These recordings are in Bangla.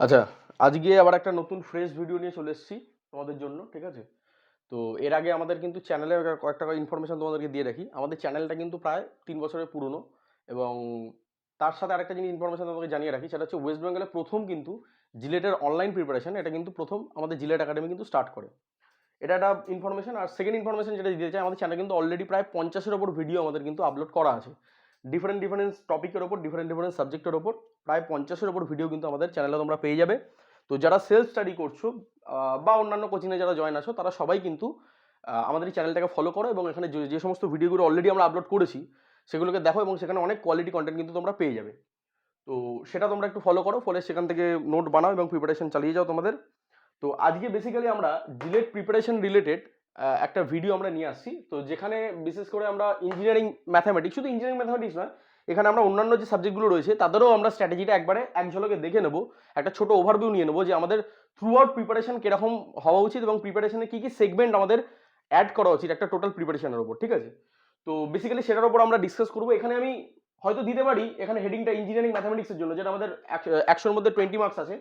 আচ্ছা, আজকে আবার একটা নতুন ফ্রেশ ভিডিও নিয়ে চলে এসেছি তোমাদের জন্য, ঠিক আছে? তো এর আগে আমাদের কিন্তু চ্যানেলে কয়েকটা ইনফরমেশন তোমাদেরকে দিয়ে রাখি। আমাদের চ্যানেলটা কিন্তু প্রায় ৩ বছরের পুরনো এবং তার সাথে আরেকটা জিনিস ইনফরমেশন তোমাকে জানিয়ে রাখি, সেটা হচ্ছে ওয়েস্ট বেঙ্গলে প্রথম কিন্তু জিলেটের অনলাইন প্রিপারেশন এটা কিন্তু প্রথম আমাদের জিলেট একাডেমি কিন্তু স্টার্ট করে। এটা একটা ইনফরমেশন। আর সেকেন্ড ইনফরমেশন যেটা দিতে চাই, আমাদের চ্যানেলে কিন্তু অলরেডি প্রায় 50-এর ওপর ভিডিও আমাদের কিন্তু আপলোড করা আছে। ডিফারেন্ট ডিফারেন্ট টপিকের ওপর, ডিফারেন্ট ডিফারেন্ট সাবজেক্টের ওপর প্রায় 50-এর ওপর ভিডিও কিন্তু আমাদের চ্যানেলে তোমরা পেয়ে যাবে। তো যারা সেলফ স্টাডি করছো বা অন্যান্য কোচিংয়ে যারা জয়েন আছো, তারা সবাই কিন্তু আমাদের এই চ্যানেলটাকে ফলো করো এবং এখানে যে যে সমস্ত ভিডিওগুলো অলরেডি আমরা আপলোড করেছি সেগুলোকে দেখো এবং সেখানে অনেক কোয়ালিটি কন্টেন্ট কিন্তু তোমরা পেয়ে যাবে। তো সেটা তোমরা একটু ফলো করো, ফলে সেখান থেকে নোট বানাও এবং প্রিপারেশন চালিয়ে যাও তোমাদের। তো আজকে বেসিক্যালি আমরা জিলেট প্রিপারেশন রিলেটেড একটা ভিডিও আমরা নিয়ে আসছি। তো যেখানে বিশেষ করে আমরা ইঞ্জিনিয়ারিং ম্যাথামেটিক্স, শুধু ইঞ্জিনিয়ারিং ম্যাথামেটিক্স নয়, এখানে আমরা অন্যান্য যে সাবজেক্টগুলো রয়েছে তাদেরও আমরা স্ট্র্যাটেজিটা একবারে এক ঝলকে দেখে নেবো। একটা ছোট ওভারভিউ নিয়ে নেবো যে আমাদের থ্রু আউট প্রিপারেশন কিরকম হওয়া উচিত এবং প্রিপারেশনে কী কী সেগমেন্ট আমাদের অ্যাড করা উচিত একটা টোটাল প্রিপারেশনের ওপর, ঠিক আছে? তো বেসিক্যালি সেটার উপর আমরা ডিসকাস করবো। এখানে আমি হয়তো দিতে পারি এখানে হেডিংটা ইঞ্জিনিয়ারিং ম্যাথামেটিক্সের জন্য, যেটা আমাদের 100-এর মধ্যে 20 মার্কস আছে।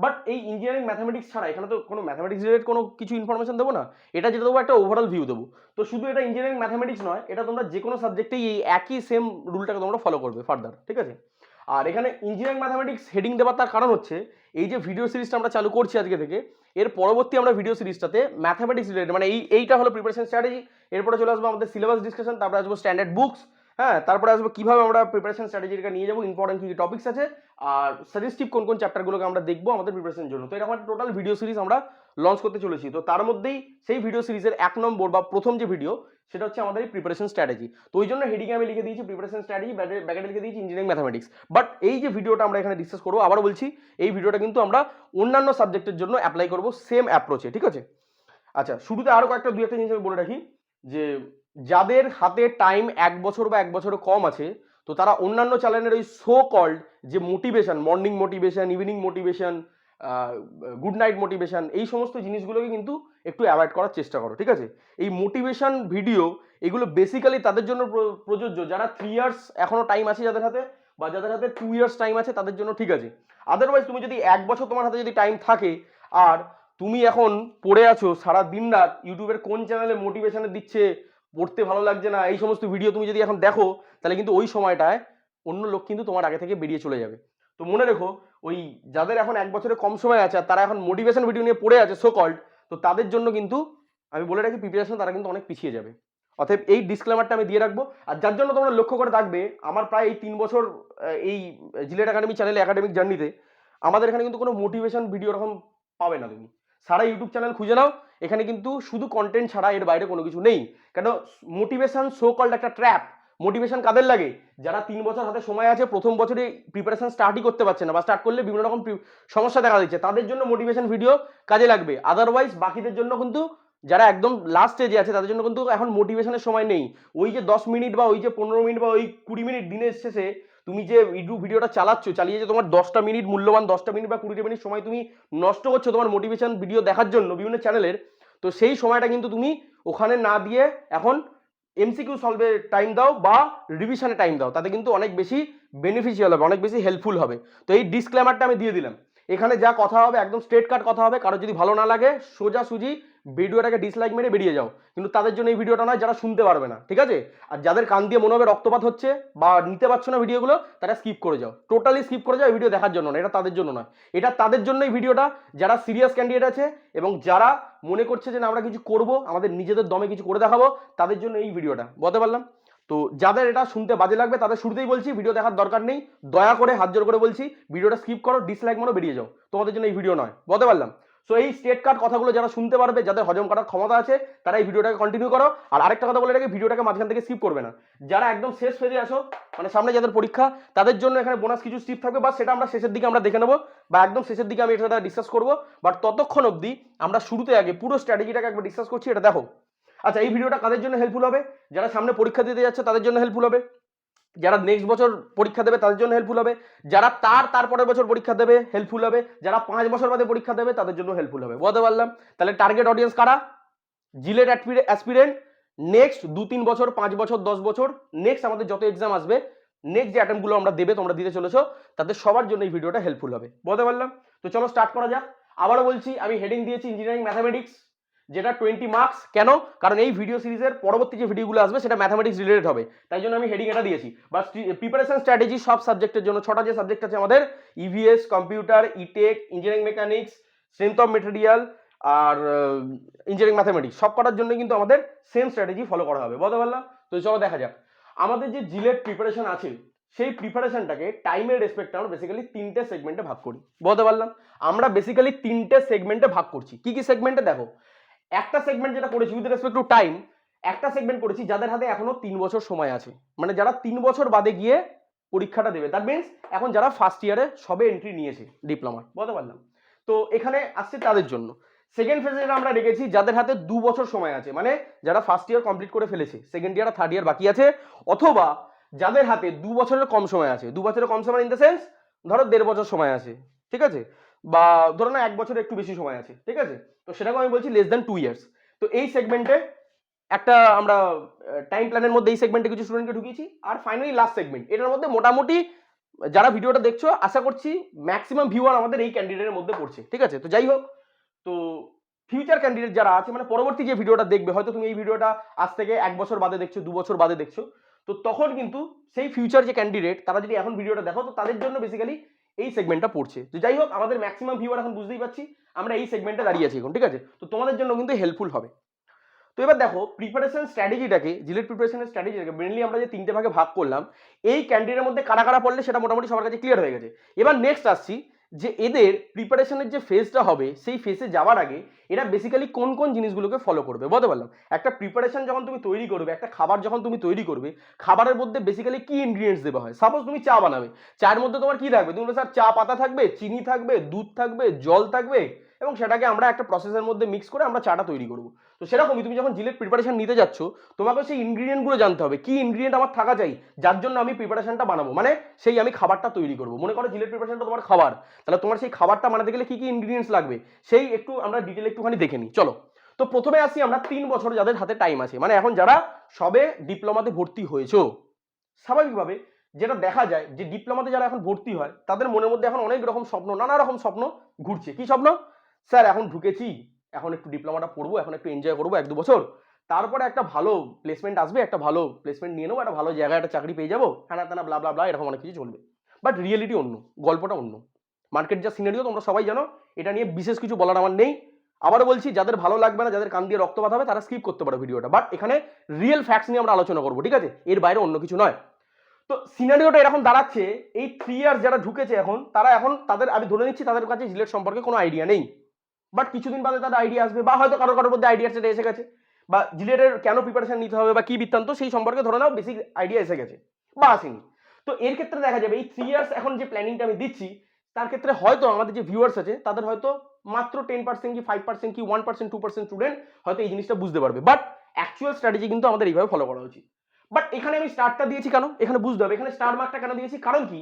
বাট এই ইঞ্জিনিয়ারিং ম্যাথামেটিক্স ছাড়া এখানে তো কোনো ম্যাথামেটিক্স রিলেটেড কোনো কিছু ইনফরমেশন দেবো না। এটা যেটা দেবো একটা ওভারঅল ভিউ দেবো। তো শুধু এটা ইঞ্জিনিয়ারিং ম্যাথামেটিক্স নয়, এটা তোমরা যে কোনো সাবজেক্টেই এই একই সেম রুলটাকে তোমরা ফলো করবে ফার্দার, ঠিক আছে? আর এখানে ইঞ্জিনিয়ারিং ম্যাথামেটিক্স হেডিং দেওয়ার তার কারণ হচ্ছে এই যে ভিডিও সিরিজটা আমরা চালু করছি আজকে থেকে, এর পরবর্তী আমরা ভিডিও সিরিজটাতে ম্যাথামেটিক্স রিলেটেড মানে এইটা হলো প্রিপারেশন স্ট্র্যাটেজি। এরপরে চলে আসবো আমাদের সিলেবাস ডিসকাশন, তারপরে আসবো স্ট্যান্ডার্ড বুকস, হ্যাঁ, তারপরে আসবো কিভাবে আমরা প্রিপারেশন স্ট্র্যাটেজিটা নিয়ে যাবো, ইম্পর্টেন্ট কি কি টপিক্স আছে, আর সাজেস্টিভ কোন কোন চ্যাপ্টারগুলোকে আমরা দেখবো আমাদের প্রিপারেশনের জন্য। তো এরকম একটা টোটাল ভিডিও সিরিজ আমরা লঞ্চ করতে চলেছি। তো তার মধ্যেই সেই ভিডিও সিরিজের 1 নম্বর বা প্রথম যে ভিডিও, সেটা হচ্ছে আমাদের এই প্রিপারেশন স্ট্র্যাটেজি। তো ওই জন্য হেডিংয়ে আমি লিখে দিয়েছি প্রিপারেশন স্ট্র্যাটেজি, ব্র্যাকেটে লিখে দিয়েছি ইঞ্জিনিয়ারিং ম্যাথামেটিক্স। বাট এই যে ভিডিওটা আমরা এখানে ডিসকাস করবো, আবার বলছি, এই ভিডিওটা কিন্তু আমরা অন্যান্য সাবজেক্টের জন্য অ্যাপ্লাই করবো সেম অ্যাপ্রোচে, ঠিক আছে? আচ্ছা, শুরুতে আরো কয়েকটা দুই একটা জিনিস আমি বলে রাখি যে যাদের হাতে টাইম 1 বছর বা 1 বছরের কম আছে, তো তারা অন্যান্য চ্যানেলের ওই সো কল্ড যে motivation, morning motivation, evening motivation, good night motivation, এই সমস্ত জিনিসগুলোকে কিন্তু একটু অ্যাভয়েড করার চেষ্টা করো, ঠিক আছে? এই মোটিভেশন ভিডিও এগুলো বেসিক্যালি তাদের জন্য প্রযোজ্য যারা 3 ইয়ার্স এখনো টাইম আছে যাদের হাতে, বা যাদের হাতে 2 ইয়ার্স টাইম আছে তাদের জন্য ঠিক আছে। আদারওয়াইজ তুমি যদি 1 বছর তোমার হাতে যদি টাইম থাকে আর তুমি এখন পড়ে আছো সারা দিন রাত ইউটিউবের কোন চ্যানেলে মোটিভেশনে দিচ্ছে, পড়তে ভালো লাগছে না, এই সমস্ত ভিডিও তুমি যদি এখন দেখো, তাহলে কিন্তু ওই সময়টায় অন্য লোক কিন্তু তোমার আগে থেকে বেরিয়ে চলে যাবে। তো মনে রেখো, ওই যাদের এখন 1 বছরের কম সময় আছে আর তারা এখন মোটিভেশন ভিডিও নিয়ে পড়ে আছে সো কল্ড, তো তাদের জন্য কিন্তু আমি বলে রাখি প্রিপারেশন তারা কিন্তু অনেক পিছিয়ে যাবে। অতএব এই ডিসক্লেমারটা আমি দিয়ে রাখবো। আর যার জন্য তোমরা লক্ষ্য করে থাকবে, আমার প্রায় এই 3 বছর এই জিলেট একাডেমি চ্যানেলে একাডেমিক জার্নিতে আমাদের এখানে কিন্তু কোনো মোটিভেশন ভিডিও এরকম পাবে না তুমি। সারা ইউটিউব চ্যানেল খুঁজে নাও, এখানে কিন্তু শুধু কন্টেন্ট ছাড়া এর বাইরে কোনো কিছু নেই। কেন? মোটিভেশন সো কল্ড একটা ট্র্যাপ। মোটিভেশন কাদের লাগে? যারা 3 বছর হাতে সময় আছে, প্রথম বছরে প্রিপারেশন স্টার্টই করতে পারছে না, বা স্টার্ট করলে বিভিন্ন রকম সমস্যা দেখা দিচ্ছে, তাদের জন্য মোটিভেশন ভিডিও কাজে লাগবে। আদারওয়াইজ বাকিদের জন্য কিন্তু, যারা একদম লাস্ট স্টেজে আছে তাদের জন্য কিন্তু এখন মোটিভেশনের সময় নেই। ওই যে 10 মিনিট বা ওই যে 15 মিনিট বা ওই 20 মিনিট দিনের শেষে তুমি যে ইউটিউব ভিডিওটা চালিয়ে যে তোমার 10টা মিনিট, মূল্যবান 10টা মিনিট বা 20টা মিনিট সময় তুমি নষ্ট করছো তোমার মোটিভেশন ভিডিও দেখার জন্য বিভিন্ন চ্যানেলের, তো সেই সময়টা কিন্তু তুমি ওখানে না দিয়ে এখন এমসিকিউ সলভে টাইম দাও বা রিভিশনে টাইম দাও, তাতে কিন্তু অনেক বেশি বেনিফিশিয়াল হবে, অনেক বেশি হেল্পফুল হবে। তো এই ডিসক্লেমারটা আমি দিয়ে দিলাম। এখানে যা কথা হবে একদম স্ট্রেট কাট কথা হবে, কারো যদি ভালো না লাগে সোজাসুজি ভিডিওটাকে ডিসলাইক মেরে বেরিয়ে যাও। কিন্তু তাদের জন্য এই ভিডিওটা নয় যারা শুনতে পারবে না, ঠিক আছে? আর যাদের কান দিয়ে মনে হবে রক্তপাত হচ্ছে বা নিতে পারছো না ভিডিওগুলো, তারা স্কিপ করে যাও, টোটালি স্কিপ করে যাও, এই ভিডিও দেখার জন্য না, এটা তাদের জন্য নয়। এটা তাদের জন্য এই ভিডিওটা যারা সিরিয়াস ক্যান্ডিডেট আছে এবং যারা মনে করছে যে না আমরা কিছু করব, আমাদের নিজেদের দমে কিছু করে দেখাবো, তাদের জন্য এই ভিডিওটা, বলতে পারলাম? তো যাদের এটা শুনতে বাজে লাগবে তাদের শুরুতেই বলছি ভিডিও দেখার দরকার নেই, দয়া করে হাত জোর করে বলছি ভিডিওটা স্কিপ করো, ডিসলাইক মারো, বেরিয়ে যাও, তোমাদের জন্য এই ভিডিও নয়, বলতে পারলাম? সো এই স্টেট কাট কথাগুলো যারা শুনতে পারবে, যাদের হজম করার ক্ষমতা আছে, তারা এই ভিডিওটাকে কন্টিনিউ করো। আর আরেকটা কথা বলে রাখি, ভিডিওটাকে মাঝখান থেকে স্কিপ করবে না। যারা একদম শেষ ফেজে আসো, মানে সামনে যাদের পরীক্ষা, তাদের জন্য এখানে বোনাস কিছু স্টিপ থাকবে, বা সেটা আমরা শেষের দিকে আমরা দেখে নেবো, বা একদম শেষের দিকে আমি এটা ডিসকাস করবো। বাট ততক্ষণ অবধি আমরা শুরুতে আগে পুরো স্ট্র্যাটেজিটাকে একবার ডিসকাস করছি, এটা দেখো। আচ্ছা, এই ভিডিওটা কাদের জন্য হেল্পফুল হবে? যারা সামনে পরীক্ষা দিতে যাচ্ছে তাদের জন্য হেল্পফুল হবে, যারা নেক্সট বছর পরীক্ষা দেবে তাদের জন্য হেল্পফুল হবে, যারা তারপরের বছর পরীক্ষা দেবে হেল্পফুল হবে, যারা 5 বছর বাদে পরীক্ষা দেবে তাদের জন্য হেল্পফুল হবে, বুঝতে পারলাম? তাহলে টার্গেট অডিয়েন্স কারা? জিলেট অ্যাসপিরেন্ট, নেক্সট 2-3 বছর, 5 বছর, 10 বছর, নেক্সট আমাদের যত এক্সাম আসবে নেক্সট যে অ্যাটেম্পগুলো আমরা দেবে তোমরা দিতে চলেছো তাদের সবার জন্য এই ভিডিওটা হেল্পফুল হবে, বলতে পারলাম? তো চলো স্টার্ট করা যাক। আবারও বলছি, আমি হেডিং দিয়েছি ইঞ্জিনিয়ারিং ম্যাথামেটিক্স, যেটা 20 মার্কস। কেন? কারণ এই ভিডিও সিরিজের পরবর্তী যে ভিডিওগুলো আসবে সেটা ম্যাথামেটিক্স রিলেটেড হবে, তাই জন্য আমি হেডিং এটা দিয়েছি। বাট প্রিপারেশন স্ট্র্যাটেজি সব সাবজেক্টের জন্য, 6টা যে সাবজেক্ট আছে আমাদের, ইভিএস, কম্পিউটার, ইটেক, engineering mechanics, strength of material আর ইঞ্জিনিয়ারিং ম্যাথামেটিক্স, সব কটার জন্য কিন্তু আমাদের সেম স্ট্র্যাটেজি ফলো করা হবে, বলতে পারলাম? তো চলো দেখা যাক। আমাদের যে জিলেট প্রিপারেশন আছে সেই প্রিপারেশনটাকে টাইমের রেসপেক্টে আমরা বেসিক্যালি 3টে সেগমেন্টে ভাগ করি, বলতে পারলাম? আমরা বেসিক্যালি 3টে সেগমেন্টে ভাগ করছি। কি কি সেগমেন্টে? দেখো, একটা সেগমেন্ট যেটা করেছি উইথ রেসপেক্ট টু টাইম, একটা সেগমেন্ট করেছি যাদের হাতে এখনো 3 বছর সময় আছে, মানে যারা 3 বছর বাদে গিয়ে পরীক্ষাটা দেবে। দ্যাট মিনস এখন যারা ফার্স্ট ইয়ারে সবে এন্ট্রি নিয়েছে ডিপ্লোমা, বলতে পারলাম? তো এখানে আসছে তাদের জন্য। সেকেন্ড ফেজে আমরা রেখেছি যাদের হাতে 2 বছর সময় আছে, মানে যারা ফার্স্ট ইয়ার কমপ্লিট করে ফেলেছে, সেকেন্ড ইয়ার আর থার্ড ইয়ার বাকি আছে, অথবা যাদের হাতে 2 বছরের কম সময় আছে। 2 বছরের কম সময় ইন দ্য সেন্স ধরো 1.5 বছর সময় আছে, ঠিক আছে, বা ধরো না 1 বছরের একটু বেশি সময় আছে, ঠিক আছে, তো সেটাকে আমি বলছি লেস দ্যান 2 ইয়ার্স। তো এই সেগমেন্টে একটা আমরা টাইম প্ল্যানের মধ্যে এই সেগমেন্টে কিছু স্টুডেন্টকে ঢুকিয়েছি। আর ফাইনালি লাস্ট সেগমেন্ট, এটার মধ্যে মোটামুটি যারা ভিডিওটা দেখছো আশা করছি ম্যাক্সিমাম ভিউয়ার আমাদের এই ক্যান্ডিডেটের মধ্যে পড়ছে, ঠিক আছে। তো যাই হোক, তো ফিউচার ক্যান্ডিডেট যারা আছে, মানে পরবর্তী যে ভিডিওটা দেখবে, হয়তো তুমি এই ভিডিওটা আজ থেকে 1 বছর বাদে দেখছো, 2 বছর বাদে দেখছো, তো তখন কিন্তু সেই ফিউচার যে ক্যান্ডিডেট তারা যদি এখন ভিডিওটা দেখো, তো তাদের জন্য বেসিক্যালি এই সেগমেন্টটা পড়ছে। তো যাই হোক, আমাদের ম্যাক্সিমাম ভিউয়ার এখন বুঝতেই পারছি আমরা এই সেগমেন্টে দাঁড়িয়ে আছি এখন, ঠিক আছে। তো তোমাদের জন্য কিন্তু হেল্পফুল হবে। তো এবার দেখো, প্রিপারেশন স্ট্র্যাটেজিটাকে, জিলেট প্রিপারেশনের স্ট্র্যাটেজিটাকে মেনলি আমরা যে 3টে ভাগে ভাগ করলাম, এই ক্যান্ডিডেটের মধ্যে কারা কারা পড়লে সেটা মোটামুটি সবার কাছে ক্লিয়ার হয়ে গেছে। এবার নেক্সট আসছি যে এদের প্রিপারেশনের যে ফেজটা হবে, সেই ফেজে যাওয়ার আগে এরা বেসিক্যালি কোন কোন জিনিসগুলোকে ফলো করবে, বলতে পারলাম? একটা প্রিপারেশন যখন তুমি তৈরি করবে, একটা খাবার যখন তুমি তৈরি করবে, খাবারের মধ্যে বেসিক্যালি কি ইনগ্রিডিয়েন্টস দেওয়া হয়। সাপোজ তুমি চা বানাবে, চায়ের মধ্যে তোমার কি থাকবে? তুমি বলবে স্যার চা পাতা থাকবে, চিনি থাকবে, দুধ থাকবে, জল থাকবে, এবং সেটাকে আমরা একটা প্রসেসের মধ্যে মিক্স করে আমরা চাটা তৈরি করব। তো সেরকমই তুমি যখন জিলেট প্রিপারেশন নিতে যাচ্ছ, তোমাকে সেই ইনগ্রিডিয়েন্টগুলো জানতে হবে, কি ইনগ্রিডিয়েন্ট আমার থাকা চাই যার জন্য আমি প্রিপারেশনটা বানাবো, মানে সেই আমি খাবারটা তৈরি করব। মনে করো জিলেট প্রিপারেশনটা তোমার খাবার, তাহলে তোমার সেই খাবারটা বানাতে গেলে কি কি ইনগ্রিডিয়েন্টস লাগবে সেই একটু আমরা ডিটেইলে একটুখানি দেখে নিই, চলো। তো প্রথমে আসি আমরা 3 বছর যাদের হাতে টাইম আছে, মানে এখন যারা সবে ডিপ্লোমাতে ভর্তি হয়েছো। স্বাভাবিকভাবে যেটা দেখা যায় যে ডিপ্লোমাতে যারা এখন ভর্তি হয় তাদের মনের মধ্যে এখন অনেক রকম স্বপ্ন, নানা রকম স্বপ্ন ঘুরছে। কি স্বপ্ন? স্যার এখন ঢুকেছি, এখন একটু ডিপ্লোমাটা পড়বো, এখন একটু এনজয় করবো 1-2 বছর, তারপরে একটা ভালো প্লেসমেন্ট আসবে, একটা ভালো প্লেসমেন্ট নিয়ে নেবো, একটা ভালো জায়গায় একটা চাকরি পেয়ে যাবো, হ্যানা তেনা ব্লা ব্লা ব্লা, এরকম অনেক কিছু চলবে। বাট রিয়েলিটি অন্য, গল্পটা অন্য। মার্কেট যা সিনারিও তোমরা সবাই জানো, এটা নিয়ে বিশেষ কিছু বলার আমার নেই। আবারও বলছি, যাদের ভালো লাগবে না, যাদের কান দিয়ে রক্তপাত হবে, তারা স্কিপ করতে পারো ভিডিওটা। বাট এখানে রিয়েল ফ্যাক্টস নিয়ে আমরা আলোচনা করবো, ঠিক আছে, এর বাইরে অন্য কিছু নয়। তো সিনারিওটা এরকম দাঁড়াচ্ছে, এই 3 ইয়ার্স যারা ঢুকেছে এখন, তারা এখন তাদের, আমি ধরে নিচ্ছি তাদের কাছে জিলেট সম্পর্কে কোনো আইডিয়া নেই। বাট কিছুদিন বাদে তাদের আইডিয়া আসবে, বা হয়তো কারোর মধ্যে আইডিয়া সেটা এসে গেছে, বা জিলেটের কেন প্রিপারেশন নিতে হবে বা কি বৃত্তান্ত সেই সম্পর্কে ধরে নাও বেসিক আইডিয়া এসে গেছে বা আসেনি। তো এর ক্ষেত্রে দেখা যাবে এই 3 ইয়ার্স এখন যে প্ল্যানিংটা আমি দিচ্ছি, তার ক্ষেত্রে হয়তো আমাদের যে ভিউয়ার্স আছে তাদের হয়তো মাত্র 10% কি 5% কি 1% 2% স্টুডেন্ট হয়তো এই জিনিসটা বুঝতে পারবে। বাট অ্যাকচুয়াল স্ট্র্যাটেজি কিন্তু আমাদের এইভাবে ফলো করা উচিত। বাট এখানে আমি স্টারটা দিয়েছি কেন, এখানে বুঝতে হবে এখানে স্টার মার্কটা কেন দিয়েছি। কারণ কি,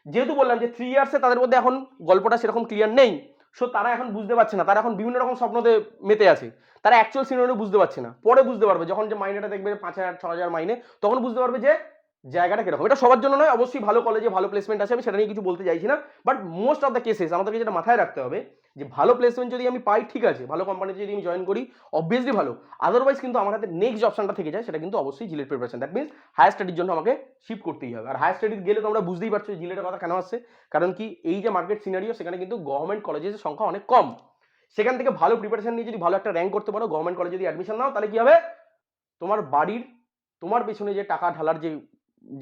যেহেতু বললাম যে 3 ইয়ার্সে তাদের মধ্যে এখন গল্পটা সেরকম ক্লিয়ার নেই, সো তারা এখন বুঝতে পারছে না, তারা এখন বিভিন্ন রকম স্বপ্নতে মেতে আছে, তারা অ্যাকচুয়াল সিনারিও বুঝতে পারছে না। পরে বুঝতে পারবে যখন যে মাইনেটা দেখবে 5,000-6,000 মাইনে, তখন বুঝতে পারবে যে জায়গাটা কিরকম। এটা সবার জন্য নয়, অবশ্যই ভালো কলেজে ভালো প্লেসমেন্ট আছে, আমি সেটা নিয়ে কিছু বলতে চাইছি না। But most of the cases আমাদেরকে যেটা মাথায় রাখতে হবে যে ভালো প্লেসমেন্ট যদি আমি পাই, ঠিক আছে, ভালো কোম্পানিতে যদি আমি জয়েন করি, অবভিয়াসলি ভালো। আদারওয়াইজ কিন্তু আমার হাতে নেক্সট অপশনটা থেকে যায়, সেটা কিন্তু অবশ্যই JELET preparation. That means higher স্টাডির জন্য আমাকে শিফট করতেই হবে। আর হায়ার স্টাডিজ গেলে তোমরা বুঝতেই পারছো জিলেটের কথা কেন আসছে। কারণ কি, এই যে মার্কেট সিনারিও, সেখানে কিন্তু গভর্নমেন্ট কলেজের সংখ্যা অনেক কম। সেখান থেকে ভালো প্রিপারেশন নিয়ে যদি ভালো একটা র্যাঙ্ক করতে পারো, গভর্নমেন্ট কলেজে যদি অ্যাডমিশন নাও, তাহলে কি হবে, তোমার বাড়ির, তোমার পেছনে যে টাকা ঢালার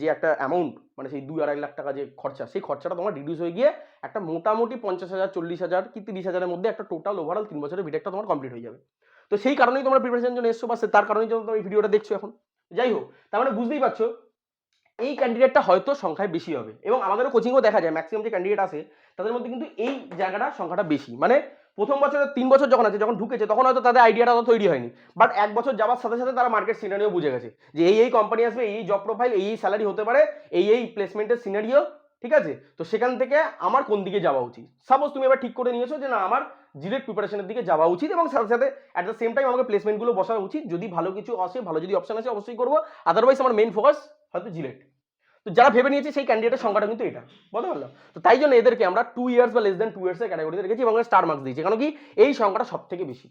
যে একটা অ্যামাউন্ট, মানে সেই 2-2.5 লাখ টাকা যে খরচা, সেই খরচাটা তোমার রিডিউস হয়ে গিয়ে একটা মোটামুটি 50,000, 40,000 কি 30,000-এর মধ্যে একটা টোটাল ওভারঅল 3 বছরের বিটেকটা তোমার কমপ্লিট হয়ে যাবে। তো সেই কারণেই তোমরা প্রিপারেশনের জন্য এসছো, বা তার কারণেই তোমরা এই ভিডিওটা দেখছো এখন। যাই হোক, তার মানে বুঝতেই পারছো এই ক্যান্ডিডেটটা হয়তো সংখ্যায় বেশি হবে। এবং আমাদেরও কোচিংও দেখা যায় ম্যাক্সিমাম যে ক্যান্ডিডেট আসে তাদের মধ্যে কিন্তু এই জায়গাটা সংখ্যাটা বেশি। মানে প্রথম বছরে 3 বছর যখন আছে, যখন ঢুকেছে, তখন হয়তো তাদের আইডিয়াটা তো তৈরি হয়নি। বাট 1 বছর যাওয়ার সাথে সাথে তারা মার্কেট সিনারিও বুঝে গেছে যে এই কোম্পানি আসবে, এই জব প্রোফাইল, এই স্যালারি হতে পারে, এই প্লেসমেন্টের সিনারিও, ঠিক আছে। তো সেখান থেকে আমার কোন দিকে যাওয়া উচিত, সাপোজ তুমি এবার ঠিক করে নিয়েছো যে না আমার জিলেট প্রিপারেশনের দিকে যাওয়া উচিত, এবং সাথে সাথে অ্যাট দ্য সেম টাইম আমাকে প্লেসমেন্টগুলো বসা উচিত। যদি ভালো কিছু আসে, ভালো যদি অপশন আসে, অবশ্যই করবো। আদারওয়াইজ আমার মেইন ফোকাস হয়তো জিলেট। তো যারা ভেবে নিয়েছে সেই ক্যান্ডিডেটের সংখ্যাটা কিন্তু এটা, বলতে পারলাম। তো তাই জন্য এদেরকে আমরা 2 ইয়ার্স বা লেস দেন 2 ইয়ার্সের ক্যাটাগরিতে রেখেছি এবং স্টার মার্কস দিয়েছি, কারণ কি এই সংখ্যাটা সব থেকে বেশি।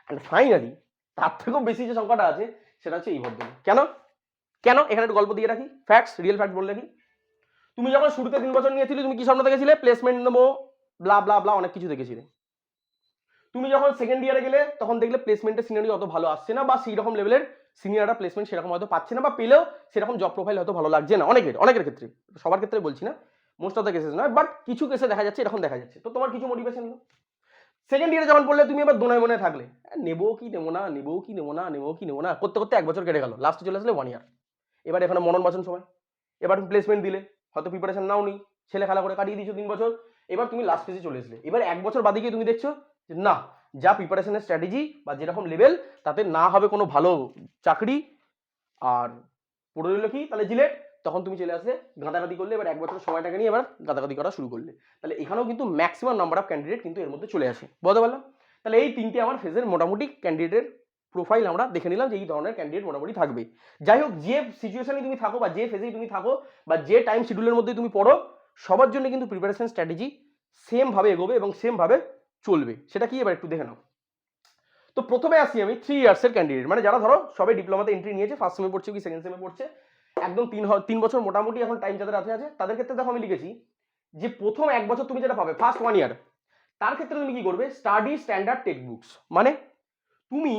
অ্যান্ড ফাইনালি তার থেকেও বেশি যে সংখ্যাটা আছে সেটা হচ্ছে এই ভদ্রলোক। কেন কেন এখানে একটু গল্প দিয়ে রাখি, ফ্যাক্টস, রিয়েল ফ্যাক্ট বলে রাখি। তুমি যখন শুরুতে 3 বছর নিয়েছিলে তুমি কি স্বপ্ন দেখেছিলে? প্লেসমেন্ট নেবো, ব্লা ব্লা ব্লা অনেক কিছু দেখেছিলে। তুমি যখন সেকেন্ড ইয়ারে গেলে তখন দেখলে প্লেসমেন্টের সিনারি অত ভালো আসছে না, বা সেই রকম লেভেলের সিনিয়ররা প্লেসমেন্ট সেরকম হয়তো পাচ্ছে না, বা পেলেও সেরকম জব প্রোফাইল হয়তো ভালো লাগছে না। অনেকের ক্ষেত্রে, সবার ক্ষেত্রে বলছি না, মোস্ট অফ দ্য কেসেস নয়, বাট কিছু কেসে দেখা যাচ্ছে, এরকম দেখা যাচ্ছে। তো তোমার কিছু মোটিভেশন নেই। সেকেন্ড ইয়ারে যখন পড়লে তুমি এবার দোনায় মনে থাকলে, নেবো কি নেবো না, নেবো কি নেবো না, নেবো কি নেবো না করতে করতে 1 বছর কেটে গেল, লাস্টে চলে আসলে 1 ইয়ার। এবার এখানে মনন বাঁচন সময়, এবার তুমি প্লেসমেন্ট দিলে, হয়তো প্রিপারেশন নাও নি, ছেলে খেলা করে কাটিয়ে দিয়েছো 3 বছর, এবার তুমি লাস্ট ফেজে চলে আসলে। এবার 1 বছর বাদে গিয়ে তুমি দেখছো যে না, যা প্রিপারেশনের স্ট্র্যাটেজি বা যেরকম লেভেল, তাতে না হবে কোনো ভালো চাকরি, আর পড়ে রইল কি তাহলে জিলেট। তখন তুমি চলে আসলে গাঁদাগাদি করলে, এবার 1 বছর সময়টাকে নিয়ে এবার গাঁদাগাদি করা শুরু করলে। তাহলে এখানেও কিন্তু ম্যাক্সিমাম নাম্বার অফ ক্যান্ডিডেট কিন্তু এর মধ্যে চলে আসে, বলতে পারলাম। তাহলে এই 3টে আমার ফেজের মোটামুটি ক্যান্ডিডেটের প্রোফাইল আমরা দেখে নিলাম যে এই ধরনের ক্যান্ডিডেট মোটামুটি থাকবে। যাই হোক, যে সিচুয়েশনে তুমি থাকো বা যে ফেজেই তুমি থাকো বা যে টাইম শিডিউলের মধ্যে তুমি পড়ো, সবার জন্য কিন্তু প্রিপারেশন স্ট্র্যাটেজি সেম ভাবে এগোবে এবং সেম ভাবে চলবে। সেটা কি এবার একটু দেখে নাও। তো প্রথমে আসি আমি 3 ইয়ার্সের ক্যান্ডিডেট, মানে যারা ধরো সবাই ডিপ্লোমাতে এন্ট্রি নিয়েছে, ফার্স্ট সেমে পড়ছে কি সেকেন্ড সেমে পড়ছে, একদম 3 বছর মোটামুটি এখন টাইম যাদের হাতে আছে, তাদের ক্ষেত্রে দেখো আমি লিখেছি যে প্রথম 1 বছর তুমি যেটা পাবে, ফার্স্ট 1 ইয়ার, তার ক্ষেত্রে তুমি কি করবে? Study standard text books. মানে তুমি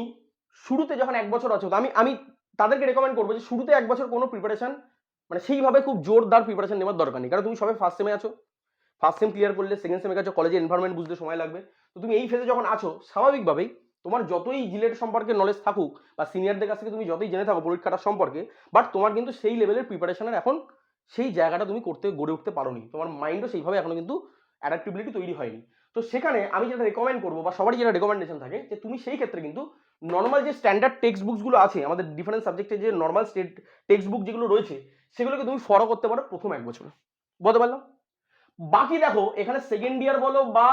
শুরুতে যখন 1 বছর আছো, তো আমি তাদেরকে রেকমেন্ড করবো যে শুরুতে 1 বছর কোনো প্রিপারেশন, মানে সেইভাবে খুব জোরদার প্রিপারেশন নেওয়ার দরকার নেই, কারণ তুমি সবাই ফার্স্ট সেমে আছো। ফার্স্ট সেম ক্লিয়ার করলে সেকেন্ড সেমে গেছো, কলেজের এনভায়রনমেন্ট বুঝতে সময় লাগবে। তো তুমি এই ফেজে যখন আছো, স্বাভাবিকভাবেই তোমার যতই জিলেট সম্পর্কে নলেজ থাকুক বা সিনিয়রদের কাছ থেকে তুমি যতই জেনে থাকো পরীক্ষাটার সম্পর্কে, বাট তোমার কিন্তু সেই লেভেলের প্রিপারেশনের এখন সেই জায়গাটা তুমি গড়ে উঠতে পারোনি, তোমার মাইন্ডও সেইভাবে এখনো কিন্তু অ্যাডাপ্টিবিলিটি তৈরি হয়নি। তো সেখানে আমি যেটা রেকমেন্ড করবো বা সবারই যেটা রেকমেন্ডেশন থাকে, যে তুমি সেই ক্ষেত্রে কিন্তু নর্মাল যে স্ট্যান্ডার্ড টেক্সট বুকসগুলো আছে আমাদের ডিফারেন্ট সাবজেক্টে, যে নর্মাল টেক্সট বুক যেগুলো রয়েছে, সেগুলোকে তুমি ফলো করতে পারো প্রথম 1 বছরে, বলতে পারলাম। বাকি দেখো এখানে সেকেন্ড ইয়ার বলো বা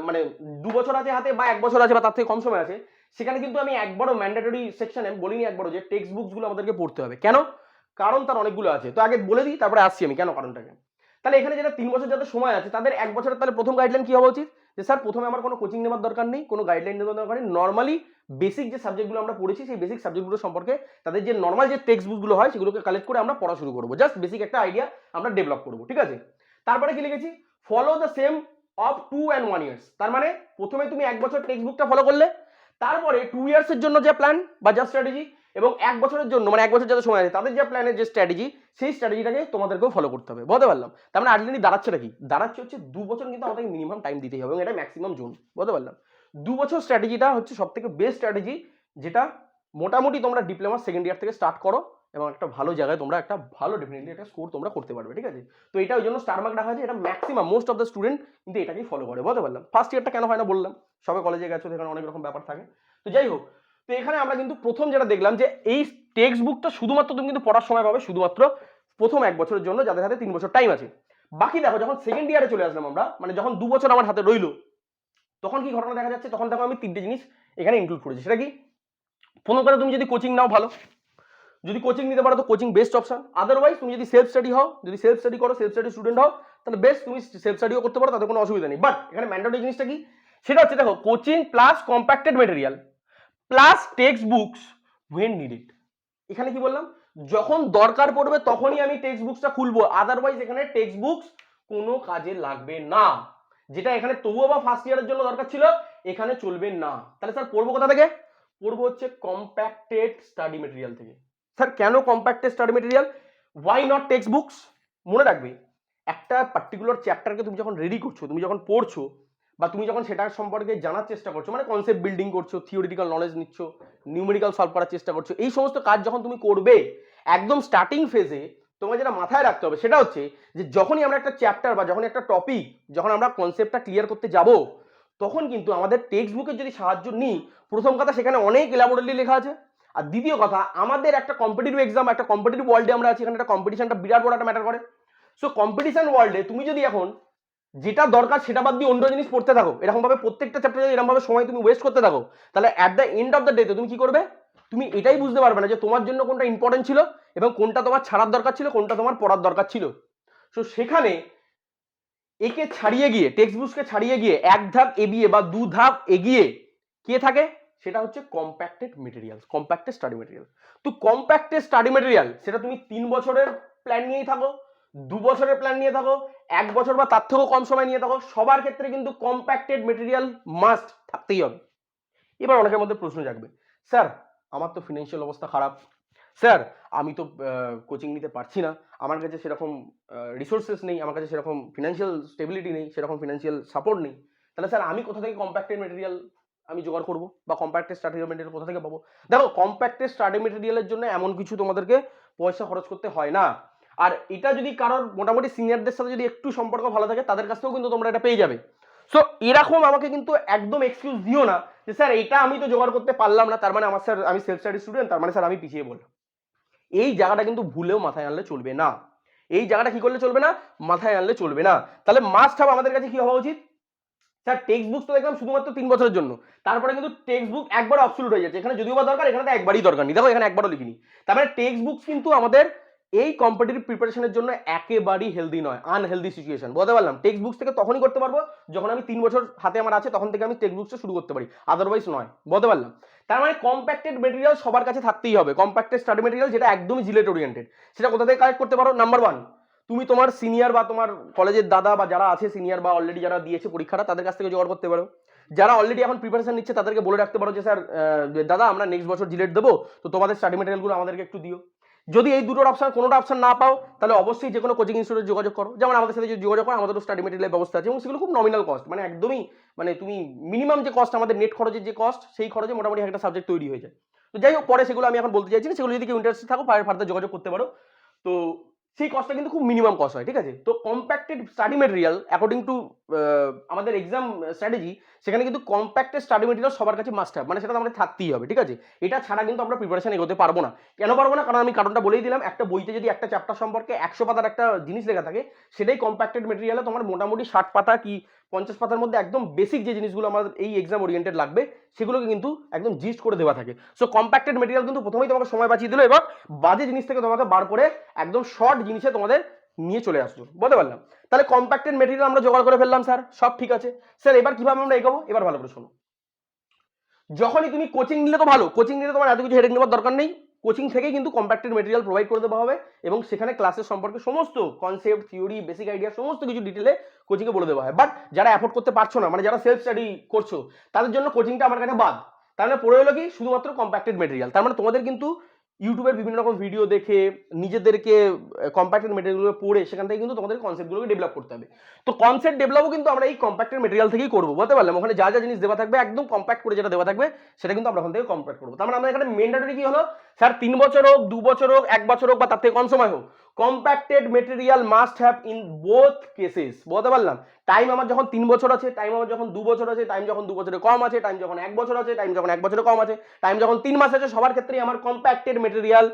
মানে 2 বছর আছে হাতে বা 1 বছর আছে বা তার থেকে কম সময় আছে, সেখানে কিন্তু আমি একবারও ম্যান্ডেটরি সেকশনে বলিনি একবারও যে টেক্সট বুকস গুলো আমাদেরকে পড়তে হবে। কেন? কারণ তার অনেকগুলো আছে, তো আগে বলে দিই তারপরে আসছি আমি কেন কারণটাকে। তাহলে এখানে যেটা 3 বছর যাদের সময় আছে, তাদের 1 বছরের তাহলে প্রথম গাইডলাইন কি হওয়া উচিত? যে স্যার প্রথমে আমার কোনো কোচিং নেওয়ার দরকার নেই, কোনো গাইডলাইন নেওয়ার দরকার নেই, নর্মালি বেসিক যে সাবজেক্টগুলো আমরা পড়েছি সেই বেসিক সাবজেক্টগুলো সম্পর্কে তাদের যে নর্মাল যে টেক্সট বুকগুলো হয় সেগুলোকে কালেক্ট করে আমরা পড়া শুরু করবো, জাস্ট বেসিক একটা আইডিয়া আমরা ডেভেলপ করবো, ঠিক আছে। তারপরে কি লিখেছি? Follow the same of 2 and 1 years. তার মানে প্রথমে তুমি 1 বছর টেক্সট বুকটা ফলো করলে, তারপরে 2 ইয়ার্সের জন্য যে প্ল্যান বা যা স্ট্র্যাটেজি, এবং 1 বছরের জন্য মানে 1 বছর যাদের সময় আছে তাদের যে প্ল্যানের যে স্ট্র্যাটেজি, সেই স্ট্র্যাটেজিটাকে তোমাদেরকেও ফলো করতে হবে, বলতে পারলাম। তার মানে আলটিমেটলি দাঁড়াচ্ছেটা কি? দাঁড়াচ্ছে হচ্ছে 2 বছর কিন্তু আমাদের মিনিমাম টাইম দিতেই হবে এবং এটা ম্যাক্সিমাম জোন, বলতে পারলাম। 2 বছর স্ট্র্যাটেজিটা হচ্ছে সব থেকে বেস্ট স্ট্র্যাটেজি, যেটা মোটামুটি তোমরা ডিপ্লোমা সেকেন্ড ইয়ার থেকে স্টার্ট করো এবং একটা ভালো জায়গায় তোমরা একটা ভালো ডেফিনেটলি একটা স্কোর তোমরা করতে পারবে, ঠিক আছে। তো এটা ওই জন্য স্টার মার্ক রাখা আছে, এটা maximum most of the student কিন্তু এটাকেই ফলো করে, বলতে পারলাম। ফার্স্ট ইয়ারটা কেন হয় না বললাম, সবাই কলেজে গেছো, সেখানে অনেক রকম ব্যাপার থাকে। তো যাই হোক, তো এখানে আমরা কিন্তু প্রথম যেটা দেখলাম যে এই টেক্সট বুকটা শুধুমাত্র তুমি কিন্তু পড়ার সময় পাবে শুধুমাত্র প্রথম 1 বছরের জন্য, যাদের হাতে 3 বছর টাইম আছে। বাকি দেখো যখন সেকেন্ড ইয়ারে চলে আসলাম আমরা, মানে যখন 2 বছর আমার হাতে রইলো, তখন কি ঘটনা দেখা যাচ্ছে? তখন দেখো আমি 3টে জিনিস এখানে ইনক্লুড করেছি। সেটা কি? প্রথম কথা, তুমি যদি কোচিং নাও ভালো, যদি কোচিং নিতে পারো তো কোচিং বেস্ট অপশন। আদারওয়াইজ তুমি যদি সেলফ স্টাডি হও, যদি সেলফ স্টাডি করো, সেলফ স্টাডি স্টুডেন্ট হও, তাহলে বেস্ট তুমি সেলফ স্টাডিও করতে পারো, তাতে কোনো অসুবিধা নেই। বাট এখানে ম্যান্ডেটরি জিনিসটা কি? সেটা হচ্ছে দেখো coaching plus compacted material plus text books when needed. এখানে কি বললাম? যখন দরকার পড়বে তখনই আমি টেক্সট বুকসটা খুলবো, আদারওয়াইজ এখানে টেক্সট বুকস কোনো কাজে লাগবে না। যেটা এখানে তবুও বা ফার্স্ট ইয়ারের জন্য দরকার ছিল, এখানে চলবে না। তাহলে স্যার পড়বো কোথা থেকে? পড়বো হচ্ছে কম্প্যাক্টেড স্টাডি মেটেরিয়াল থেকে। স্যার কেন compacted study material? Why not textbooks? মনে রাখবে, একটা পার্টিকুলার চ্যাপ্টারকে তুমি যখন রেডি করছো, তুমি যখন পড়ছো বা তুমি যখন সেটা সম্পর্কে জানার চেষ্টা করছো, মানে কনসেপ্ট বিল্ডিং করছো, থিওরিটিক্যাল নলেজ নিচ্ছ, নিউমেরিক্যাল সলভ করার চেষ্টা করছো, এই সমস্ত কাজ যখন তুমি করবে একদম স্টার্টিং ফেজে, তোমার যেটা মাথায় রাখতে হবে সেটা হচ্ছে যে যখনই আমরা একটা চ্যাপ্টার বা যখন একটা টপিক, যখন আমরা কনসেপ্টটা ক্লিয়ার করতে যাব, তখন কিন্তু আমাদের টেক্সট বুকের যদি সাহায্য নিই, প্রথম কথা সেখানে অনেক এলাবোরেটলি লেখা আছে, আর দ্বিতীয় কথা আমাদের একটা কম্পিটিটিভ এক্সাম, একটা কম্পিটিটিভ ওয়ার্ল্ডে আমরা আছি, এখানে একটা কম্পিটিশনটা বিরাট বড় একটা ম্যাটার করে। সো কম্পিটিশন ওয়ার্ল্ডে তুমি যদি এখন যেটা দরকার সেটা বাদ দিয়ে অন্য জিনিস পড়তে থাকো, এরকম ভাবে প্রত্যেকটা চ্যাপ্টারে এরকম ভাবে সময় তুমি ওয়েস্ট করতে থাকো, তাহলে at the end of the day তুমি কি করবে? তুমি এটাই বুঝতে পারবে না যে তোমার জন্য কোনটা ইম্পর্টেন্ট ছিল এবং কোনটা তোমার ছাড়ার দরকার ছিল, কোনটা তোমার পড়ার দরকার ছিল। সো সেখানে একে ছাড়িয়ে গিয়ে, টেক্সট বুককে ছাড়িয়ে গিয়ে এক ধাপ এগিয়ে বা দু ধাপ এগিয়ে কে থাকে, সেটা হচ্ছে compacted material, compacted study material. তো কম্প্যাক্টেড স্টাডি মেটেরিয়াল সেটা তুমি 3 বছরের প্ল্যান নিয়েই থাকো, 2 বছরের প্ল্যান নিয়ে থাকো, 1 বছর বা তার থেকেও কম সময় নিয়ে থাকো, সবার ক্ষেত্রে কিন্তু কম্প্যাক্টেড মেটেরিয়াল মাস্ট থাকতেই হবে। এবার অনেকের মধ্যে প্রশ্ন জাগবে, স্যার আমার তো ফিনান্সিয়াল অবস্থা খারাপ, স্যার আমি তো কোচিং নিতে পারছি না, আমার কাছে সেরকম রিসোর্সেস নেই, আমার কাছে সেরকম ফিনান্সিয়াল স্টেবিলিটি নেই, সেরকম ফিনান্সিয়াল সাপোর্ট নেই, তাহলে স্যার আমি কোথা থেকে কম্প্যাক্টেড মেটেরিয়াল আমি জোগাড় করবো বা কম্প্যাক্টেড স্টাডি মেটেরিয়াল কোথা থেকে পাবো? দেখো, কম্প্যাক্টেড স্টাডি মেটেরিয়ালের জন্য এমন কিছু তোমাদেরকে পয়সা খরচ করতে হয় না। আর এটা যদি কারোর মোটামুটি সিনিয়রদের সাথে যদি একটু সম্পর্ক ভালো থাকে, তাদের কাছ থেকেও কিন্তু তোমরা এটা পেয়ে যাবে। সো এরকম আমাকে কিন্তু একদম এক্সকিউজ দিও না যে স্যার এটা আমি তো জোগাড় করতে পারলাম না, তার মানে আমার স্যার আমি সেলফ স্টাডি স্টুডেন্ট, তার মানে স্যার আমি পিছিয়ে বললাম। এই জায়গাটা কিন্তু ভুলেও মাথায় আনলে চলবে না। এই জায়গাটা কি করলে চলবে না, মাথায় আনলে চলবে না। তাহলে মাস্ট হাব আমাদের কাছে কি হওয়া উচিত, স্যার টেক্সট বুক তো দেখলাম শুধুমাত্র 3 বছরের জন্য, তারপরে কিন্তু টেক্সট বুক একবার অবসলিউট হয়ে যাচ্ছে। এখানে যদিও বা দরকার, এখানে তো একবারই দরকার নেই, দেখো এখানে একবারও লিখিনি। তার মানে টেক্সট বুক কিন্তু আমাদের এই কম্পিটিটিভ প্রিপারেশনের জন্য একেবারেই হেলদি নয়, আনহেলদি সিচুয়েশন। বলতে পারলাম টেক্সট বুকস থেকে তখনই করতে পারবো যখন আমি 3 বছর হাতে আমার আছে, তখন থেকে আমি টেক্সট বুকসটা শুরু করতে পারি, আদারওয়াইজ নয়। বলতে পারলাম। তার মানে কম্প্যাক্টেড মেটেরিয়াল সবার কাছে থাকতেই হবে, কম্প্যাক্টেড স্টাডি মেটেরিয়াল যেটা একদমই জিলেট ওরিয়েন্টেড। সেটা কোথা থেকে কালেক্ট করতে পারো? নাম্বার 1, তুমি তোমার সিনিয়র বা তোমার কলেজের দাদা বা যারা আছে সিনিয়র বা অলরেডি যারা দিয়েছে পরীক্ষাটা, তাদের কাছ থেকে জোগাড় করতে পারো। যারা অলরেডি এখন প্রিপারেশন নিচ্ছে তাদেরকে বলে রাখতে পারো যে স্যার দাদা আমরা নেক্সট বছর জিলেট দেবো, তো তোমাদের স্টাডি মেটেরিয়ালগুলো আমাদেরকে একটু দিও। যদি এই দুটোর অপশন কোনোটা অপশন না পাও, তাহলে অবশ্যই যে কোনো কোচিং ইনস্টিটিউটে যোগাযোগ করো। যেমন আমাদের সাথে যদি যোগাযোগ করো, আমাদেরও স্টাডি মেটেরিয়ালের ব্যবস্থা আছে এবং সেগুলো খুব নমিনাল কস্ট, মানে একদমই মানে তুমি মিনিমাম যে কস্ট আমাদের নেট খরচের যে কস্ট, সেই খরচে মোটামুটি একটা সাবজেক্ট তৈরি হয়ে যায়। তো যাই হোক, পরে সেগুলো আমি এখন বলতে চাইছি না, সেগুলো যদি কেউ ইন্টারেস্টেড থাকো ফার্দার যোগাযোগ করতে পারো। তো সেই কস্টটা কিন্তু খুব মিনিমাম কস্ট হয়, ঠিক আছে? তো compacted study material according to আমাদের এক্সাম স্ট্র্যাটেজি, সেখানে কিন্তু কম্প্যাক্টেড স্টাডি মেটেরিয়াল সবার কাছে মাস্ট হ্যাভ, মানে সেটা আমাদের থাকতেই হবে, ঠিক আছে? এটা ছাড়া কিন্তু আমরা প্রিপারেশন এগোতে পারবো না। কেন পারবো না? কারণ আমি কারণটা বলেই দিলাম, একটা বইতে যদি একটা চ্যাপ্টার সম্পর্কে 100 পাতার একটা জিনিস লেখা থাকে, সেটাই কম্প্যাক্টেড মেটেরিয়ালে তোমার মোটামুটি 60 পাতা কি 50 পাতার মধ্যে একদম বেসিক যে জিনিসগুলো আমাদের এই এক্সাম ওরিয়েন্টেড লাগবে, সেগুলোকে কিন্তু একদম জিস্ট করে দেওয়া থাকে। সো কম্প্যাক্টেড মেটেরিয়াল কিন্তু প্রথমেই তোমাকে সময় বাঁচিয়ে দিল এবং বাজে জিনিস থেকে তোমাকে বার করে একদম শর্ট জিনিসে তোমাদের নিয়ে চলে আসছো। বলতে পারলাম। তাহলে কম্প্যাক্টেড মেটেরিয়াল আমরা জোগাড় করে ফেললাম, স্যার সব ঠিক আছে। স্যার এবার কিভাবে আমরা এগোবো? এবার ভালো করে শোনো। যখনই তুমি কোচিং নিলে তো ভালো, কোচিং নিলে তোমার এত কিছু হেডেক নেওয়ার দরকার নেই। কোচিং থেকেই কিন্তু কম্প্যাক্টেড মেটেরিয়াল প্রোভাইড করে দেওয়া হবে এবং সেখানে ক্লাসের সম্পর্কে সমস্ত কনসেপ্ট, থিওরি, বেসিক আইডিয়া সমস্ত কিছু ডিটেলে কোচিংয়ে বলে দেওয়া হয়। বাট যারা অ্যাফোর্ড করতে পারছো না, মানে যারা সেলফ স্টাডি করছো, তাদের জন্য কোচিংটা আমার কাছে বাদ। তার মানে পড়ে হলো কি শুধুমাত্র কম্প্যাক্টেড মেটেরিয়াল। তার মানে তোমাদের কিন্তু ইউটিউবের বিভিন্ন রকম ভিডিও দেখে নিজেদেরকে কম্প্যাক্টেড মেটেরিয়ালগুলো পড়ে সেখান থেকে কিন্তু তোমাদের কনসেপ্টগুলোকে ডেভেলপ করতে হবে। তো কনসেপ্ট ডেভেলপও কিন্তু আমরা এই কম্প্যাক্টেড মেটেরিয়াল থেকেই করবো। বলতে পারলাম, ওখানে যা যা জিনিস দেওয়া থাকবে একদম কম্প্যাক্ট করে যেটা দেওয়া থাকবে সেটা কিন্তু আমরা ওখান থেকে কম্প্যাক্ট করবো। তার মানে আমরা এখানে ম্যান্ডেটরি কি হলো, স্যার 3 বছর হোক, 2 বছর হোক, 1 বছর হোক বা তার থেকে কম সময় হোক, compacted material must have in both cases. বলতে পারলাম, টাইম আমার যখন 3 বছর আছে, টাইম আমার যখন 2 বছর আছে, টাইম যখন 2 বছরের কম আছে, টাইম যখন 1 বছর আছে, টাইম যখন 1 বছরের কম আছে, টাইম যখন 3 মাস আছে, সবার ক্ষেত্রেই আমার কম্প্যাক্টেড মেটেরিয়াল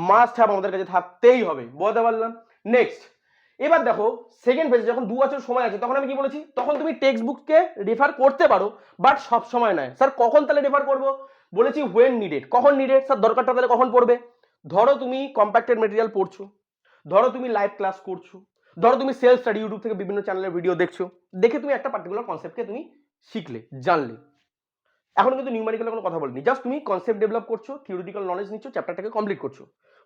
মাস্ট হ্যাভ আমাদের কাছে থাকতেই হবে। বলতে পারলাম। নেক্সট, এবার দেখো সেকেন্ড ফেজে যখন 2 বছর সময় আছে, তখন আমি কি বলেছি, তখন তুমি টেক্সট বুককে রেফার করতে পারো, বাট সব সময় নয়। স্যার কখন তাহলে রেফার করবো? বলেছি হোয়েন নিডেড। কখন নিডেড? স্যার দরকারটা তাহলে কখন পড়বে? ধরো তুমি কম্প্যাক্টেড মেটেরিয়াল পড়ছো, ধরো তুমি লাইভ ক্লাস করছো, ধরো তুমি সেলফ স্টাডি ইউটিউব থেকে বিভিন্ন চ্যানেলের ভিডিও দেখছো, দেখে তুমি একটা পার্টিকুলার কনসেপ্টকে তুমি শিখলে, জানলে। এখন কিন্তু নিউমেরিক্যাল কোনো কথা বলিনি, জাস্ট তুমি কনসেপ্ট ডেভেলপ করছো, থিওরিটিক্যাল নলেজ নিচ্ছ, চ্যাপ্টারটাকে কমপ্লিট করছো,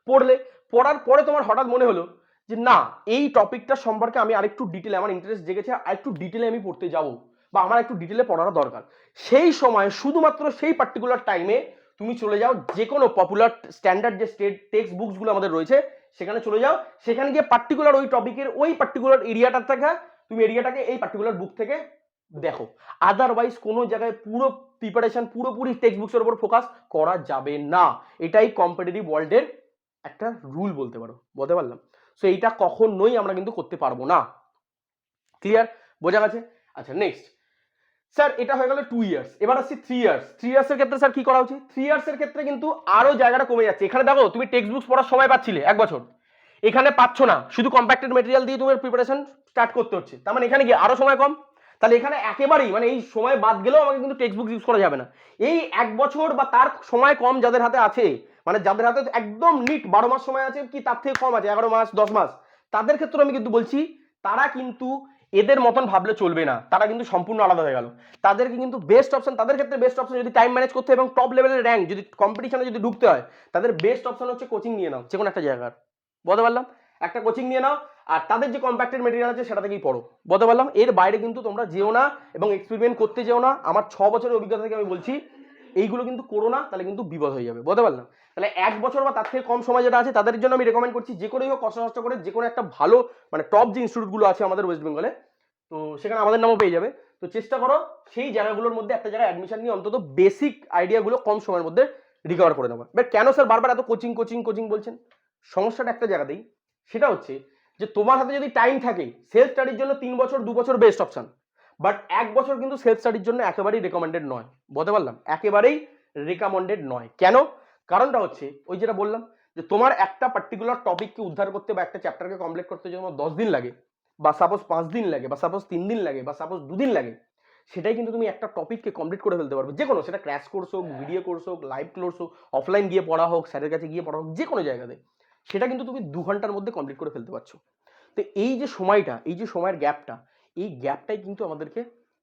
পড়লে, পড়ার পরে তোমার হঠাৎ মনে হলো যে না, এই টপিকটা সম্পর্কে আমি আরেকটু ডিটেলে, আমার ইন্টারেস্ট জেগেছে, আরেকটু ডিটেলে আমি পড়তে যাবো বা আমার একটু ডিটেলে পড়াটা দরকার। সেই সময় শুধুমাত্র সেই পার্টিকুলার টাইমে তুমি চলে যাও যে কোনো পপুলার স্ট্যান্ডার্ড যে টেক্সট বুকসগুলো আমাদের রয়েছে সেখানে চলে যাও, সেখানে গিয়ে পার্টিকুলার ওই টপিকের ওই পার্টিকুলার এরিয়াটা থেকে তুমি এরিয়াটাকে এই পার্টিকুলার বুক থেকে দেখো। আদারওয়াইজ কোনো জায়গায় পুরো প্রিপারেশন পুরোপুরি টেক্সট বুকসের উপর ফোকাস করা যাবে না। এটাই কম্পিটিটিভ ওয়ার্ল্ডের একটা রুল বলতে পারো। বলতে পারলাম। সো এইটা কখনোই আমরা কিন্তু করতে পারবো না। ক্লিয়ার? বোঝা গেছে? আচ্ছা নেক্সট, স্যার এটা হয়ে গেল 2 ইয়ার্স। এবার আসছি 3 ইয়ার্স। 3 ইয়ার্সের ক্ষেত্রে স্যার কি করা উচিত? 3 ইয়ার্সের ক্ষেত্রে কিন্তু আরো জায়গাটা কমে যাচ্ছে। এখানে দেখো তুমি টেক্সট বুকস পড়ার সময় পাচ্ছিলে 1 বছর, এখানে পাচ্ছ না, শুধু কম্প্যাক্টেড মেটেরিয়াল দিয়ে তোমার প্রিপারেশন স্টার্ট করতে হচ্ছে। তার মানে এখানে কি আরো সময় কম? তাহলে এখানে একেবারেই মানে এই সময় বাদ গেলেও আমাকে কিন্তু টেক্সট বুক ইউজ করা যাবে না। এই 1 বছর বা তার সময় কম যাদের হাতে আছে, মানে যাদের হাতে একদম নিট 12 মাস সময় আছে কি তার থেকে কম আছে 11 মাস 10 মাস, তাদের ক্ষেত্রে আমি কিন্তু বলছি তারা কিন্তু এদের মতন ভাবলে চলবে না, তারা কিন্তু সম্পূর্ণ আলাদা হয়ে গেল। তাদেরকে কিন্তু বেস্ট অপশন, তাদের ক্ষেত্রে বেস্ট অপশন যদি টাইম ম্যানেজ করতে এবং টপ লেভেলের র্যাঙ্ক যদি কম্পিটিশনে যদি ঢুকতে হয়, তাদের বেস্ট অপশন হচ্ছে কোচিং নিয়ে নাও যে কোনো একটা জায়গার। বলতে পারলাম? একটা কোচিং নিয়ে নাও আর তাদের যে কম্প্যাক্টেড মেটেরিয়াল আছে সেটা থেকেই পড়ো। বলতে পারলাম? এর বাইরে কিন্তু তোমরা যেও না এবং এক্সপেরিমেন্ট করতে যেও না। আমার 6 বছরের অভিজ্ঞতা থেকে আমি বলছি এইগুলো কিন্তু করো না, তাহলে কিন্তু বিপদ হয়ে যাবে। বলতে পারলাম? তাহলে 1 বছর বা তার থেকে কম সময় যেটা আছে তাদের জন্য আমি রেকমেন্ড করছি যে করেই হোক কষ্ট নষ্ট করে যে কোনো একটা ভালো মানে টপ যে ইনস্টিটিউটগুলো আছে আমাদের ওয়েস্ট বেঙ্গলে, তো সেখানে আমাদের নামও পেয়ে যাবে। তো চেষ্টা করো সেই জায়গাগুলোর মধ্যে একটা জায়গায় অ্যাডমিশন নিয়ে অন্তত বেসিক আইডিয়াগুলো কম সময়ের মধ্যে রিকভার করে নেওয়া। বাট কেন স্যার বারবার এত কোচিং কোচিং কোচিং বলছেন? সমস্যাটা একটা জায়গাতেই, সেটা হচ্ছে যে তোমার হাতে যদি টাইম থাকে সেলফ স্টাডির জন্য 3 বছর 2 বছর বেস্ট অপশন, বাট 1 বছর কিন্তু সেলফ স্টাডির জন্য একেবারেই রেকমেন্ডেড নয়। বলতে পারলাম? একেবারেই রেকমেন্ডেড নয়। কেন? কারণটা হচ্ছে ওই যেটা বললাম যে তোমার একটা পার্টিকুলার টপিককে উদ্ধার করতে বা একটা চ্যাপ্টারকে কমপ্লিট করতে যদি তোমার 10 দিন লাগে বা সাপোজ 5 দিন লাগে বা সাপোজ 3 দিন লাগে বা সাপোজ 2 দিন লাগে, সেটাই কিন্তু তুমি একটা টপিককে কমপ্লিট করে ফেলতে পারবে। যে কোনো, সেটা ক্র্যাশ কোর্স হোক, ভিডিও কোর্স হোক, লাইভ কোর্স হোক, অফলাইন গিয়ে পড়া হোক, স্যারের কাছে গিয়ে পড়া হোক, যে কোনো জায়গাতে সেটা কিন্তু তুমি 2 ঘন্টার মধ্যে কমপ্লিট করে ফেলতে পারছো। তো এই যে সময়টা, এই যে সময়ের গ্যাপটা, এই গ্যাপটাই কিন্তু আমাদেরকে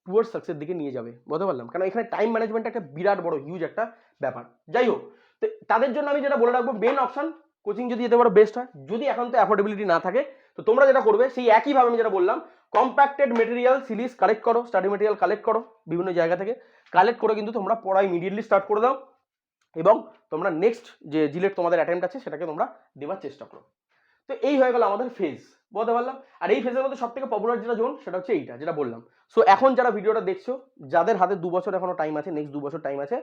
টুয়ার্ডস সাকসেস দিকে নিয়ে যাবে। বলতে পারলাম? কারণ এখানে টাইম ম্যানেজমেন্ট একটা বিরাট বড় হিউজ একটা ব্যাপার। যাই হোক, তো তাদের জন্য আমি যেটা বলে রাখবো মেন অপশন কোচিং যদি যেতে পারো বেস্ট হয়। যদি এখন তো অ্যাফোর্ডেবিলিটি না থাকে তো তোমরা যেটা করবে সেই একইভাবে আমি যেটা বললাম কম্প্যাক্টেড মেটেরিয়াল সিরিজ কালেক্ট করো, স্টাডি মেটেরিয়াল কালেক্ট করো বিভিন্ন জায়গা থেকে, কালেক্ট করে কিন্তু তোমরা পড়া ইমিডিয়েটলি স্টার্ট করে দাও এবং তোমরা নেক্সট যে জিলেট তোমাদের অ্যাটেম্প্ট আছে সেটাকে তোমরা দেওয়ার চেষ্টা করো। তো এই হয়ে গেল আমাদের ফেজ। বলতে পারলাম? আর এই ফেজের মধ্যে সব থেকে পপুলার যেটা জোন সেটা হচ্ছে এইটা যেটা বললাম। সো এখন যারা ভিডিওটা দেখছো, যাদের হাতে 2 বছর এখনো টাইম আছে, নেক্সট 2 বছর টাইম আছে,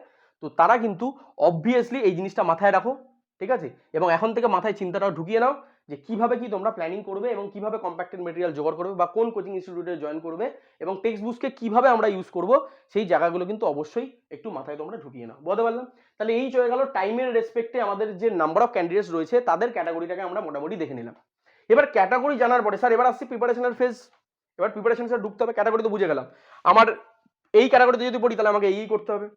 তো তারা কিন্তু অবভিয়াসলি এই জিনিসটা মাথায় রাখো, ঠিক আছে? এবং এখন থেকে মাথায় চিন্তাটা ঢুকিয়ে নাও যে কিভাবে কি তোমরা প্ল্যানিং করবে এবং কিভাবে কম্প্যাক্টেড মেটেরিয়াল জোগাড় করবে বা কোন কোচিং ইনস্টিটিউটে জয়েন করবে এবং টেক্সট বুককে কিভাবে আমরা ইউজ করব, সেই জায়গাগুলো কিন্তু অবশ্যই একটু মাথায় তোমরা ঢুকিয়ে নাও। বলতে পারলাম? তাহলে এই চলে গেল টাইমের রেসপেক্টে আমাদের যে নাম্বার অফ ক্যান্ডিডেটস রয়েছে তাদের ক্যাটাগরিটাকে আমরা মোটামুটি দেখে নিলাম। এবার ক্যাটাগরি জানার পরে স্যার এবার আসছি প্রিপারেশনের ফেজ। এবার প্রিপারেশন স্যার ঢুকতে হবে। ক্যাটাগরি তো বুঝে গেলাম, আমার এই ক্যাটাগরিতে যদি পড়ি তাহলে আমাকে এই করতে হবে,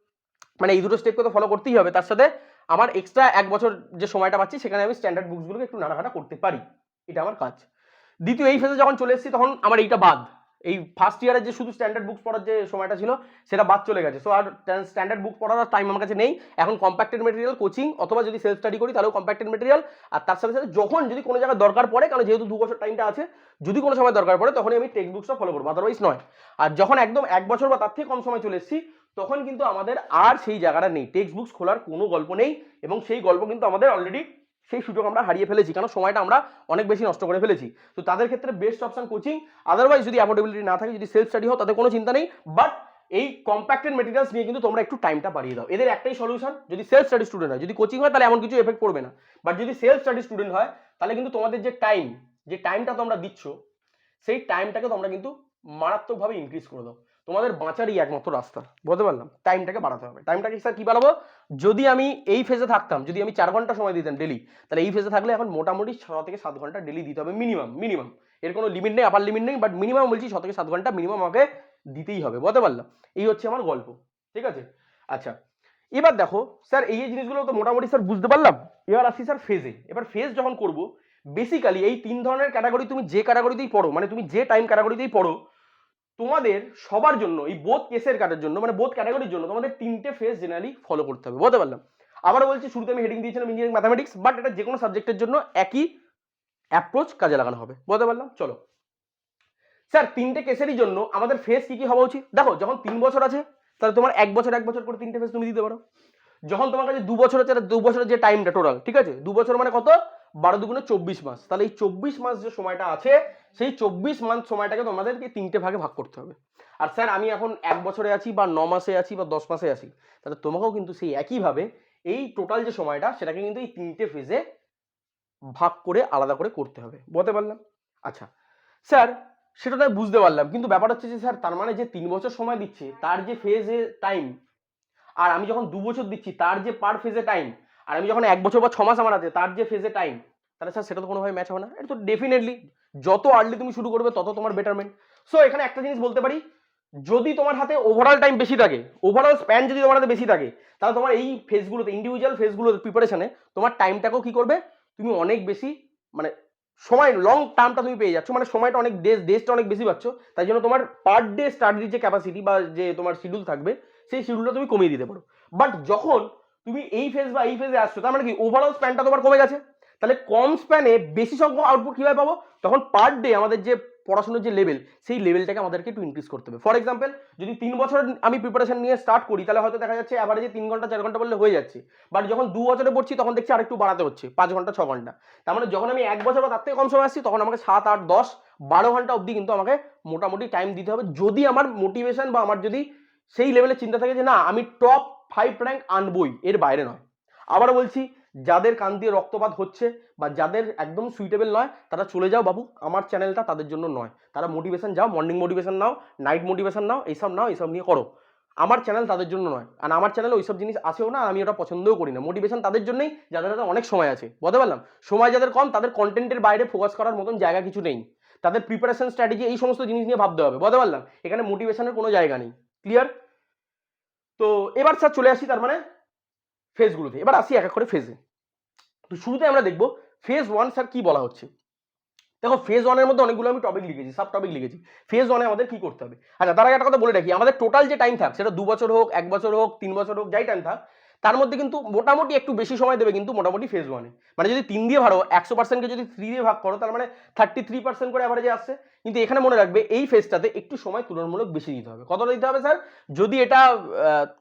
মানে এই দুটো স্টেপকে তো ফলো করতেই হবে। তার সাথে আমার এক্সট্রা 1 বছর যে সময়টা পাচ্ছি সেখানে আমি স্ট্যান্ডার্ড বুকসগুলোকে একটু নাড়াঘাটা করতে পারি, এটা আমার কাজ। দ্বিতীয় এই ফেজে যখন চলে এসেছি তখন আমার এইটা বাদ, এই ফার্স্ট ইয়ারের যে শুধু স্ট্যান্ডার্ড বুকস পড়ার যে সময়টা ছিল সেটা বাদ চলে গেছে। সো আর স্ট্যান্ডার্ড বুক পড়ার টাইম আমার কাছে নেই। এখন কম্প্যাক্টেড মেটেরিয়াল কোচিং অথবা যদি সেলফ স্টাডি করি তাহলেও কম্প্যাক্টেড মেটেরিয়াল। আর তার সাথে সাথে যখন যদি কোনো জায়গায় দরকার পড়ে, কারণ যেহেতু 2 বছর টাইমটা আছে, যদি কোনো সময় দরকার পড়ে তখনই আমি টেক্সট বুকসটা ফলো করবো, আদারওয়াইজ নয়। আর যখন একদম 1 বছর বা তার থেকে কম সময় চলে এসেছি তখন কিন্তু আমাদের আর সেই জায়গাটা নেই, টেক্সট বুকস খোলার কোনো গল্প নেই এবং সেই গল্প কিন্তু আমাদের অলরেডি সেই সুযোগ আমরা হারিয়ে ফেলেছি, কারণ সময়টা আমরা অনেক বেশি নষ্ট করে ফেলেছি। তো তাদের ক্ষেত্রে বেস্ট অপশন কোচিং। আদারওয়াইজ যদি অ্যাফোর্ডেবিলিটি না থাকে, যদি সেলফ স্টাডি হয় তাদের কোনো চিন্তা নেই, বাট এই কম্প্যাক্টেড মেটেরিয়ালস নিয়ে কিন্তু তোমরা একটু টাইমটা বাড়িয়ে দাও। এদের একটাই সলিউশন, যদি সেলফ স্টাডি স্টুডেন্ট হয়, যদি কোচিং হয় তাহলে এমন কিছু এফেক্ট পড়বে না, বাট যদি সেলফ স্টাডি স্টুডেন্ট হয় তাহলে কিন্তু তোমাদের যে টাইমটা তোমরা দিচ্ছ সেই টাইমটাকে তোমরা কিন্তু মারাত্মকভাবে ইনক্রিজ করে দাও। তোমাদের বাঁচারই একমাত্র রাস্তা। বলতে পারলাম? টাইমটাকে বাড়াতে হবে। টাইমটাকে স্যার কি বাড়াবো? যদি আমি এই ফেজে থাকতাম, যদি আমি 4 ঘন্টা সময় দিতাম ডেলি, তাহলে এই ফেজে থাকলে এখন মোটামুটি 6 থেকে 7 ঘন্টা ডেলি দিতে হবে মিনিমাম। এর কোনো লিমিট নেই, আপার লিমিট নেই, বাট মিনিমাম বলছি 6 থেকে 7 ঘন্টা মিনিমাম আমাকে দিতেই হবে। বলতে পারলাম? এই হচ্ছে আমার গল্প, ঠিক আছে? আচ্ছা, এবার দেখো স্যার এই জিনিসগুলো তো মোটামুটি স্যার বুঝতে পারলাম। এবার আসছি স্যার ফেজে। এবার ফেজ যখন করব, বেসিক্যালি এই 3 ধরনের ক্যাটাগরি তুমি যে ক্যাটাগরিতেই পড়ো, মানে তুমি যে টাইম ক্যাটাগরিতেই পড়ো, তোমাদের সবার জন্য এই বোথ কেসের কাটার জন্য, মানে বোথ ক্যাটাগরির জন্য তোমাদের 3টে ফেজ জেনারেলি ফলো করতে হবে। বলতে পারলাম? আবার বলছি, শুরুতে আমি হেডিং দিয়েছিলাম ইঞ্জিনিয়ারিং ম্যাথামেটিক্স, বাট এটা যে কোনো সাবজেক্টের জন্য একই অ্যাপ্রোচ কাজে লাগানো হবে। বলতে পারলাম? চলো স্যার 3টে কেসেরই জন্য আমাদের ফেজ কি কি হওয়া উচিত? দেখো, যখন 3 বছর আছে তাহলে তোমার 1 বছর করে 3টে ফেজ তুমি দিতে পারো। যখন তোমার কাছে 2 বছর আছে, 2 বছরের যে টাইমটা টোটাল, ঠিক আছে, 2 বছর মানে কত? 12 দুগুণে 24 মাস। তাহলে এই 24 মাস যে সময়টা আছে সেই 24 মাস সময়টাকে তোমাদেরকে 3টে ভাগে ভাগ করতে হবে। আর স্যার আমি এখন 1 বছরে আছি বা 9 মাসে আছি বা 10 মাসে আছি, তাহলে তোমাকেও কিন্তু সেই একইভাবে এই টোটাল যে সময়টা সেটাকে কিন্তু এই 3টে ফেজে ভাগ করে আলাদা করে করতে হবে। বলতে পারলাম? আচ্ছা স্যার, সেটা তো বুঝতে পারলাম, কিন্তু ব্যাপার হচ্ছে যে স্যার তার মানে যে 3 বছর সময় দিচ্ছে তার যে ফেজে টাইম, আর আমি যখন 2 বছর দিচ্ছি তার যে পার ফেজে টাইম, আর আমি যখন 1 বছর বা 6 মাস আমার আছে তার যে ফেজে টাইম, তাহলে স্যার সেটা তো কোনোভাবে ম্যাচ হবে না। এটা তো ডেফিনেটলি যত আর্লি তুমি শুরু করবে তত তোমার বেটারমেন্ট। সো এখানে একটা জিনিস বলতে পারি, যদি তোমার হাতে ওভারঅল টাইম বেশি থাকে, ওভারঅল স্প্যান যদি তোমার হাতে বেশি থাকে, তাহলে তোমার এই ফেজগুলোতে, ইন্ডিভিজুয়াল ফেজগুলোতে প্রিপারেশনে তোমার টাইমটাকেও কি করবে, তুমি অনেক বেশি মানে সময় লং টার্মটা তুমি পেয়ে যাচ্ছ, মানে সময়টা অনেক ডেজটা অনেক বেশি পাচ্ছ। তাই জন্য তোমার পার ডে স্টাডির যে ক্যাপাসিটি বা যে তোমার শিডিউল থাকবে, সেই শিডিউলটা তুমি কমিয়ে দিতে পারো। বাট যখন তুমি এই ফেজ বা এই ফেজে আসছো, তার মানে কি ওভারঅল স্প্যানটা তোমার কমে গেছে, তাহলে কম স্প্যানে বেশি সংখ্যক আউটপুট কিভাবে পাবো? তখন পার ডে আমাদের যে পড়াশোনার যে লেভেল, সেই লেভেলটাকে আমাদেরকে একটু ইনক্রিজ করতে হবে। ফর এক্সাম্পল, যদি 3 বছর আমি প্রিপারেশন নিয়ে স্টার্ট করি, তাহলে হয়তো দেখা যাচ্ছে অ্যাভারেজে 3 ঘন্টা 4 ঘন্টা বললে হয়ে যাচ্ছে। বাট যখন 2 বছরে পড়ছি, তখন দেখছি আরেকটু বাড়াতে হচ্ছে 5 ঘন্টা 6 ঘন্টা। তার মানে যখন আমি 1 বছর বা তার থেকে কম সময় আসছি, তখন আমাকে 7 8 10 12 ঘন্টা অবধি কিন্তু আমাকে মোটামুটি টাইম দিতে হবে, যদি আমার মোটিভেশন বা আমার যদি সেই লেভেলের চিন্তা থাকে যে না আমি টপ 5 র্যাঙ্ক আনবই, এর বাইরে নয়। আবার বলছি, যাদের কান দিয়ে রক্তপাত হচ্ছে বা যাদের একদম সুইটেবল নয়, তারা চলে যাও বাবু, আমার চ্যানেলটা তাদের জন্য নয়। তারা মোটিভেশন যাও, মর্নিং মোটিভেশন নাও, নাইট মোটিভেশন নাও, এইসব নিয়ে করো। আমার চ্যানেল তাদের জন্য নয়, আর আমার চ্যানেলে ওইসব জিনিস আসেও না, আমি ওটা পছন্দও করি না। মোটিভেশন তাদের জন্যই যাদের হাতে অনেক সময় আছে, বলতে পারলাম। সময় যাদের কম, তাদের কন্টেন্টের বাইরে ফোকাস করার মতন জায়গা কিছু নেই, তাদের প্রিপারেশন স্ট্র্যাটেজি এই সমস্ত জিনিস নিয়ে ভাবতে হবে, বলতে পারলাম। এখানে মোটিভেশনের কোনো জায়গা নেই। ক্লিয়ার? তো এবার স্যার চলে আসি তার মানে ফেজগুলোতে, এবার আসি এক এক করে ফেজে। তো শুরুতে আমরা দেখবো ফেজ 1 স্যার কি বলা হচ্ছে। দেখো, ফেজ 1 এর মধ্যে অনেকগুলো আমি টপিক লিখেছি, সাব টপিক লিখেছি। ফেজ 1 এ আমাদের কি করতে হবে? আচ্ছা, তার আগে একটা কথা বলে রাখি, আমাদের টোটাল যে টাইম থাক, সেটা 2 বছর হোক, 1 বছর হোক, 3 বছর হোক, যাই টাইম থাক, তার মধ্যে কিন্তু মোটামুটি একটু বেশি সময় দেবে কিন্তু মোটামুটি ফেজ 1 এ। মানে যদি 3 দিয়ে ভাড়ো, 100% কে যদি 3 দিয়ে ভাগ করো, তার মানে 33% করে অ্যাভারেজে আসছে। কিন্তু এখানে মনে রাখবে, এই ফেজটাতে একটু সময় তুলনামূলক বেশি দিতে হবে। কতটা দিতে হবে স্যার? যদি এটা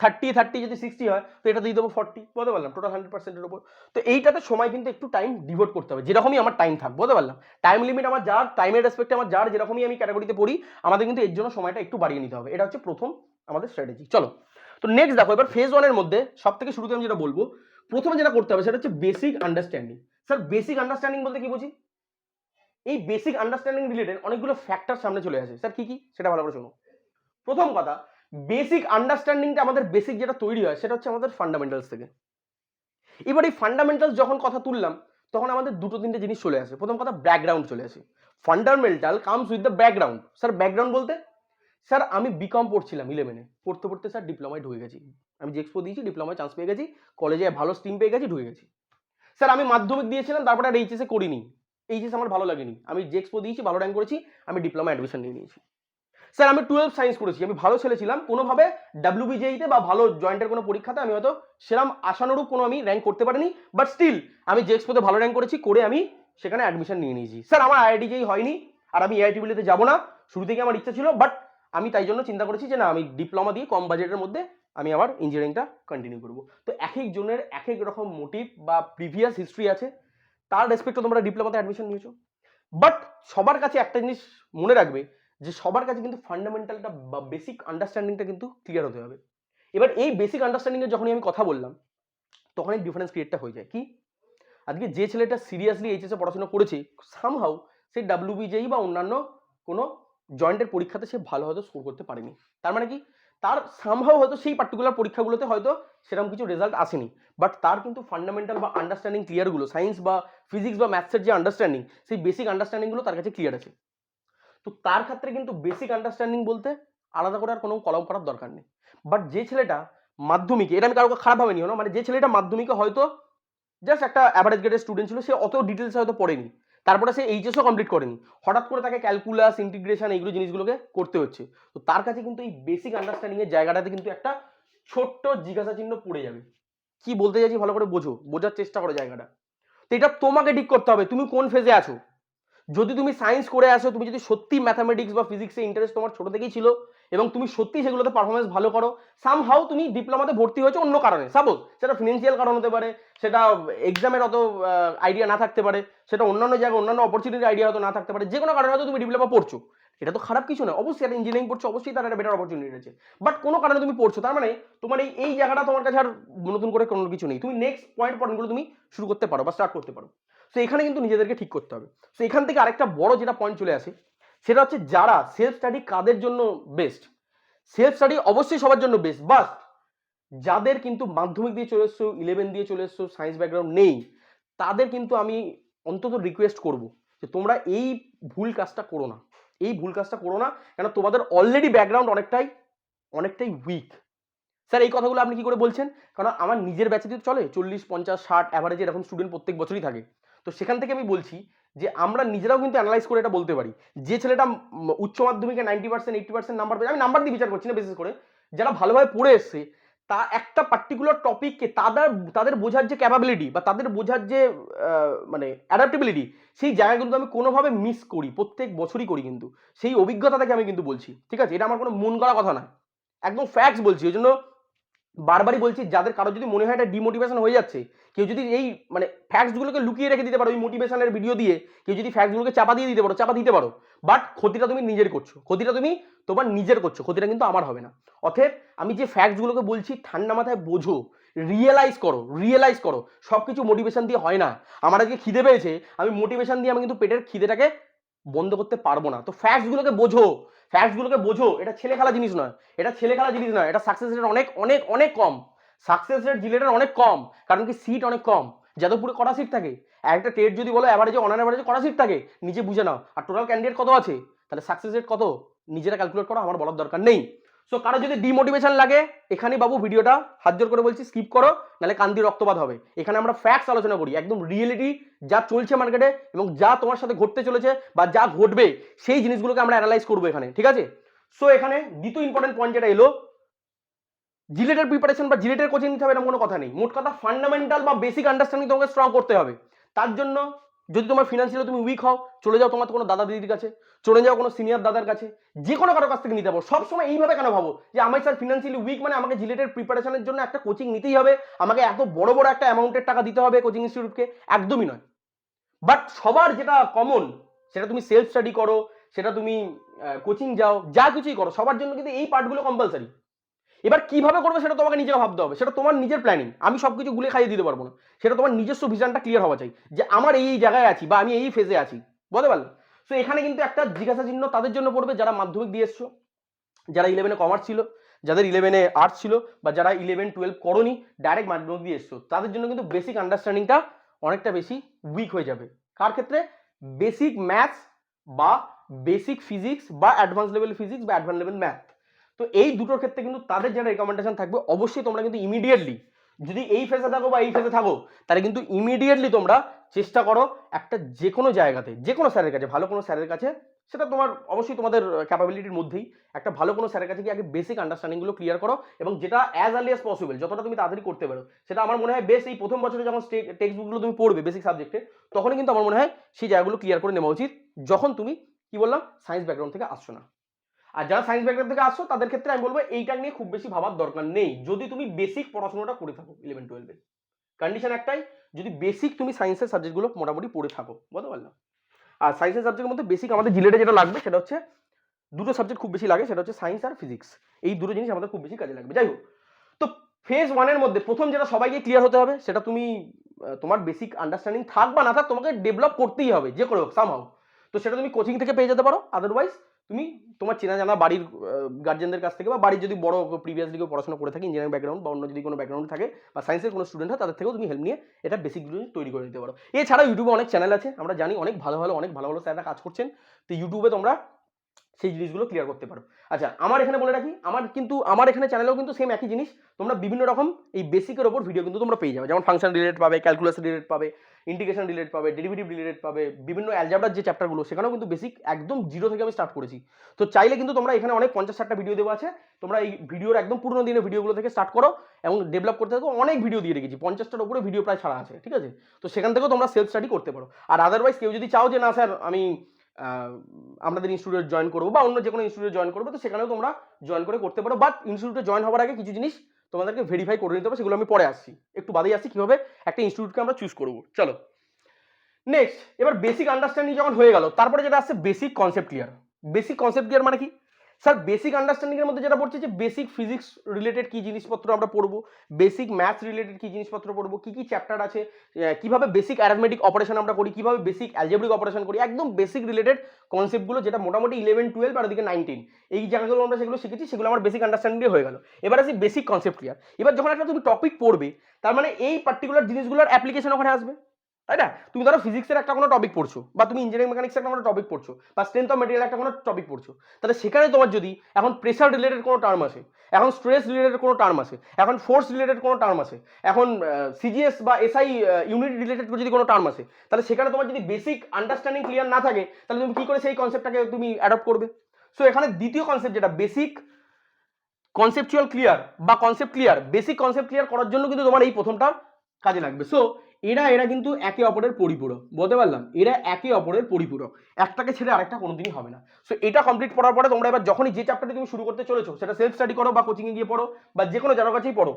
30 যদি 60 হয়, তো এটা দিয়ে দেবো 40, বলতে পারলাম, টোটাল 100%-এর উপর। তো এইটাতে সময় কিন্তু একটু টাইম ডিভোট করতে হবে, যেরকমই আমার টাইম থাক, বলতে পারলাম। টাইম লিমিট আমার যার, টাইমের রেসপেক্টে আমার যার, যেরকমই আমি ক্যাটাগরিতে পড়ি, আমাদের কিন্তু এর জন্য সময়টা একটু বাড়িয়ে নিতে হবে। এটা হচ্ছে প্রথম আমাদের স্ট্র্যাটেজি। চলো, তো নেক্সট দেখো, এবার ফেজ 1 এর মধ্যে সব থেকে শুরুতে আমি যেটা বলবো, প্রথমে যেটা করতে হবে সেটা হচ্ছে basic understanding. Sir, basic understanding বলতে কি বুঝি? এই বেসিক আন্ডারস্ট্যান্ডিং রিলেটেড অনেকগুলো ফ্যাক্টর সামনে চলে আসে। স্যার কি কি, সেটা ভালো করে শোনো। প্রথম কথা, বেসিক আন্ডারস্ট্যান্ডিংটা আমাদের বেসিক যেটা তৈরি হয়, সেটা হচ্ছে আমাদের ফান্ডামেন্টালস থেকে। এবার এই ফান্ডামেন্টালস যখন কথা তুললাম, তখন আমাদের দুটো তিনটে জিনিস চলে আসে। প্রথম কথা, ব্যাকগ্রাউন্ড চলে আসে। Fundamental comes with the background. Sir background বলতে, স্যার আমি বিকম পড়ছিলাম 11-এ, পড়তে পড়তে স্যার ডিপ্লোমায় ঢুকে গেছি। আমি জেক্সপো দিয়েছি, ডিপ্লোমায় চান্স পেয়ে গেছি, কলেজে ভালো স্ট্রিম পেয়ে গেছি, ঢুকে গেছি। স্যার আমি মাধ্যমিক দিয়েছিলাম, তারপরে আর এইচএসে করিনি, এইচএস আমার ভালো লাগেনি, আমি জেক্সপো দিয়েছি, ভালো র্যাঙ্ক করেছি, আমি ডিপ্লোমা অ্যাডমিশন নিয়ে নিয়েছি। স্যার আমি 12 সায়েন্স করেছি, আমি ভালো ছেলে ছিলাম, কোনোভাবে ডাব্লিউবিজেইতে বা ভালো জয়েন্টের কোনো পরীক্ষাতে আমি হয়তো সেরকম আশানুরূপ কোনো আমি র্যাঙ্ক করতে পারিনি, বাট স্টিল আমি জেক্সপোতে ভালো র্যাঙ্ক করেছি, করে আমি সেখানে অ্যাডমিশন নিয়ে নিয়েছি। স্যার আমার আইআইটি যেই হয়নি, আর আমি এআইটি বিলিতে যাবো না, শুরু থেকে আমার ইচ্ছা ছিল, বাট আমি তাই জন্য চিন্তা করেছি যে না, আমি ডিপ্লোমা দিয়ে কম বাজেটের মধ্যে আমি আমার ইঞ্জিনিয়ারিংটা কন্টিনিউ করবো। তো এক এক জনের এক এক রকম মোটিভ বা প্রিভিয়াস হিস্ট্রি আছে, তার রেসপেক্টে তোমরা ডিপ্লোমাতে অ্যাডমিশন নিয়েছো। বাট সবার কাছে একটা জিনিস মনে রাখবে, যে সবার কাছে কিন্তু ফান্ডামেন্টালটা বা বেসিক আন্ডারস্ট্যান্ডিংটা কিন্তু ক্লিয়ার হতে হবে। এবার এই বেসিক আন্ডারস্ট্যান্ডিং এর যখনই আমি কথা বললাম, তখন এই ডিফারেন্স ক্রিয়েটটা হয়ে যায়। কি? আজকে যে ছেলেটা সিরিয়াসলি এইচএসে পড়াশোনা করেছে, সামহাউ সে ডাব্লিউবিজেই বা অন্যান্য কোনো জয়েন্টের পরীক্ষাতে সে ভালো হয়তো স্কোর করতে পারেনি। তার মানে কি, তার সামহাউ হয়তো সেই পার্টিকুলার পরীক্ষাগুলোতে হয়তো সেরকম কিছু রেজাল্ট আসেনি, বাট তার কিন্তু ফান্ডামেন্টাল বা আন্ডারস্ট্যান্ডিং ক্লিয়ারগুলো, সায়েন্স বা ফিজিক্স বা ম্যাথসের যে আন্ডারস্ট্যান্ডিং, সেই বেসিক আন্ডারস্ট্যান্ডিংগুলো তার কাছে ক্লিয়ার আছে। তো তার ক্ষেত্রে কিন্তু বেসিক আন্ডারস্ট্যান্ডিং বলতে আলাদা করে আর কোনো কলম করার দরকার নেই। বাট যে ছেলেটা মাধ্যমিকে, এটা আমি কারোকে খারাপভাবে নিও না, মানে যে ছেলেটা মাধ্যমিকে হয়তো জাস্ট একটা অ্যাভারেজ গ্রেডের স্টুডেন্ট ছিল, সে অত ডিটেলস হয়তো পড়েনি, তারপরে সে এইচএসও কমপ্লিট করেনি, হঠাৎ করে তাকে ক্যালকুলাস, ইন্টিগ্রেশন, এইগুলো জিনিসগুলোকে করতে হচ্ছে, তো তার কাছে কিন্তু এই বেসিক আন্ডারস্ট্যান্ডিং এর জায়গাটাতে কিন্তু একটা ছোট্ট জিজ্ঞাসা চিহ্ন পড়ে যাবে। কি বলতে চাইছি ভালো করে বোঝো, বোঝার চেষ্টা করো জায়গাটা। তো এটা তোমাকে ঠিক করতে হবে, তুমি কোন ফেজে আছো। যদি তুমি সায়েন্স করে আসো, তুমি যদি সত্যি ম্যাথামেটিক্স বা ফিজিক্সে ইন্টারেস্ট তোমার ছোট থেকেই ছিল এবং তুমি সত্যি সেগুলোতে পারফরমেন্স ভালো করো, সামহাউ তুমি ডিপ্লোমাতে ভর্তি হয়েছো অন্য কারণে, সাপোজ সেটা ফিনান্সিয়াল কারণ হতে পারে, সেটা এক্সামের অত আইডিয়া না থাকতে পারে, সেটা অন্যান্য জায়গায় অন্যান্য অপরচুনিটির আইডিয়া হয়তো না থাকতে পারে, যে কোনো কারণে হয়তো তুমি ডিপ্লোমা পড়ছো, এটা তো খারাপ কিছু না, অবশ্যই একটা ইঞ্জিনিয়ারিং পড়ছো, অবশ্যই তার একটা বেটার অপরচুনিটি আছে, বাট কোনো কারণে তুমি পড়ছো, তার মানে তোমার এই জায়গাটা তোমার কাছে আর নতুন করে কোনো কিছু নেই, তুমি নেক্সট পয়েন্টগুলো তুমি শুরু করতে পারো বা স্টার্ট করতে পারো। তো এখানে কিন্তু নিজেদেরকে ঠিক করতে হবে। তো এখান থেকে আরেকটা বড় যেটা পয়েন্ট চলে আসে, সেটা হচ্ছে যারা সেলফ স্টাডি কাদের জন্য বেস্ট। সেলফ স্টাডি অবশ্যই সবার জন্য বেস্ট, বাট যাদের কিন্তু মাধ্যমিক দিয়ে চলে এসছো, 11 দিয়ে চলে এসছো, সায়েন্স ব্যাকগ্রাউন্ড নেই, তাদের কিন্তু আমি অন্তত রিকোয়েস্ট করব যে তোমরা এই ভুল কাজটা করো না। এই ভুল কাজটা করো না, কেন তোমাদের অলরেডি ব্যাকগ্রাউন্ড অনেকটাই উইক। স্যার এই কথাগুলো আপনি কি করে বলছেন? কারণ আমার নিজের ব্যাচে তো চলে 40, 50, 60 অ্যাভারেজে এরকম স্টুডেন্ট প্রত্যেক বছরই থাকে। তো সেখান থেকে আমি বলছি যে আমরা নিজেরাও কিন্তু অ্যানালাইজ করে এটা বলতে পারি। যে ছেলেটা উচ্চ মাধ্যমিকে 90%, 80% নাম্বার পেয়েছে, আমি নাম্বার দিয়ে বিচার করছি না বিশেষ করে, যারা ভালোভাবে পড়ে এসছে, তা একটা পার্টিকুলার টপিককে তাদের বোঝার যে ক্যাপাবিলিটি বা তাদের বোঝার যে মানে অ্যাডাপ্টেবিলিটি, সেই জায়গাগুলো আমি কোনোভাবে মিস করি, প্রত্যেক বছরই করি কিন্তু। সেই অভিজ্ঞতা থেকে আমি কিন্তু বলছি, ঠিক আছে? এটা আমার কোনো মন গড়া কথা না, একদম ফ্যাক্টস বলছি। ওই জন্য বারবারই বলছি, যাদের কারো যদি মনে হয় এটা ডিমোটিভেশন হয়ে যাচ্ছে, কেউ যদি এই মানে ফ্যাক্টসগুলোকে লুকিয়ে রেখে দিতে পারো ওই মোটিভেশনের ভিডিও দিয়ে, কেউ যদি ফ্যাক্টসগুলোকে চাপা দিয়ে দিতে পারো, চাপা দিতে পারো, বাট ক্ষতিটা তুমি নিজের করছো, ক্ষতিটা তুমি তোমার নিজের করছো, ক্ষতিটা কিন্তু আমার হবে না। অতএব আমি যে ফ্যাক্টসগুলোকে বলছি ঠান্ডা মাথায় বোঝো, রিয়েলাইজ করো, সব কিছু মোটিভেশন দিয়ে হয় না। আমার আজকে খিদে পেয়েছে, আমি মোটিভেশন দিয়ে আমি কিন্তু পেটের খিদেটাকে বন্ধ করতে পারবো না। তো ফ্যাক্টসগুলোকে বোঝো, এটা ছেলে খেলা জিনিস নয়, এটা সাকসেস রেট অনেক কম, সাকসেস রেট জিলেটের অনেক কম। কারণ কি, সিট অনেক কম, যাদবপুরে কটা সিট থাকে? একটা টেট যদি বলো অ্যাভারেজে, অন অ্যাভারেজে কটা সিট থাকে নিজে বুঝে নাও, আর টোটাল ক্যান্ডিডেট কত আছে, তাহলে সাকসেস রেট কত নিজেরা ক্যালকুলেট করো, আমার বলার দরকার নেই। সো কারো যদি ডিমোটিভেশন লাগে, এখানে বাবু ভিডিওটা হাত জোর করে বলছি স্কিপ করো, নাহলে কান দিয়ে রক্তপাত হবে। এখানে আমরা ফ্যাক্টস আলোচনা করি, একদম রিয়েলিটি যা চলছে মার্কেটে এবং যা তোমার সাথে ঘটতে চলেছে বা যা ঘটবে, সেই জিনিসগুলোকে আমরা অ্যানালাইজ করবো এখানে, ঠিক আছে? সো এখানে দ্বিতীয় ইম্পর্টেন্ট পয়েন্ট যেটা এলো, জিলেটের প্রিপারেশন বা জিলেটের কোচিং নিতে হবে এরকম কোনো কথা নেই। মোট কথা ফান্ডামেন্টাল বা বেসিক আন্ডারস্ট্যান্ডিং তোমাকে স্ট্রং করতে হবে। তার জন্য যদি তোমার ফিনান্সিয়ালি তুমি উইক হও, চলে যাও তোমার কোনো দাদা দিদির কাছে, চলে যাও কোনো সিনিয়র দাদার কাছে, যে কোনো কারোর কাছ থেকে নিতে পারো। সবসময় এইভাবে কেন ভাবো যে আমি স্যার ফিনান্সিয়ালি উইক মানে আমাকে জিলেটের প্রিপারেশনের জন্য একটা কোচিং নিতেই হবে, আমাকে এত বড় বড় একটা অ্যামাউন্টের টাকা দিতে হবে কোচিং ইনস্টিটিউটকে, একদমই নয়। বাট সবার যেটা কমন, সেটা তুমি সেলফ স্টাডি করো, সেটা তুমি কোচিং যাও, যা কিছুই করো, সবার জন্য কিন্তু এই পার্টগুলো কম্পালসারি। এবার কিভাবে করবে সেটা তোমাকে নিজেকে ভাবতে হবে, সেটা তোমার নিজের প্ল্যানিং, আমি সবকিছু গুলে খাইয়ে দিতে পারবো না। সেটা তোমার নিজস্ব ভিশনটা ক্লিয়ার হওয়া চাই যে আমার এই জায়গায় আছি বা আমি এই ফেজে আছি, বুঝতে পারলে? তো এখানে কিন্তু একটা জিজ্ঞাসা চিহ্ন তাদের জন্য পড়বে যারা মাধ্যমিক দিয়ে এসছো, যারা 11-এ কমার্স ছিল, যাদের 11-এ আর্টস ছিল, বা যারা 11-12 করোনি, ডাইরেক্ট মাধ্যমিক দিয়ে এসছো, তাদের জন্য কিন্তু বেসিক আন্ডারস্ট্যান্ডিংটা অনেকটা বেশি উইক হয়ে যাবে। কার ক্ষেত্রে? বেসিক ম্যাথস বা বেসিক ফিজিক্স বা অ্যাডভান্স লেভেল ফিজিক্স বা অ্যাডভান্স লেভেল ম্যাথ। তো এই দুটোর ক্ষেত্রে কিন্তু তাদের যেটা রেকমেন্ডেশন থাকবে, অবশ্যই তোমরা কিন্তু ইমিডিয়েটলি, যদি এই ফেজে থাকো বা এই ফেজে থাকো, তাহলে কিন্তু ইমিডিয়েটলি তোমরা চেষ্টা করো একটা যে কোনো জায়গাতে, যে কোনো স্যারের কাছে, ভালো কোনো স্যারের কাছে, সেটা তোমার অবশ্যই তোমাদের ক্যাপাবিলিটির মধ্যেই, একটা ভালো কোনো স্যারের কাছে গিয়ে আগে বেসিক আন্ডারস্ট্যান্ডিংগুলো ক্লিয়ার করো, এবং যেটা অ্যাজ আর্লি অ্যাজ পসিবল, যতটা তুমি তাড়াতাড়ি করতে পারো, সেটা আমার মনে হয় বেশ এই প্রথম বছরে যখন টেক্সট বুকগুলো তুমি পড়বে বেসিক সাবজেক্টে, তখনই কিন্তু আমার মনে হয় সেই জায়গাগুলো ক্লিয়ার করে নেওয়া উচিত, যখন তুমি কি বললাম সায়েন্স ব্যাকগ্রাউন্ড থেকে আসছো না। আর যারা সায়েন্স ব্যাকগ্রাউন্ড থেকে আসছো তাদের ক্ষেত্রে আমি বলবো এইটা নিয়ে খুব বেশি ভাবার দরকার নেই, যদি তুমি বেসিক পড়াশোনাটা করে থাকো 11-12-এ। কন্ডিশন একটাই, যদি বেসিক তুমি সায়েন্সের সাবজেক্টগুলো মোটামুটি পড়ে থাকো, বুঝতে পারলাম? আর সায়েন্সের সাবজেক্টের মধ্যে বেসিক আমাদের জিলেটে যেটা লাগবে সেটা হচ্ছে দুটো সাবজেক্ট খুব বেশি লাগে, সেটা হচ্ছে সায়েন্স আর ফিজিক্স। এই দুটো জিনিস আমাদের খুব বেশি কাজে লাগবে। যাই হোক, তো ফেজ 1-এর মধ্যে প্রথম যেটা সবাইকে ক্লিয়ার হতে হবে, সেটা তুমি তোমার বেসিক আন্ডারস্ট্যান্ডিং থাক বা না থাক, তোমাকে ডেভেলপ করতেই হবে যে করে হোক সামহাউ। তো সেটা তুমি কোচিং থেকে পেয়ে যেতে পারো, আদারওয়াইজ তুমি তোমার চেনা জানা বাড়ির গার্জেনদের কাছ থেকে, বা বাড়ির যদি বড় প্রিভিয়াসলি কেউ পড়াশোনা করে থাকে ইঞ্জিনিয়ারিং ব্যাকগ্রাউন্ড বা অন্য যদি কোনো ব্যাকগ্রাউন্ড থাকে বা সায়েন্সের কোনো স্টুডেন্ট হয়, তাদের থেকেও তুমি হেল্প নিয়ে এটা বেসিক তৈরি করে দিতে পারো। এছাড়াও ইউটিউবে অনেক চ্যানেল আছে, আমরা জানি অনেক ভালো ভালো স্যাররা কাজ করছেন, তো ইউটিউবে তোমরা সেই জিনিসগুলো ক্লিয়ার করতে পারো। আচ্ছা, আমার এখানে বলে রাখি, আমার এখানে চ্যানেলেও কিন্তু সেম একই জিনিস, তোমরা বিভিন্ন রকম এই বেসিকের ওপর ভিডিও কিন্তু তোমরা পেয়ে যাবে, যেমন ফাংশন রিলেটেড পাবে, ক্যালকুলাস রিলেটেড পাবে, ইন্টিগ্রেশন রিলেটেড পাবে, ডেরিভেটিভ রিলেটেড পাবে, বিভিন্ন অ্যালজাবরার যে চ্যাপ্টারগুলো সেখানেও কিন্তু বেসিক একদম জিরো থেকে আমি স্টার্ট করেছি। তো চাইলে কিন্তু তোমরা এখানে অনেক 50-60টা ভিডিও দেওয়া আছে, তোমরা এই ভিডিওর একদম পুরোনো দিনের ভিডিওগুলো থেকে স্টার্ট করো এবং ডেভেলপ করতে থাকো। অনেক ভিডিও দিয়ে রেখেছি, 50টার উপরে ভিডিও প্রায় ছাড়া আছে, ঠিক আছে? তো সেখান থেকেও তোমরা সেলফ স্টাডি করতে পারো। আর আদারওয়াইজ কেউ যদি চাও যে না স্যার আমি আমাদের ইনস্টিটিউটে জয়েন করবো বা অন্য যে কোনো ইনস্টিটিউটে জয়েন করবো, তো সেখানেও তোমরা জয়েন করে করতে পারো। বাট ইনস্টিটিউটে জয়েন হওয়ার আগে কিছু জিনিস তোমাদেরকে ভেরিফাই করে নিতে হবে, সেগুলো আমি পরে আসছি, একটু বাদেই আসছি কিভাবে একটা ইনস্টিটিউটকে আমরা চুজ করবো। চলো নেক্সট, এবার বেসিক আন্ডারস্ট্যান্ডিং যখন হয়ে গেল, তারপরে যেটা আসছে basic concept clear. Basic concept clear মানে কি স্যার? বেসিক আন্ডারস্ট্যান্ডিং এর মধ্যে যেটা পড়ছে যে বেসিক ফিজিক্স রিলেটেড কি জিনিসপত্র আমরা পড়বো, বেসিক ম্যাথস রিলেটেড কি জিনিসপত্র পড়বো, কি কি চ্যাপ্টার আছে, কিভাবে বেসিক অ্যারিথমেটিক অপারেশন আমরা করি, কিভাবে বেসিক অ্যালজেব্রিক অপারেশন করি, একদম বেসিক রিলেটেড কনসেপ্টগুলো যেটা মোটামুটি 11-12 আর ওদিকে 19 এই জায়গাগুলো আমরা সেগুলো শিখেছি, সেগুলো আমার বেসিক আন্ডারস্ট্যান্ডিং হয়ে গেল। এবার আসি বেসিক কনসেপ্ট ক্লিয়ার। এবার যখন একটা তুমি টপিক পড়বে, তার মানে এই পার্টিকুলার জিনিসগুলোর অ্যাপ্লিকেশন ওখানে আসবে, তাই না? তুমি ধরো ফিজিক্সের একটা কোনো টপিক পড়ছো, বা তুমি ইঞ্জিনিয়ারিং মেকানিক্সের একটা কোনো টপিক পড়ছো, বা স্ট্রেংথ অফ মেটেরিয়াল একটা কোনো টপিক পড়ছো, তাহলে সেখানে তোমার যদি এখন প্রেসার রিলেটেড কোনো টার্ম আসে, এখন স্ট্রেস রিলেটেড কোনো টার্ম আসে, এখন ফোর্স রিলেটেড কোনো টার্ম আসে, এখন সিজিএস বা এসআই ইউনিট রিলেটেড যদি কোনো টার্ম আসে, তাহলে সেখানে তোমার যদি বেসিক আন্ডারস্ট্যান্ডিং ক্লিয়ার না থাকে, তাহলে তুমি কি করে সেই কনসেপ্টটাকে তুমি অ্যাডপ্ট করবে? সো এখানে দ্বিতীয় কনসেপ্ট যেটা বেসিক কনসেপচুয়াল ক্লিয়ার বা concept clear, basic concept clear করার জন্য কিন্তু তোমার এই প্রথমটা কাজে লাগবে। সো এরা কিন্তু একে অপরের পরিপূরক, বলতে পারলাম এরা একে অপরের পরিপূরক, একটাকে ছেড়ে আরেকটা কোনোদিনই হবে না। সো এটা কমপ্লিট করার পরে তোমরা এবার যখনই যে চ্যাপ্টারটি তুমি শুরু করতে চলেছো, সেটা সেলফ স্টাডি করো বা কোচিংয়ে গিয়ে পড়ো বা যে কোনো জায়গার কাছেই পড়ো,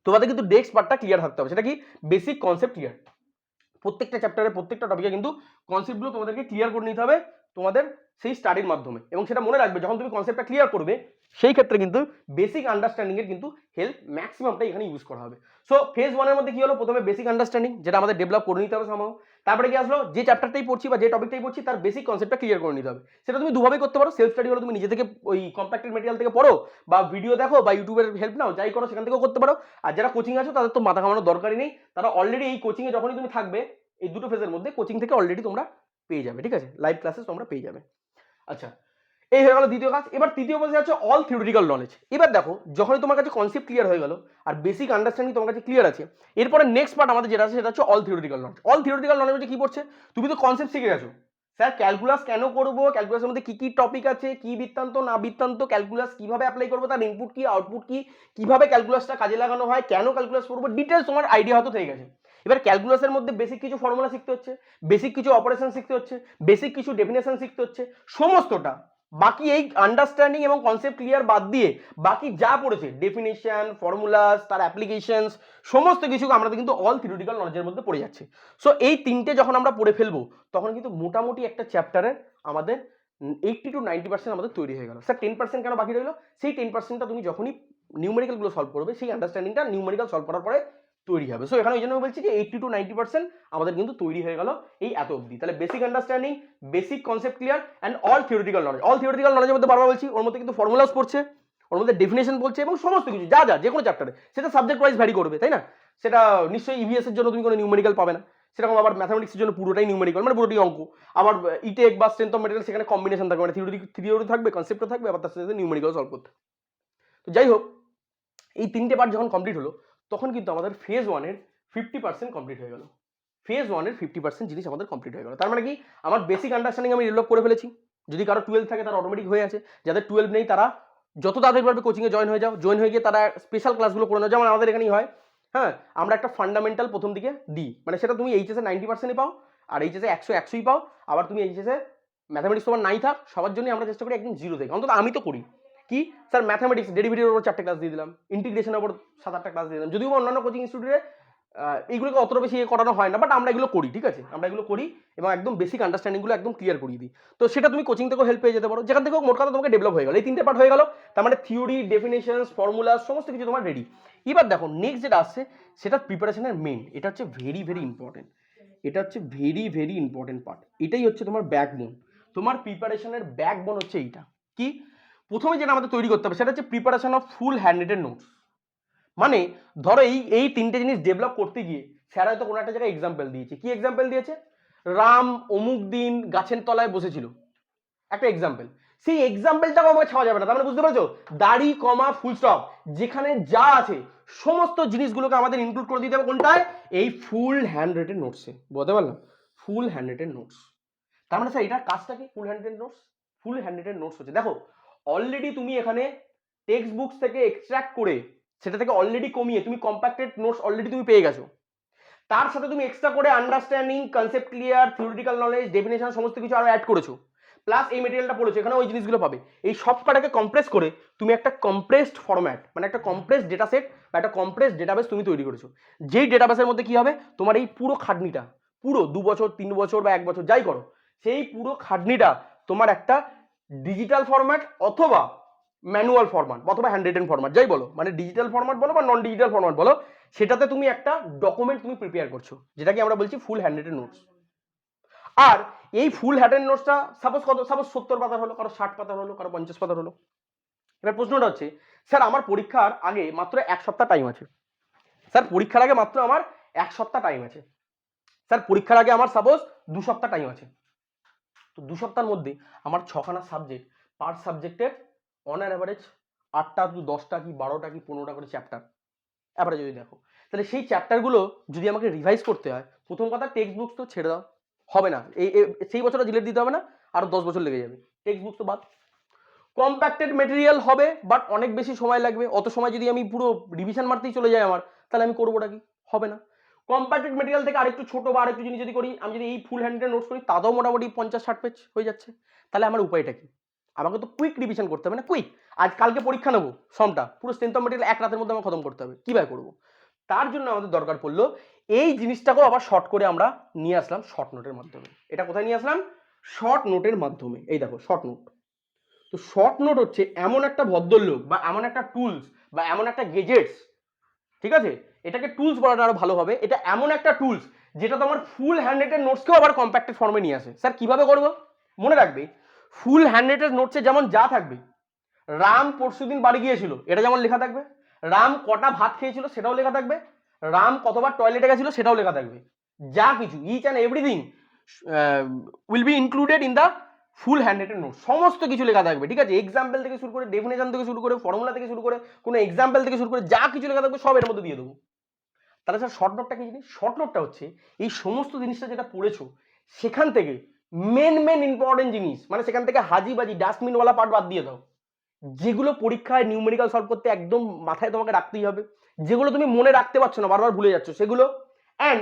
তোমাদের কিন্তু নেক্সট পার্টটা ক্লিয়ার থাকতে হবে। সেটা কি? Basic concept clear. প্রত্যেকটা চ্যাপ্টারে প্রত্যেকটা টপিকে কিন্তু কনসেপ্টগুলো তোমাদেরকে ক্লিয়ার করে নিতে হবে তোমাদের সেই স্টাডির মাধ্যমে। এবং সেটা মনে রাখবে, যখন তুমি কনসেপ্টটা ক্লিয়ার করবে সেই ক্ষেত্রে কিন্তু বেসিক আন্ডারস্ট্যান্ডিং এর কিন্তু হেল্প ম্যাক্সিমামটা এখানে ইউজ করা হবে। সো ফেজ 1 এর মধ্যে কি হলো? প্রথমে বেসিক আন্ডারস্ট্যান্ডিং, যেটা আমাদের ডেভেলপ করে নিতে হবে সামহাও। তারপরে কি আসলো? যে চ্যাপ্টারটাই পড়ছি বা যে টপিকটাই পড়ছি তার বেসিক কনসেপ্টটা ক্লিয়ার করে নিতে হবে। সেটা তুমি দুভাবেই করতে পারো। সেলফ স্টাডি হলো তুমি নিজে থেকে ওই কম্প্যাক্টেড মেটেরিয়াল থেকে পড়ো, বা ভিডিও দেখো, বা ইউটিউবের হেল্প নাও, যাই করো সেখান থেকেও করতে পারো। আর যারা কোচিং আছো তাদের তো মাথা ঘামানোর দরকারই নেই, তারা অলরেডি এই কোচিংয়ে যখনই তুমি থাকবে এই দুটো ফেজের মধ্যে কোচিং থেকে অলরেডি তোমরা পেয়ে যাবে, ঠিক আছে? লাইভ ক্লাসেস তোমরা পেয়ে যাবে। আচ্ছা, এই হয়ে গেল দ্বিতীয় কাজ। এবার তৃতীয় পর্যায়ে হচ্ছে অল থিওরিটিক্যাল নলেজ। এবার দেখো, যখনই তোমার কাছে কনসেপ্ট ক্লিয়ার হয়ে গেল আর বেসিক আন্ডারস্ট্যান্ডিং তোমার কাছে ক্লিয়ার আছে, এরপরে নেক্সট পার্ট আমাদের যেটা আছে সেটা হচ্ছে all theoretical knowledge. All theoretical knowledge হচ্ছে কি পড়ছে? তুমি তো কনসেপ্ট শিখে গেছো, স্যার ক্যালকুলাস কেন করবো, ক্যালকুলাসের মধ্যে কি কি টপিক আছে, কি বৃত্তান্ত না বৃত্তান্ত, ক্যালকুলাস কিভাবে অ্যাপ্লাই করবো, তার ইনপুট কি আউটপুট কি, কিভাবে ক্যালকুলাসটা কাজে লাগানো হয়, কেন ক্যালকুলাস করবো, ডিটেলস তোমার আইডিয়া হয়তো থেকে গেছে। এবার ক্যালকুলাসের মধ্যে বেসিক কিছু ফর্মুলা শিখতে হচ্ছে, বেসিক কিছু অপারেশন শিখতে হচ্ছে, বেসিক কিছু ডেফিনেশন শিখতে হচ্ছে, সমস্তটা বাকি এই আন্ডারস্ট্যান্ডিং এবং কনসেপ্ট ক্লিয়ার বাদ দিয়ে বাকি যা পড়েছে ডেফিনেশন, ফর্মুলাস, তার অ্যাপ্লিকেশনস, সমস্ত কিছু আমরা কিন্তু অল থিওরিটিক্যাল নলেজের মধ্যে পড়ে যাচ্ছে। সো এই তিনটে যখন আমরা পড়ে ফেলবো, তখন কিন্তু মোটামুটি একটা চ্যাপ্টারের আমাদের 80 to 90% আমাদের তৈরি হয়ে গেল। স্যার 10% কেন বাকি রইলো? সেই 10%টা তুমি যখনই নিউমেরিক্যালগুলো সলভ করবে, সেই আন্ডারস্ট্যান্ডিংটা নিউমেরিক্যাল সলভ করার পরে তৈরি হবে। সো এখানে ওই জন্য বলছি যে 80 to 90% আমাদের কিন্তু তৈরি হয়ে গেল এই এত অবধি। তাহলে basic understanding, basic concept clear and all theoretical knowledge. All theoretical নলেজের মধ্যে বারবার বলছি, ওর মধ্যে কিন্তু ফর্মুলাস পড়ছে, ওর মধ্যে ডেফিনেশন বলছে, এবং সমস্ত কিছু যা যা যে কোনো চ্যাপ্টারে, সেটা সাবজেক্ট ওয়াইজ ভ্যারি করবে, তাই না? সেটা নিশ্চয়ই ইভিএস এর জন্য তুমি কোনো নিউমেরিক্যাল পাবে না, সেরকম আবার ম্যাথামেটিক্সের জন্য পুরোটাই নিউমেরিক্যাল, মানে পুরোটাই অঙ্ক। আবার ইটেক বা স্ট্রেংথ অফ মেটেরিয়াল, সেখানে কম্বিনেশন থাকবে, মানে থিওরি থাকবে, কনসেপ্টও থাকবে, আবার তার সাথে নিউমেরিক্যাল সলভ করতে। তো যাই হোক, এই তিনটে পার্ট যখন কমপ্লিট হলো, তখন কিন্তু আমাদের ফেজ 1 এর 50% কমপ্লিট হয়ে গেল। ফেজ 1 এর 50% জিনিস আমাদের কমপ্লিট হয়ে গেল। তার মানে কি? আমার বেসিক আন্ডারস্ট্যান্ডিং আমি ডেভেলপ করে ফেলেছি। যদি কারো 12 থাকে তার অটোমেটিক হয়ে আছে, যাদের 12 নেই তারা যত তাড়াতাড়ি পারবে কোচিংয়ে জয়েন হয়ে যাও, জয়েন হয়ে গিয়ে তারা স্পেশাল ক্লাসগুলো করে নাও, যেমন আমাদের এখানেই হয়। হ্যাঁ, আমরা একটা ফান্ডামেন্টাল প্রথম দিকে দিই, মানে সেটা তুমি এইচএসে 90%ই পাও, আর এইচএসে 100ই পাও। আবার তুমি এইচএসে ম্যাথামেটিক্স তোমার নাই থাক, সবার জন্য আমরা চেষ্টা করি একদম জিরো থেকে, অন্তত আমি তো করি। কি স্যার, ম্যাথামেটিক্স ডেরিভেটিভের উপর 4টে ক্লাস দিয়ে দিলাম, ইন্টিগ্রেশনের উপর 7-8টা ক্লাস দিয়ে দিলাম। যদিও অন্যান্য কোচিং ইনস্টিটিউটে এইগুলোকে অতটা বেশি করানো হয় না, বাট আমরা এগুলো করি, ঠিক আছে? আমরা এগুলো করি এবং একদম বেসিক আন্ডারস্ট্যান্ডিংগুলো একদম ক্লিয়ার করিয়ে দিই। তো সেটা তুমি কোচিং থেকেও হেল্প পেয়ে যেতে পারো, যেখান থেকেও মোট কথা তোমাকে ডেভেলপ হয়ে গেল। এই তিনটে পার্ট হয়ে গেল, তার মানে থিওরি, ডেফিনেশনস, ফর্মুলা, সমস্ত কিছু তোমার রেডি। এবার দেখো নেক্সট যেটা আসছে সেটা প্রিপারেশনের মেন। এটা হচ্ছে ভেরি ভেরি ইম্পর্টেন্ট, এটা হচ্ছে ভেরি ভেরি ইম্পর্টেন্ট পার্ট। এটাই হচ্ছে তোমার ব্যাকবোন। তোমার প্রিপারেশনের ব্যাকবোন হচ্ছে এইটা। কি? প্রথমে যেটা আমাদের তৈরি করতে হবে সেটা হচ্ছে preparation of full hand written notes. মানে ধরো এই তিনটে জিনিস ডেভেলপ করতে গিয়ে স্যার হয়তো কোনো একটা জায়গায় এক্সাম্পল দিয়েছে। কি এক্সাম্পল দিয়েছে? রাম অমুক দিন গাছের তলায় বসেছিল, একটা এক্সাম্পল। সেই এক্সাম্পলটাও আমাকে ছাওয়া যাবে না। তার মানে বুঝতে পারছো, দাড়ি কমা ফুল স্টপ, যেখানে যা আছে সমস্ত জিনিসগুলোকে আমাদের ইনক্লুড করে দিতে হবে কোনটায়? এই ফুল হ্যান্ড রিটেন নোটসে। বলতে পারলাম? Full hand written notes. তার মানে স্যার এটার কাজটা কি? Full hand written notes. Full hand written notes হচ্ছে, দেখো অলরেডি তুমি এখানে টেক্সট বুকস থেকে এক্সট্রাক্ট করে সেটা থেকে অলরেডি কমিয়ে তুমি কম্প্যাক্টেড নোটস অলরেডি তুমি পেয়ে গেছো। তার সাথে তুমি এক্সট্রা করে understanding, concept clear, theoretical knowledge, definition, সমস্ত কিছু আরো অ্যাড করেছো, প্লাস এই মেটেরিয়ালটা পড়েছো, এখানে ওই জিনিসগুলো পাবে। এই সব কটাকে কম্প্রেস করে তুমি একটা কম্প্রেসড ফরম্যাট, মানে একটা কম্প্রেসড ডেটা সেট বা একটা কম্প্রেসড ডেটাবেস তুমি তৈরি করেছো। যেই ডেটাবেসের মধ্যে কি হবে, তোমার এই পুরো খাটনিটা, পুরো 2 বছর 3 বছর বা 1 বছর যাই করো, সেই পুরো খাটনিটা তোমার একটা ডিজিটাল ফরম্যাট অথবা ম্যানুয়াল ফরম্যাট অথবা হ্যান্ড রিটেন ফরম্যাট, যাই বলো, মানে ডিজিটাল ফরম্যাট বলো বা নন ডিজিটাল ফরম্যাট বলো, সেটাতে তুমি একটা ডকুমেন্ট তুমি প্রিপেয়ার করছো, যেটাকে আমরা বলছি ফুল হ্যান্ড রিটেন নোটস। আর এই ফুল হ্যান্ড রিটেন নোটসটা সাপোজ 70 পাতার হলো, কারো 60 পাতার হলো, কারো 50 পাতার হলো। এবার প্রশ্নটা হচ্ছে, স্যার আমার পরীক্ষার আগে মাত্র 1 সপ্তাহ টাইম আছে। স্যার পরীক্ষার আগে মাত্র আমার 1 সপ্তাহ টাইম আছে। স্যার পরীক্ষার আগে আমার সাপোজ 2 সপ্তাহ টাইম আছে, তো 2 সপ্তাহের মধ্যে আমার 6খানা সাবজেক্ট, পার সাবজেক্টের অন অ্যান অ্যাভারেজ 8টা কি 10টা কি 12টা কি 15টা করে চ্যাপ্টার অ্যাভারেজ যদি দেখো, তাহলে সেই চ্যাপ্টারগুলো যদি আমাকে রিভাইজ করতে হয়, প্রথম কথা টেক্সট বুকস তো ছেড়ে দাও, হবে না, সেই বছরটা ডিলেট দিতে হবে না, আরো 10 বছর লেগে যাবে, টেক্সট বুকস তো বাদ। কম্প্যাক্টেড মেটেরিয়াল হবে বাট অনেক বেশি সময় লাগবে, অত সময় যদি আমি পুরো রিভিশন মারতেই চলে যাই আমার, তাহলে আমি করবোটা কি, হবে না। কম্প্যাক্টেড মেটেরিয়াল থেকে আরেকটু ছোট বা আরেকটু জিনিস যদি করি, আমি যদি এই ফুল হ্যান্ডেড নোটস করি তাতেও মোটামুটি 50-60 পেজ হয়ে যাচ্ছে, তাহলে আমার উপায়টা কি, আমাকে তো কুইক রিভিশন করতে হবে না, কুইক, আজ কালকে পরীক্ষা নেবো সমটা পুরো স্ট্রেংথ অফ মেটেরিয়াল 1 রাতের মধ্যে আমার খতম করতে হবে, কিভাবে করবো, তার জন্য আমাদের দরকার পড়লো এই জিনিসটাকেও আবার শর্ট করে আমরা নিয়ে আসলাম শর্ট নোটের মাধ্যমে। এটা কোথায় নিয়ে আসলাম, শর্ট নোটের মাধ্যমে, এই দেখো শর্ট নোট। তো শর্ট নোট হচ্ছে এমন একটা ভদ্রলোক বা এমন একটা টুলস বা এমন একটা গেজেটস, ঠিক আছে, এটাকে টুলস বলাটা আরো ভালো হবে, এটা এমন একটা টুলস যেটা তোমার ফুল হ্যান্ড রিটেন নোটসকেও আবার কম্প্যাক্টেড ফর্মে নিয়ে আসে। স্যার কিভাবে করব, মনে রাখবে ফুল হ্যান্ড রিটেন নোটসে যেমন যা থাকবে, রাম পরশুদিন বাড়ি গিয়েছিল এটা যেমন লেখা থাকবে, রাম কটা ভাত খেয়েছিল সেটাও লেখা থাকবে, রাম কতবার টয়লেটে গেছিল সেটাও লেখা থাকবে, যা কিছু each and everything will be included in the full handwritten note, সমস্ত কিছু লেখা থাকবে, ঠিক আছে, এক্সাম্পল থেকে শুরু করে ডেফিনেশন থেকে শুরু করে ফর্মুলা থেকে শুরু করে কোনো এক্সাম্পল থেকে শুরু করে যা কিছু লেখা থাকবে সব এর মধ্যে দিয়ে দেবো। তাহলে স্যার শর্ট নোটটা কি জিনিস, শর্ট নোটটা হচ্ছে এই সমস্ত জিনিসটা যেটা পড়েছো সেখান থেকে মেন ইম্পর্টেন্ট জিনিস, মানে সেখান থেকে হাজি বাজি ডাস্টবিনওয়ালা পার্ট বাদ দিয়ে দাও, যেগুলো পরীক্ষায় নিউমেরিক্যাল সলভ করতে একদম মাথায় তোমাকে রাখতেই হবে, যেগুলো তুমি মনে রাখতে পারছো না বারবার ভুলে যাচ্ছ সেগুলো, অ্যান্ড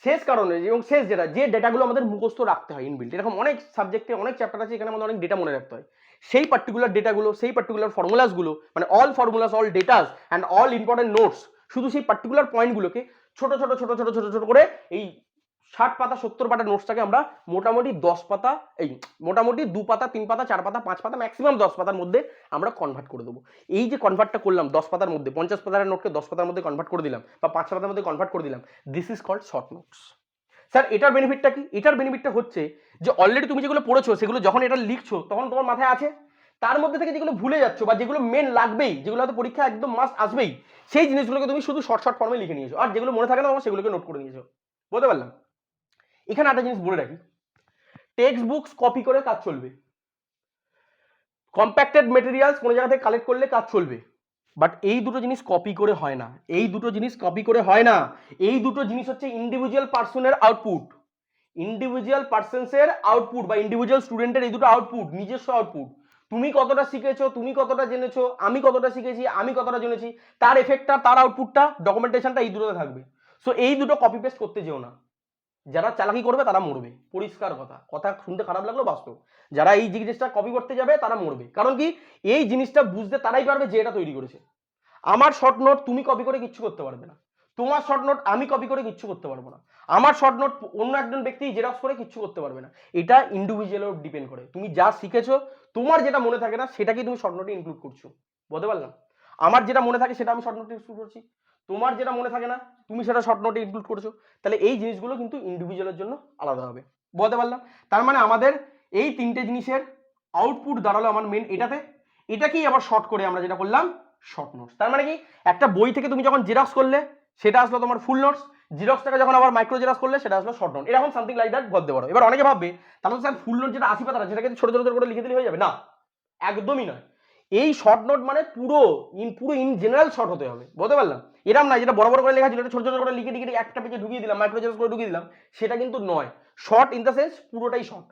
শেষ কারণে এবং শেষ যেটা যে ডেটাগুলো আমাদের মুখস্থ রাখতে হয় ইনবিল্ট, এরকম অনেক সাবজেক্টে অনেক চ্যাপ্টার আছে এখানে আমাদের অনেক ডেটা মনে রাখতে হয়, সেই পার্টিকুলার ডেটাগুলো সেই পার্টিকুলার ফর্মুলাসগুলো, মানে all formulas all ডেটাস and all important notes, শুধু সেই পার্টিকুলার পয়েন্টগুলোকে ছোট ছোট ছোট ছোট ছোট ছোট করে এই 60 পাতা 70 পাতা নোটসটাকে আমরা মোটামুটি 10 পাতা, এই মোটামুটি 2 পাতা 3 পাতা 4 পাতা 5 পাতা ম্যাক্সিমাম 10 পাতার মধ্যে আমরা কনভার্ট করে দেবো। এই যে কনভার্টটা করলাম 10 পাতার মধ্যে, 50 পাতার নোটকে 10 পাতার মধ্যে কনভার্ট করে দিলাম বা 5 পাতার মধ্যে কনভার্ট করে দিলাম, this is called short notes. Sir এটার বেনিফিটটা কি, এটার বেনিফিটটা হচ্ছে যে অলরেডি তুমি যেগুলো পড়েছো সেগুলো যখন এটা লিখছো তখন তোমার মাথায় আছে, তার মধ্যে থেকে যেগুলো ভুলে যাচ্ছ বা যেগুলো মেন লাগবেই, যেগুলো হয়তো পরীক্ষা একদম মাস্ট আসবেই, সেই জিনিসগুলোকে তুমি শুধু শর্ট শর্ট ফর্মে লিখে নিয়েছো, আর যেগুলো মনে থাকে না তোমার সেগুলোকে নোট করে নিয়েছো, বলতে পারলাম। এখানে একটা জিনিস বলে রাখি, টেক্সট বুকস কপি করে কাজ চলবে, কম্প্যাক্টেড মেটেরিয়ালস কোনো জায়গা থেকে কালেক্ট করলে কাজ চলবে, বাট এই দুটো জিনিস কপি করে হয় না, এই দুটো জিনিস কপি করে হয় না, এই দুটো জিনিস হচ্ছে ইন্ডিভিজুয়াল পার্সনের আউটপুট, ইন্ডিভিজুয়াল পার্সনসের আউটপুট বা ইন্ডিভিজুয়াল স্টুডেন্টের এই দুটো আউটপুট, নিজস্ব আউটপুট, তুমি কতটা শিখেছো, তুমি কতটা জেনেছো, আমি কতটা শিখেছি, আমি কতটা জেনেছি, তার এফেক্টটা তার আউটপুটটা ডকুমেন্টেশনটা এই দুটোতে থাকবে। সো এই দুটো কপি পেস্ট করতে যেও না, যারা চালাকি করবে তারা মরবে, পরিষ্কার কথা, কথা শুনতে খারাপ লাগলো বাস্তব, যারা এই জিনিসটা কপি করতে যাবে তারা মরবে, কারণ কি এই জিনিসটা বুঝতে তারাই পারবে যে এটা তৈরি করেছে। আমার শর্ট নোট তুমি কপি করে কিচ্ছু করতে পারবে না, তোমার শর্ট নোট আমি কপি করে কিচ্ছু করতে পারবো না, আমার শর্ট নোট অন্য একজন ব্যক্তি জেরক্স করে কিচ্ছু করতে পারবে না, এটা ইন্ডিভিজুয়ালের উপর ডিপেন্ড করে, তুমি যা শিখেছো তোমার যেটা মনে থাকে না সেটাকেই তুমি শর্ট নোটে ইনক্লুড করছো, বলতে পারলাম, আমার যেটা মনে থাকে সেটা আমি শর্ট নোটে ইনক্লুড করছি, তোমার যেটা মনে থাকে না তুমি সেটা শর্ট নোটে ইনক্লুড করছো, তাহলে এই জিনিসগুলো কিন্তু ইন্ডিভিজুয়ালের জন্য আলাদা হবে, বলতে পারলাম। তার মানে আমাদের এই তিনটে জিনিসের আউটপুট দাঁড়ালো আমার মেন এটাতে, এটাকেই আবার শর্ট করে আমরা যেটা করলাম শর্ট নোটস। তার মানে কি একটা বই থেকে তুমি যখন জেরক্স করলে সেটা আসলো তোমার ফুল নোটস, জেরক্সটাকে যখন আবার মাইক্রো জেরক্স করলে সেটা আসলো শর্ট নোট, এরকম সামথিং লাইক দ্যাট বলতে পারো। এবার অনেকে ভাববে তাহলে স্যার ফুল নোট যেটা 80 পাতা সেটাকে ছোট ছোট করে লিখে দিলে হয়ে যাবে, না একদমই নয়, এই শর্ট নোট মানে পুরো ইন জেনারেল শর্ট হতে হবে, বলতে পারলাম, এরকম না যেটা বড় বড় করে লেখা ছিল ছোট ছোট করে লিখে লিখে একটা পেজে ঢুকিয়ে দিলাম মাইক্রো জেরক্স করে ঢুকিয়ে দিলাম, সেটা কিন্তু নয়, শর্ট ইন দ্য সেন্স পুরোটাই শর্ট,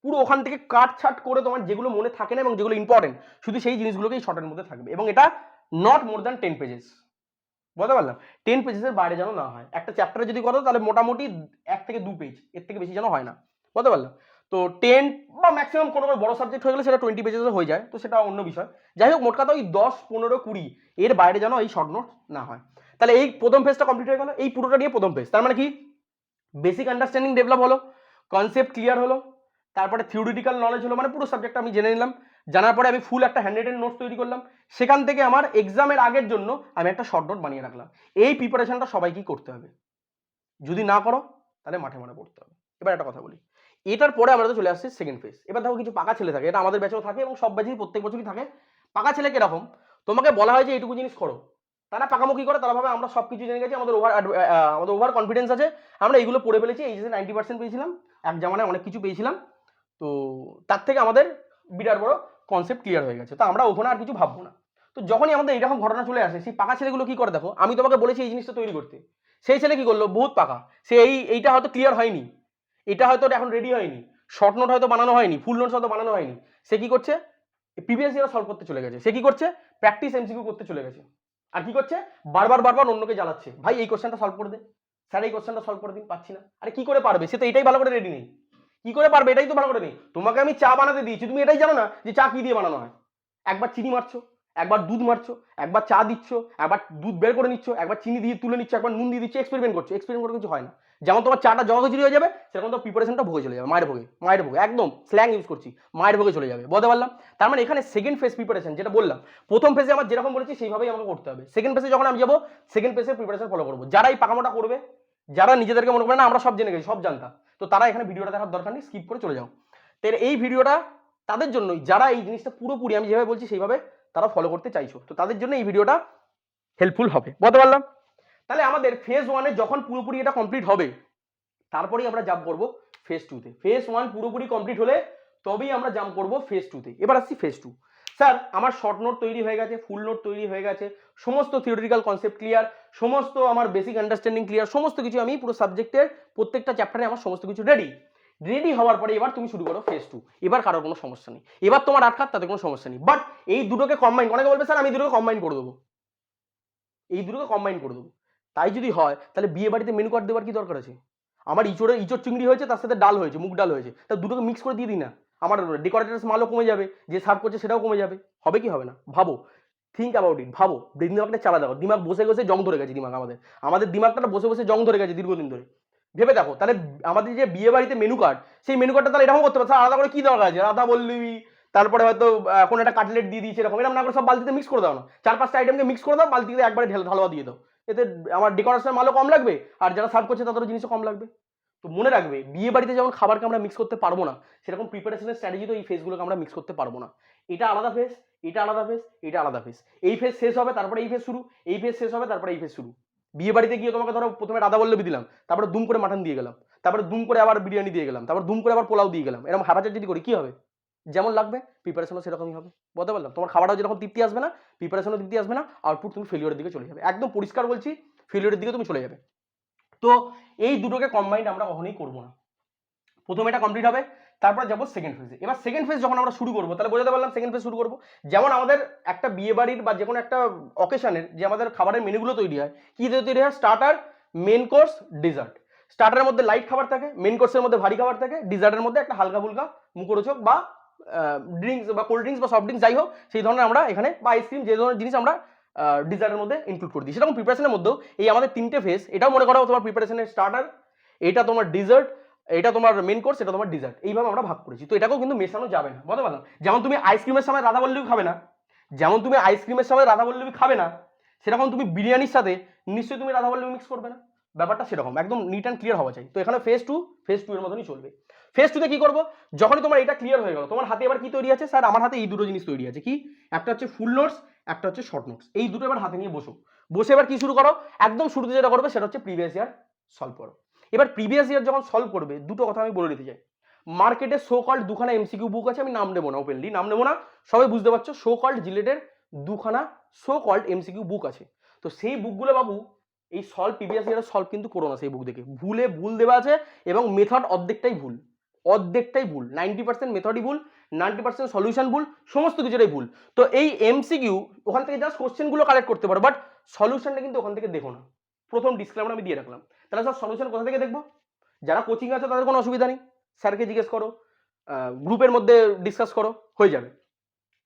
পুরো ওখান থেকে কাটছাট করে তোমার যেগুলো মনে থাকে না এবং যেগুলো ইম্পর্টেন্ট শুধু সেই জিনিসগুলোকেই শর্টের মধ্যে থাকবে, এবং এটা নট মোর দ্যান 10 পেজেস, বলতে পারলাম, 10 পেজেসের বাইরে যেন না হয়, একটা চ্যাপ্টারে যদি করো তাহলে মোটামুটি 1 থেকে 2 পেজ, এর থেকে বেশি যেন হয় না, বলতে পারলাম। তো 10 বা ম্যাক্সিমাম কোনো বড় সাবজেক্ট হয়ে গেলে সেটা 20 পেজেসে হয়ে যায়, তো সেটা অন্য বিষয়, যাই হোক মোট কথা ওই 10 15 20 এর বাইরে যেন এই শর্ট নোট না হয়। তাহলে এই প্রথম পেজটা কমপ্লিট হয়ে গেল, এই পুরোটা নিয়ে প্রথম পেজ, তার মানে কি বেসিক আন্ডারস্ট্যান্ডিং ডেভেলপ হলো, কনসেপ্ট ক্লিয়ার হলো, তারপরে থিওরিটিক্যাল নলেজ হলো, মানে পুরো সাবজেক্ট আমি জেনে নিলাম, জানার পরে আমি ফুল একটা হ্যান্ড রিটেন নোটস তৈরি করলাম, সেখান থেকে আমার এক্সামের আগের জন্য আমি একটা শর্ট নোট বানিয়ে রাখলাম, এই প্রিপারেশনটা সবাইকেই করতে হবে, যদি না করো তাহলে মাঠে মাঠে পড়তে হবে। এবার একটা কথা বলি, এটার পরে আমরা তো চলে আসছি সেকেন্ড ফেজ। এবার দেখো কিছু পাকা ছেলে থাকে, এটা আমাদের ব্যাচেও থাকে এবং সব ব্যাচেই প্রত্যেক বছরই থাকে, পাকা ছেলে কিরকম, তোমাকে বলা হয় যে এইটুকু জিনিস করো, তারা পাকামো কি করে, তারা ভাবে আমরা সব কিছু জেনে গেছি, আমাদের ওভার কনফিডেন্স আছে, আমরা এগুলো পড়ে ফেলেছি, এই যে 90% পেয়েছিলাম, এক জামানায় অনেক কিছু পেয়েছিলাম, তো তার থেকে আমাদের বিরাট বড় কনসেপ্ট ক্লিয়ার হয়ে গেছে, তো আমরা ওখানে আর কিছু ভাববো না। তো যখনই আমাদের এরকম ঘটনা চলে আসে, সেই পাকা ছেলেগুলো কি করে দেখো, আমি তোমাকে বলেছি এই জিনিসটা তৈরি করতে, সেই ছেলে কি করলো, বহুত পাকা, সে এইটা হয়তো ক্লিয়ার হয়নি, এটা হয়তো এখন রেডি হয়নি, শর্ট নোট হয়তো বানানো হয়নি, ফুল নোটস হয়তো বানানো হয়নি, সে কি করছে, প্রিভিয়াস ইয়ার সলভ করতে চলে গেছে, সে কি করছে, প্র্যাকটিস এমসিকিউ করতে চলে গেছে, আর কি করছে, বারবার অন্যকে জ্বালাচ্ছে, ভাই এই কোশ্চেনটা সলভ করে দে, স্যার এই কোশ্চেনটা সলভ করে দিন, পাচ্ছি না, আরে কি করে পারবে, সে তো এটাই ভালো করে রেডি নেই, কি করে পারবে, এটাই তো ভালো করে নেই, তোমাকে আমি চা বানাতে দিয়েছি, তুমি এটাই জানো না যে চা কি দিয়ে বানানো হয়, একবার চিনি মারছো, একবার দুধ মারছো, একবার চা দিচ্ছ, একবার দুধ বের করে নিচ্ছ, একবার চিনি দিয়ে তুলে নিচ্ছ, একবার নুন দিয়ে দিচ্ছ, এক্সপেরিমেন্ট করছো, এক্সপেরিমেন্ট করে কিছু হয় না, যেমন তোমার চাটা জগাখিচুড়ি হয়ে যাবে, সেরকম তোমার প্রিপারেশনটা ভোগে চলে যাবে, মায়ের ভোগে একদম স্ল্যাং ইউজ করছি, মায়ের ভোগে চলে যাবে, বলতে পারলাম। তার মানে এখানে সেকেন্ড ফেজ প্রিপারেশন, যেটা বললাম প্রথম ফেজে আমার যেরকম বলেছি সেইভাবেই আমাকে করতে হবে, সেকেন্ড ফেজে যখন আমি যাবো, সেকেন্ড ফেজের প্রিপারেশন ফলো করবো, যারা এই পাকামোটা করবে, যারা নিজেদেরকে মনে করে না আমরা সব জেনে গেছি, সব জানতাম, তো তারা এখানে ভিডিওটা দেখার দরকার নেই, স্কিপ করে চলে যাও। তো এই ভিডিওটা তাদের জন্যই, যারা এই জিনিসটা পুরোপুরি আমি যেভাবে বলছি সেইভাবে তারা ফলো করতে চাইছো, তো তাদের জন্য এই ভিডিওটা হেল্পফুল হবে, বলতে পারলাম। তাহলে আমাদের ফেজ ওয়ানে যখন পুরোপুরি এটা কমপ্লিট হবে, তারপরেই আমরা জাম্প করবো ফেজ টুতে, ফেজ ওয়ান পুরোপুরি কমপ্লিট হলে তবেই আমরা জাম্প করবো ফেজ টুতে। এবার আসছি ফেজ টু। স্যার আমার শর্ট নোট তৈরি হয়ে গেছে, ফুল নোট তৈরি হয়ে গেছে, সমস্ত থিওরিটিক্যাল কনসেপ্ট ক্লিয়ার, সমস্ত আমার বেসিক আন্ডারস্ট্যান্ডিং ক্লিয়ার, সমস্ত কিছু আমি পুরো সাবজেক্টের প্রত্যেকটা চ্যাপ্টারে আমার সমস্ত কিছু রেডি হওয়ার পরে এবার তুমি শুরু করো ফেজ টু, এবার কারোর কোনো সমস্যা নেই, এবার তোমার আটকাত তাতে কোনো সমস্যা নেই, বাট এই দুটোকে কম্বাইন, অনেকে বলবে স্যার আমি দুটোকে কম্বাইন করে দেবো, এই দুটোকে কম্বাইন করে দেবো, তাই যদি হয় তাহলে বিয়ে বাড়িতে মেনু কার্ড দেওয়ার কি দরকার আছে, আমার ইঁচড় চিংড়ি হয়েছে, তার সাথে ডাল হয়েছে, মুগ ডাল হয়েছে, তা দুটোকে মিক্স করে দিয়ে দিই না, আমার ডেকোরেটার্স মালও কমে যাবে, যে সার্ভ করছে সেটাও কমে যাবে, হবে কি হবে না, ভাবো, থিঙ্ক অ্যাবাউট ইট, ভাবো, দিমাগটা চালা দেখো, দিমাগ বসে বসে জং ধরে গেছে, দিমাগ আমাদের দিমাগটা বসে বসে জং ধরে গেছে দীর্ঘদিন ধরে, ভেবে দেখো, তাহলে আমাদের যে বিয়ে বাড়িতে মেনু কার্ড, সেই মেনু কার্ডটা তাহলে এরকম করতে পারছে, আলাদা করে কি দরকার আছে, আদা বললি, তারপরে হয়তো কোনো একটা কাটলেট দিয়ে দিয়েছে, এরকম না করে সব বালতিতে মিক্স করে দাও না, 4-5টা আইটেমকে মিক্স করে দাও, বালতিতে একবারে ঢালুয়া দিয়ে দাও, এতে আমার ডেকোরেশনের মালও কম লাগবে, আর যারা সার্ভ করছে তাদেরও জিনিসও কম লাগবে। তো মনে রাখবে, বিয়ে বাড়িতে যেমন খাবারকে আমরা মিক্স করতে পারবো না, সেরকম প্রিপারেশনের স্ট্র্যাটেজি তো এই ফেজগুলোকে আমরা মিক্স করতে পারবো না, এটা আলাদা ফেজ, এটা আলাদা ফেজ, এটা আলাদা ফেজ, এই ফেজ শেষ হবে তারপরে এই ফেজ শুরু, এই ফেজ শেষ হবে তারপরে এই ফেজ শুরু। বিয়ে বাড়িতে গিয়ে তোমাকে ধরো প্রথমে রাধা বল্লভী দিলাম, তারপরে দুম করে মাটন দিয়ে গেলাম, তারপরে দুম করে আবার বিরিয়ানি দিয়ে গেলাম, তারপর দুম করে আবার পোলাও দিয়ে গেলাম, এরকম হারাচার যদি করি কি হবে, যেমন লাগবে প্রিপারেশনও সেরকমই হবে, বলতে পারলাম। তোমার খাবারও যেরকম তৃপ্তি আসবে না, প্রিপারেশনও তৃপ্তি আসবে না, আউটপুট তুমি ফেলিওরের দিকে চলে যাবে, একদম পরিষ্কার বলছি, ফেলিওরের দিকে তুমি চলে যাবে। তো এই দুটোকে কম্বাইন্ড আমরা কখনোই করবো না, প্রথমে এটা কমপ্লিট হবে, তারপর যাবো সেকেন্ড ফেজে। এবার সেকেন্ড ফেজ যখন আমরা শুরু করবো, তাহলে বোঝাতে পারলাম সেকেন্ড ফেজ শুরু করবো, যেমন আমাদের একটা বিয়ে বাড়ির বা যে কোনো একটা অকেশনের যে আমাদের খাবারের মেনুগুলো তৈরি হয়, কি দিয়ে তৈরি হয়, স্টার্টার, মেন কোর্স, ডেজার্ট। স্টার্টারের মধ্যে লাইট খাবার থাকে, মেন কোর্সের মধ্যে ভারী খাবার থাকে, ডিজার্টের মধ্যে একটা হালকা ফুলকা মুখরোচক বা ড্রিঙ্কস বা কোল্ড ড্রিঙ্কস বা সফট ড্রিঙ্কস যাই হোক, সেই ধরনের আমরা এখানে বা আইসক্রিম, যে ধরনের জিনিস আমরা ডিজার্টের মধ্যে ইনক্লুড করে দিই, সেরকম প্রিপারেশনের মধ্যেও এই আমাদের তিনটে ফেজ, এটাও মনে করো তোমার প্রিপারেশনের স্টার্টার, এটা তোমার ডিজার্ট, এটা তোমার মেন কোর্স, এটা তোমার ডিজার্ট, এইভাবে আমরা ভাগ করেছি। তো এটাকেও কিন্তু মেশানো যাবে না, বলতে পারলাম। যেমন তুমি আইসক্রিমের সময় রাধা বল্লভী খাবে না, যেমন তুমি আইসক্রিমের সময় রাধা বল্লভী খাবে না, সেরকম তুমি বিরিয়ানির সাথে নিশ্চয়ই তুমি রাধা বল্লভী মিক্স করবে না, ব্যাপারটা সেরকম একদম নিট অ্যান্ড ক্লিয়ার হওয়া চাই। তো এখানে ফেজ টু এর মতনই চলবে। ফেজ টুতে কি করবো, যখনই তোমার এটা ক্লিয়ার হয়ে গেল, তোমার হাতে এবার কি তৈরি আছে, স্যার আমার হাতে এই দুটো জিনিস তৈরি আছে, কি, একটা হচ্ছে ফুল নোটস, একটা হচ্ছে শর্ট নোটস, এই দুটো এবার হাতে নিয়ে বসে এবার কি শুরু করো, একদম শুরুতে যেটা করবে সেটা হচ্ছে প্রিভিয়াস ইয়ার সলভ করো। এবার প্রিভিয়াস ইয়ার যখন সলভ করবে, দুটো কথা আমি বলে দিতে চাই, মার্কেটে শো কল্ড দুখানা এমসিকিউ বুক আছে, আমি নাম নেবো না, ওপেনলি নাম নেবো না, সবাই বুঝতে পারছো, শো কল্ড জিলেটের দুখানা শো কল্ড এমসিকিউ বুক আছে। তো সেই বুকগুলো বাবু এই সলভ প্রিভিয়াস ইয়ারের সলভ কিন্তু করো না, সেই বুক দেখে ভুল দেওয়া আছে, এবং মেথড অর্ধেকটাই ভুল, 90% মেথডই ভুল, 90% সলিউশন ভুল, সমস্ত কিছুটাই ভুল। তো এই এমসিকিউ ওখান থেকে জাস্ট কোশ্চেনগুলো কালেক্ট করতে পারো, বাট সলিউশনটা কিন্তু ওখান থেকে দেখো না, প্রথম ডিসক্লেমার আমি দিয়ে রাখলাম। তাহলে স্যার সলিউশন কোথা থেকে দেখবো, যারা কোচিং আছে তাদের কোনো অসুবিধা নেই, স্যারকে জিজ্ঞেস করো, গ্রুপের মধ্যে ডিসকাস করো, হয়ে যাবে।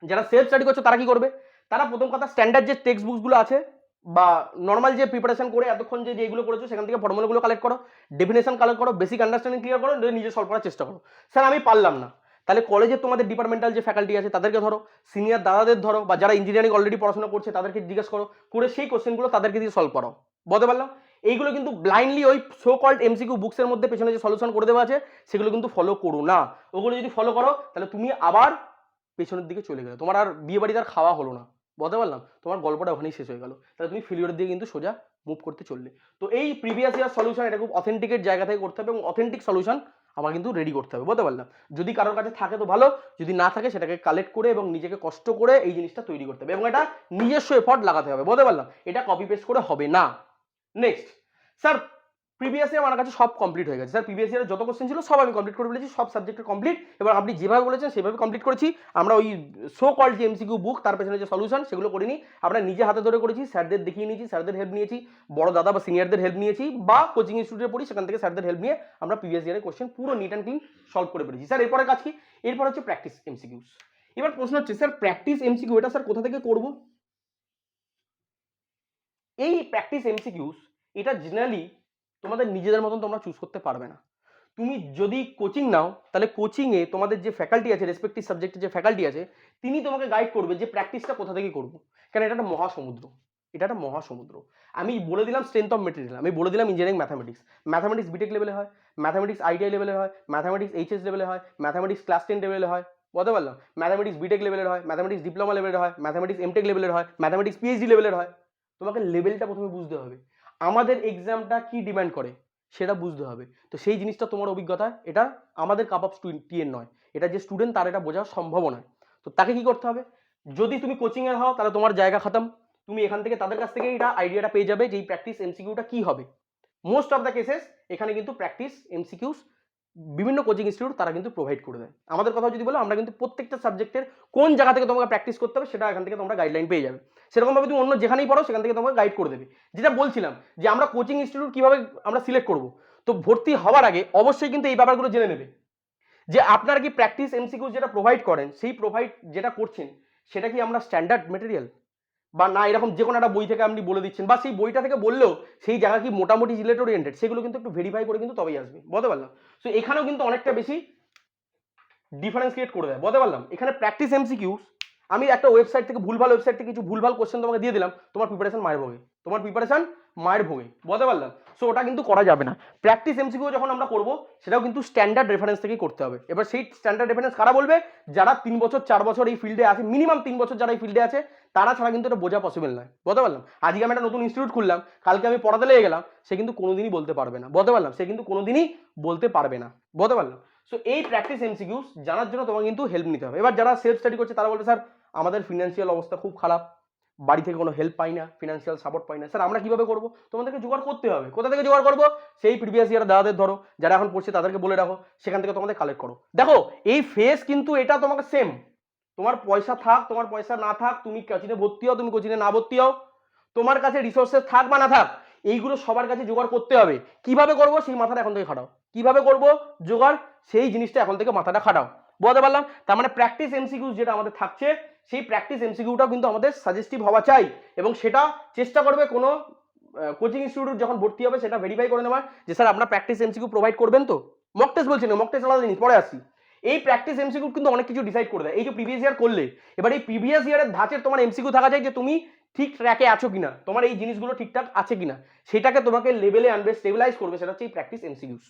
যারা সেলফ স্টাডি করছো তারা কি করবে, তারা প্রথম কথা স্ট্যান্ডার্ড যে টেক্সট বুকসগুলো আছে বা নর্মাল যে প্রিপারেশন করে এতক্ষণ যে যেগুলো করেছো সেখান থেকে ফর্মুলাগুলো কালেক্ট করো, ডেফিনেশন কালেক্ট করো, বেসিক আন্ডারস্ট্যান্ডিং ক্লিয়ার করো, নিজে সলভ করার চেষ্টা করো। স্যার আমি পারলাম না, তাহলে কলেজে তোমাদের ডিপার্টমেন্টাল যে ফ্যাকাল্টি আছে তাদেরকে ধরো, সিনিয়র দাদাদের ধরো, বা যারা ইঞ্জিনিয়ারিং অলরেডি পড়াশোনা করছে তাদেরকে জিজ্ঞেস করো, করে সেই কোশ্চেনগুলো তাদেরকে দিয়ে সলভ করো, বলতে পারলাম। এইগুলো কিন্তু ব্লাইন্ডলি ওই সো কল্ড এমসিকিউ বুকসের মধ্যে পেছনে যে সলিউশন করে দেওয়া আছে সেগুলো কিন্তু ফলো করো না। ওগুলো যদি ফলো করো তাহলে তুমি আবার পেছনের দিকে চলে গেলে, তোমার আর বিয়ে বাড়িতে আর খাওয়া হলো না, বলতে পারলাম, তোমার গল্পটা ওখানেই শেষ হয়ে গেল। তাহলে তুমি ফেলিওরের দিকে কিন্তু সোজা মুভ করতে চললে। তো এই প্রিভিয়াস ইয়ার সলিউশন এটা খুব অথেন্টিকেট জায়গা থেকে করতে হবে এবং অথেন্টিক সলিউশন আমার কিন্তু রেডি করতে হবে, বলতে পারলাম। যদি কারোর কাছে থাকে তো ভালো, যদি না থাকে সেটাকে কালেক্ট করে এবং নিজেকে কষ্ট করে এই জিনিসটা তৈরি করতে হবে এবং এটা নিজস্ব এফর্ট লাগাতে হবে, বলতে পারলাম। এটা কপি পেস্ট করে হবে না। নেক্সট, স্যার প্রিভিয়াস ইয়ার আমার কাছে সব কমপ্লিট হয়ে গেছে। স্যার প্রিভিয়াস ইয়ারের যত কোশ্চেন ছিল সব আমি কমপ্লিট করে ফেলেছি, সব সাবজেক্টের কমপ্লিট। এবার আপনি যেভাবে বলেছেন সেভাবে কমপ্লিট করেছি। আমরা ওই সো কল্ড যে এমসিকিউ বুক তার পেছনে যে সলিউশন সেগুলো করিনি, আমরা নিজে হাতে ধরে করেছি, স্যারদের দেখিয়ে নিয়েছি, স্যারদের হেল্প নিয়েছি, বড় দাদা বা সিনিয়রদের হেল্প নিয়েছি, বা কোচিং ইনস্টিটিউটে পড়ি সেখান থেকে স্যারদের হেল্প নিয়ে আমরা প্রিভিয়াস ইয়ারের কোশ্চেন পুরো নিট অ্যান্ড ক্লিন সলভ করে পেরেছি। স্যার এরপরে কাজ কি? এরপর হচ্ছে প্র্যাকটিস এমসিকিউস। এবার প্রশ্ন হচ্ছে স্যার প্র্যাকটিস এমসিকিউ এটা স্যার কোথা থেকে করব? এই প্র্যাকটিস এমসিকিউস এটা জেনারেলি তোমাদের নিজেদের মতন তোমরা চুজ করতে পারবে না। তুমি যদি কোচিং নাও তাহলে কোচিংয়ে তোমাদের যে ফ্যাকাল্টি আছে, রেসপেক্টিভ সাবজেক্টের যে ফ্যাকাল্টি আছে, তিনি তোমাকে গাইড করবে যে প্র্যাকটিসটা কোথা থেকে করবো। কারণ এটা একটা মহাসমুদ্র, এটা একটা মহাসমুদ্র। আমি বলে দিলাম স্ট্রেংথ অফ মেটেরিয়াল, আমি বলে দিলাম ইঞ্জিনিয়ারিং ম্যাথামেটিক্স, ম্যাথামেটিক্স বিটেক লেভেলে হয়, ম্যাথামেটিক্স আইটিআই লেভেলে হয়, ম্যাথামেটিক্স এইচএস লেভেলে হয়, ম্যাথামেটিক্স ক্লাস 10 লেভেলে হয়, বলতে পারলাম। ম্যাথামেটিক্স বিটেক লেভেলের হয়, ম্যাথামেটিক্স ডিপ্লোমা লেভেলের হয়, ম্যাথামেটিক্স এমটেক লেভেলের হয়, ম্যাথামেটিক্স পিএইচডি লেভেলের হয়। তোমাকে লেভেলটা প্রথমে বুঝতে হবে, আমাদের এক্সামটা কি ডিমান্ড করে সেটা বুঝতে হবে। তো সেই জিনিসটা তোমার অভিজ্ঞতা, এটা আমাদের কাপ অফ টি এর নয়, এটা যে স্টুডেন্ট তার এটা বোঝা সম্ভব নয়। তো তাকে কি করতে হবে? যদি তুমি কোচিং এর হও তাহলে তোমার জায়গা খতম, তুমি এখান থেকে তাদের কাছ থেকে এটা আইডিয়াটা পেয়ে যাবে যে এই প্র্যাকটিস এমসিকিউটা কি হবে। মোস্ট অফ দ্য কেসেস এখানে কিন্তু প্র্যাকটিস এমসিকিউস বিভিন্ন কোচিং ইনস্টিটিউট তারা কিন্তু প্রোভাইড করে দেয়। আমাদের কথা যদি বলো, আমরা কিন্তু প্রত্যেকটা সাবজেক্টের কোন জায়গা থেকে তোমাকে প্র্যাকটিস করতে হবে সেটা এখান থেকে তোমরা গাইডলাইন পেয়ে যাবে। সেরকমভাবে তুমি অন্য যেখানেই পড়ো সেখান থেকে তোমাকে গাইড করে দেবে। যেটা বলছিলাম যে আমরা কোচিং ইনস্টিটিউট কিভাবে আমরা সিলেক্ট করব, তো ভর্তি হওয়ার আগে অবশ্যই কিন্তু এই ব্যাপারগুলো জেনে নেবে যে আপনারা কি প্র্যাকটিস এমসিকিউ যেটা প্রোভাইড করেন, সেই প্রোভাইড যেটা করছেন সেটা কি আমরা স্ট্যান্ডার্ড মেটেরিয়াল, বা না এরকম যে কোনো একটা বই থেকে আপনি বলে দিচ্ছেন, বা সেই বইটা থেকে বললেও সেই জায়গা কি মোটামুটি রিলেট ওরিয়েন্টেড, সেগুলো কিন্তু একটু ভেরিফাই করে কিন্তু তবেই আসবে, বলতে পারলাম। সো এখানেও কিন্তু অনেকটা বেশি ডিফারেন্স ক্রিয়েট করে দেয়, বলতে পারলাম। এখানে প্র্যাকটিস এমসিকিউস আমি একটা ওয়েবসাইট থেকে ভুলভাল ওয়েবসাইট থেকে কিছু ভুলভাল কোশ্চেন তোমাকে দিয়ে দিলাম, তোমার প্রিপারেশন মায়ের ভোগে, তোমার প্রিপারেশন মায়ের ভোগে, বলতে পারলাম। সো ওটা কিন্তু করা যাবে না। প্র্যাকটিস এমসিকিউ যখন আমরা করবো সেটাও কিন্তু স্ট্যান্ডার্ড রেফারেন্স থেকেই করতে হবে। এবার সেই স্ট্যান্ডার্ড রেফারেন্স কারা বলবে? যারা 3 বছর 4 বছর এই ফিল্ডে আছে, মিনিমাম 3 বছর যারা এই ফিল্ডে আছে, তারা ছাড়া কিন্তু এটা বোঝা পসিবল নয়, বলতে পারলাম। আজকে আমি একটা নতুন ইনস্টিটিউট খুললাম, কালকে আমি পড়াতে লেগে গেলাম, সে কিন্তু কোনোদিনই বলতে পারবে না, বলতে পারলাম। সে কিন্তু কোনোদিনই বলতে পারবে না, বলতে পারলাম। সো এই প্র্যাকটিস এমসিকিউস জানার জন্য তোমাকে কিন্তু হেল্প নিতে হবে। এবার যারা সেলফ স্টাডি করছে তারা বলবে স্যার আমাদের ফিনান্সিয়াল অবস্থা খুব খারাপ, বাড়ি থেকে কোনো হেল্প পাই না, ফিনান্সিয়াল সাপোর্ট পাই না, স্যার আমরা কিভাবে করবো? তোমাদেরকে জোগাড় করতে হবে। কোথা থেকে জোগাড় করবো? সেই প্রিভিয়াস ইয়ার দাদাদের ধরো, যারা এখন পড়ছে তাদেরকে বলে রাখো, সেখান থেকে তোমাদের কালেক্ট করো। দেখো এই ফেস কিন্তু এটা তোমাকে সেম, তোমার পয়সা থাক তোমার পয়সা না থাক, তুমি কোচিনে ভর্তি হও তুমি কোচিনে না ভর্তি হও, তোমার কাছে রিসোর্সেস থাক বা না থাক, এইগুলো সবার কাছে জোগাড় করতে হবে। কিভাবে করবো সেই মাথাটা এখন থেকে খাটাও, কিভাবে করবো জোগাড় সেই জিনিসটা এখন থেকে মাথাটা খাটাও, বলতে পারলাম। তার মানে প্র্যাকটিস এমসিকিউ যেটা আমাদের থাকছে, সেই প্র্যাকটিস এমসিকিউটাও কিন্তু আমাদের সাজেস্টিভ হওয়া চাই এবং সেটা চেষ্টা করবে কোনো কোচিং ইনস্টিটিউট যখন ভর্তি হবে সেটা ভেরিফাই করে নেওয়ার যে স্যার আপনারা প্র্যাকটিস এমসিকিউ প্রোভাইড করবেন তো। মক টেস্ট বলছি না, মক টেস্ট আলাদা জিনিস, পরে আসি। এই প্র্যাকটিস এমসিকিউ কিন্তু অনেক কিছু ডিসাইড করে দেয়। এই যে প্রিভিয়াস ইয়ার করলে, এবার এই প্রিভিয়াস ইয়ারের ধাঁচের তোমার এমসিকিউ থাকা যায় যে তুমি ঠিক ট্র্যাকে আছো কিনা, তোমার এই জিনিসগুলো ঠিকঠাক আছে কিনা, সেটাকে তোমাকে লেভেলে আনবে, স্টেবিলাইজ করবে, সেটা হচ্ছে এই প্র্যাকটিস এমসিকিউস।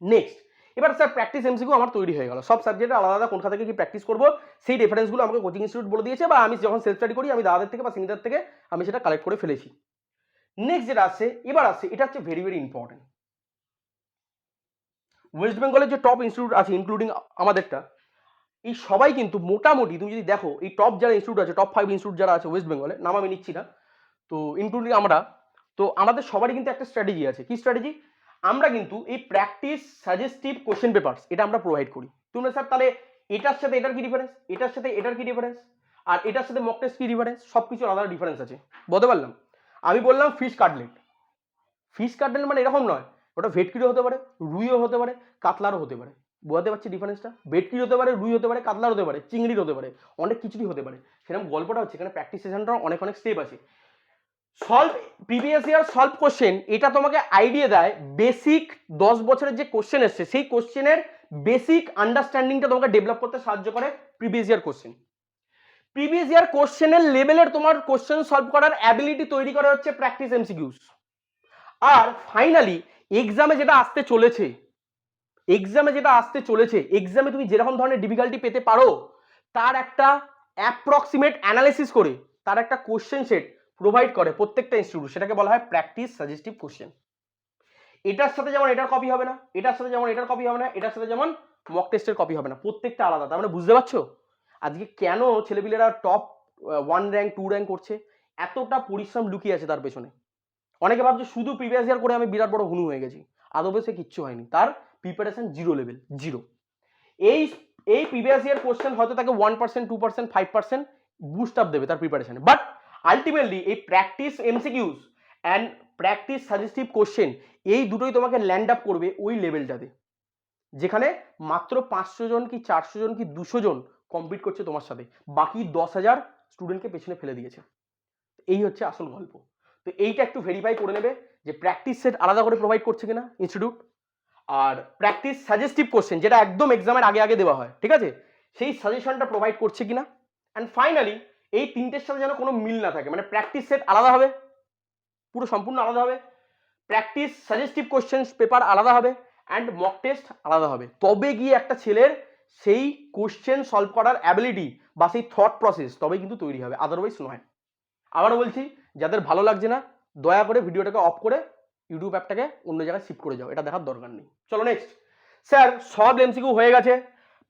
নেক্সট, এবার স্যার প্র্যাকটিস এমসিকিউ আমার তৈরি হয়ে গেল, সব সাবজেক্টে আলাদা আলাদা কোনটা থেকে কি প্র্যাকটিস করবো সেই রেফারেন্সগুলো আমাকে কোচিং ইনস্টিটিউট বলে দিয়েছে, বা আমি যখন সেলফ স্টাডি করি আমি দাদাদের থেকে বা সিনিয়রদের থেকে আমি সেটা কালেক্ট করে ফেলেছি। নেক্সট যেটা আসছে, এবার আসছে এটা হচ্ছে ভেরি ভেরি ইম্পর্টেন্ট। ওয়েস্ট বেঙ্গলের যে টপ ইনস্টিটিউট আছে ইনক্লুডিং আমাদেরটা, এই সবাই কিন্তু মোটামুটি তুমি যদি দেখো এই টপ যারা ইনস্টিটিউট আছে, টপ 5 ইনস্টিটিউট যারা আছে ওয়েস্ট বেঙ্গলে, নাম আমি নিচ্ছি না, তো ইনক্লুডিং আমরা, তো আমাদের সবারই কিন্তু একটা স্ট্র্যাটেজি আছে। কি স্ট্র্যাটেজি? আমরা কিন্তু এই প্র্যাকটিস সাজেস্টিভ কোশ্চেন পেপারস এটা আমরা প্রোভাইড করি। তোমরা স্যার তাহলে এটার সাথে এটার কি ডিফারেন্স, এটার সাথে এটার কি ডিফারেন্স, আর এটার সাথে মক টেস্ট কি ডিফারেন্স, সবকিছু আলাদা ডিফারেন্স আছে, বলতে পারলাম। আমি বললাম ফিশ কাটলেট, ফিশ কাটলেট মানে এরকম নয়, ওটা ভেটকিও হতে পারে, রুইও হতে পারে, কাতলারও হতে পারে, বোঝাতে পারছি ডিফারেন্সটা? ভেটকি হতে পারে, রুই হতে পারে, কাতলার হতে পারে, চিংড়ির হতে পারে, অনেক কিছুই হতে পারে। সেরকম গল্পটা হচ্ছে এখানে প্র্যাকটিস সেশনটা অনেক অনেক স্টেপ আছে। Solve previous year solve question এটা তোমাকে আইডিয়া দেয়, বেসিক 10 বছরের যে কোশ্চেন এসছে সেই কোশ্চেনের বেসিক আন্ডারস্ট্যান্ডিংটা তোমাকে ডেভেলপ করতে সাহায্য করে previous year question. Previous year কোশ্চেনের লেভেলের তোমার কোশ্চেন সলভ করার অ্যাবিলিটি তৈরি করা হচ্ছে প্র্যাকটিস এমসিকিউস। আর ফাইনালি এক্সামে যেটা আসতে চলেছে, এক্সামে তুমি যেরকম ধরনের ডিফিকাল্টি পেতে পারো তার একটা অ্যাপ্রক্সিমেট অ্যানালিসিস করে তার একটা কোশ্চেন সেট প্রোভাইড করে প্রত্যেকটা ইনস্টিটিউট, সেটাকে বলা হয় প্র্যাকটিস সাজেস্টিভ কোশ্চেন। এটার সাথে যেমন এটার কপি হবে না, এটার সাথে যেমন এটার কপি হবে না, এটার সাথে যেমন মক টেস্টের কপি হবে না, প্রত্যেকটা আলাদা। তার মানে বুঝতে পারছো আজকে কেন ছেলেপিলেরা টপ 1 র্যাঙ্ক 2 র্যাঙ্ক করছে, এতটা পরিশ্রম লুকিয়ে আছে তার পেছনে। অনেকে ভাবছে শুধু প্রিভিয়াস ইয়ার করে আমি বিরাট বড় হুনু হয়ে গেছি, আদবে সে কিচ্ছু হয়নি, তার প্রিপারেশন জিরো লেভেল, জিরো। এই এই প্রিভিয়াস ইয়ার কোশ্চেন হয়তো তাকে 1%, 2%, 5% বুস্ট আপ দেবে তার প্রিপারেশনে, বাট আলটিমেটলি এই practice MCQs and practice suggestive question এই দুটোই তোমাকে ল্যান্ড আপ করবে ওই লেভেলটাতে, যেখানে মাত্র 500 জন কি 400 জন কি 200 জন কম্পিট করছে তোমার সাথে, বাকি 10,000 স্টুডেন্টকে পেছনে ফেলে দিয়েছে। এই হচ্ছে আসল গল্প। তো এইটা একটু ভেরিফাই করে নেবে যে প্র্যাকটিস সেট আলাদা করে প্রোভাইড করছে কিনা ইনস্টিটিউট, আর প্র্যাকটিস সাজেস্টিভ কোশ্চেন যেটা একদম এক্সামের আগে আগে দেওয়া হয়, ঠিক আছে, সেই সাজেশনটা প্রোভাইড করছে কিনা। অ্যান্ড ফাইনালি এই তিনটের সাথে যেন কোনো মিল না থাকে, মানে প্র্যাকটিস সেট আলাদা হবে, পুরো সম্পূর্ণ আলাদা হবে, প্র্যাকটিস সাজেস্টিভ কোশ্চেন পেপার আলাদা হবে, অ্যান্ড মক টেস্ট আলাদা হবে, তবে গিয়ে একটা ছেলের সেই কোশ্চেন সলভ করার অ্যাবিলিটি বা সেই থট প্রসেস তবেই কিন্তু তৈরি হবে, আদারওয়াইজ নয়। আবারও বলছি, যাদের ভালো লাগছে না দয়া করে ভিডিওটাকে অফ করে ইউটিউব অ্যাপটাকে অন্য জায়গায় শিফট করে যাও, এটা দেখার দরকার নেই। চলো নেক্সট। স্যার সব এমসিকিউ হয়ে গেছে,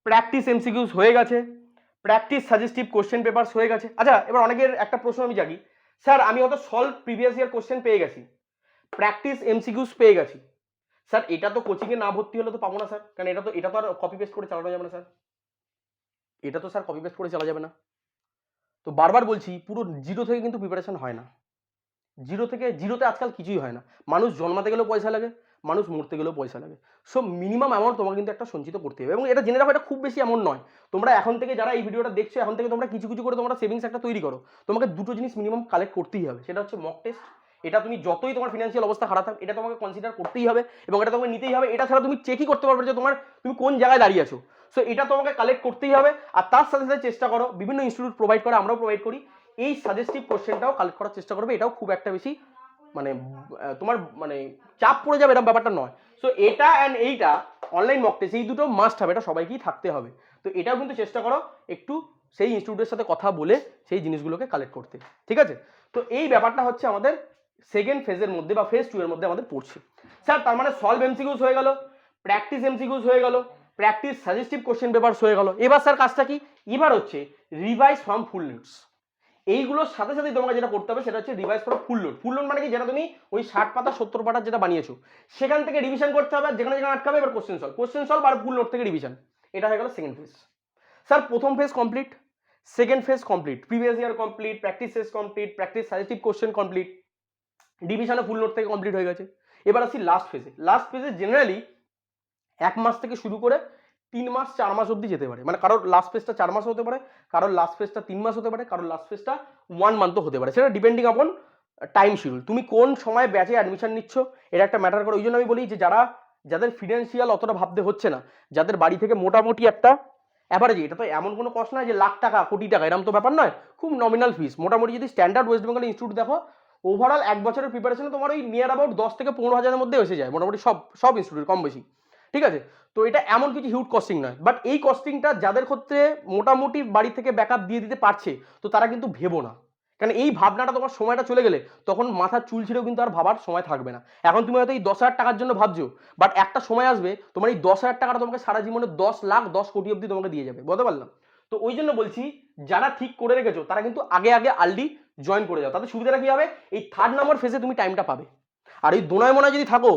প্র্যাকটিস এমসিকিউস হয়ে গেছে, প্র্যাকটিস সাজেস্টিভ কোশ্চেন পেপারস হয়ে গেছে। আচ্ছা, এবার অনেকের একটা প্রশ্ন আমি জাগি, স্যার আমি হয়তো সলভ প্রিভিয়াস ইয়ার কোশ্চেন পেয়ে গেছি, প্র্যাকটিস এমসিকিউস পেয়ে গেছি, স্যার এটা তো কোচিংয়ে না ভর্তি হলে তো পাবো না স্যার, কারণ এটা তো আর কপি পেস্ট করে চালানো যাবে না স্যার, এটা তো স্যার কপি পেস্ট করে চালা যাবে না। তো বারবার বলছি, পুরো জিরো থেকে কিন্তু প্রিপারেশন হয় না, জিরোতে আজকাল কিছুই হয় না। মানুষ জন্মাতে গেলেও পয়সা লাগে, মানুষ মরতে গেলেও পয়সা লাগে। সো মিনিমাম অ্যামাউন্ট তোমাকে কিন্তু একটা সঞ্চিত করতে হবে, এবং এটা জেনে রাখো এটা খুব বেশি অ্যামাউন্ট নয়। তোমরা এখন থেকে যারা এই ভিডিওটা দেখছো, এখন থেকে তোমরা কিছু কিছু করে তোমরা সেভিংস একটা তৈরি করো। তোমাকে দুটো জিনিস মিনিমাম কালেক্ট করতেই হবে, সেটা হচ্ছে মক টেস্ট। এটা তুমি যতই তোমার ফিনান্সিয়াল অবস্থা খারাপ থাক, এটা তোমাকে কনসিডার করতেই হবে এবং এটা তোমাকে নিতেই হবে। এটা ছাড়া তুমি চেকই করতে পারবে যে তুমি কোন জায়গায় দাঁড়িয়ে আছো। সো এটা তোমাকে কালেক্ট করতেই হবে। আর তার সাথে সাথে চেষ্টা করো, বিভিন্ন ইনস্টিটিউট প্রোভাইড করে, আমরাও প্রোভাইড করি, এই সাজেস্টিভ কোশ্চেনটাও কালেক্ট করার চেষ্টা করবে। এটাও খুব একটা বেশি মানে তোমার মানে চাপ পড়ে যাবে এরকম ব্যাপারটা নয়। সো এটা অ্যান্ড এইটা অনলাইন মক টেস্ট এই দুটো মাস্ট হবে, এটা সবাইকেই থাকতে হবে। তো এটাও কিন্তু চেষ্টা করো একটু সেই ইনস্টিটিউটের সাথে কথা বলে সেই জিনিসগুলোকে কালেক্ট করতে, ঠিক আছে। তো এই ব্যাপারটা হচ্ছে আমাদের সেকেন্ড ফেজের মধ্যে বা ফেজ 2 এর মধ্যে আমাদের পড়ছে। স্যার তার মানে সলভ এমসিকিউস হয়ে গেল, প্র্যাকটিস এমসিকিউস হয়ে গেল, প্র্যাকটিস সাজেস্টিভ কোশ্চেন পেপারস হয়ে গেল, এবার স্যার কাজটা কি? এবার হচ্ছে রিভাইজ ফ্রম ফুল নোটস। এইগুলোর সাথে সাথে তোমাকে যেটা করতে হবে সেটা হচ্ছে revise for full note. Full note মানে কি? যেটা তুমি ওই 60 পাতা 70 পাতার যেটা বানিয়েছো সেখান থেকে রিভিশন করতে হবে, যেখানে যেখানে আটকাবে এবার কোশ্চেন সলভ আর ফুল নোট থেকে রিভিশন। এটা হয়ে গেল সেকেন্ড ফেজ। স্যার প্রথম phase complete, second phase complete, previous year complete, practice phase complete, practice suggestive question complete, ডিভিশনে ফুল নোট থেকে কমপ্লিট হয়ে গেছে। এবার আসি লাস্ট ফেজে। লাস্ট ফেজে জেনারেলি 1 মাস থেকে শুরু করে 3 মাস 4 মাস অবধি যেতে পারে, মানে কারোর লাস্ট ফেজটা 4 মাস হতে পারে, কারোর লাস্ট ফেজটা 3 মাস হতে পারে, কারোর লাস্ট ফেজটা 1 মান্থও হতে পারে, সেটা ডিপেন্ডিং আপন টাইম শিডিউল। তুমি কোন সময় ব্যাচে অ্যাডমিশন নিচ্ছ এটা একটা ম্যাটার করে। ওই জন্য আমি বলি যে যাদের ফিনান্সিয়াল অতটা ভাবতে হচ্ছে না, যাদের বাড়ি থেকে মোটামুটি একটা অ্যাভারেজ, এটা তো এমন কোনো কষ্ট নয় যে লাখ টাকা কোটি টাকা, এরকম তো ব্যাপার নয়, খুব নমিনাল ফিস। মোটামুটি যদি স্ট্যান্ডার্ড ওয়েস্ট বেঙ্গল ইনস্টিটিউট দেখো, ওভারঅল 1 বছরের প্রিপারেশনে তোমার ওই নিয়ার অ্যাবাউট 10 থেকে 15,000-এর মধ্যে এসে যায় মোটামুটি সব ইনস্টিটিউট কম বেশি, ঠিক আছে। তো এটা এমন কিছু হিউজ কস্টিং নয়, বাট এই কস্টিংটা যাদের ক্ষেত্রে মোটামুটি বাড়ি থেকে ব্যাকআপ দিয়ে দিতে পারছে তো তারা কিন্তু ভেবো না, কারণ এই ভাবনাটা তোমার সময়টা চলে গেলে তখন মাথার চুল ছিঁড়েও কিন্তু আর ভাবার সময় থাকবে না। এখন তুমি হয়তো এই 10,000 টাকার জন্য ভাবছো, বাট একটা সময় আসবে তোমার এই 10,000 টাকাটা তোমাকে সারা জীবনে 10 লাখ 10 কোটি অব্দি তোমাকে দিয়ে যাবে, বলতে পারলাম। তো ওই জন্য বলছি, যারা ঠিক করে রেখেছো তারা কিন্তু আগে আর্লি জয়েন করে যাও, তাতে সুবিধাটা কি হবে? এই 3rd নম্বর ফেজে তুমি টাইমটা পাবে। আর এই দোনায় মোনায় যদি থাকো,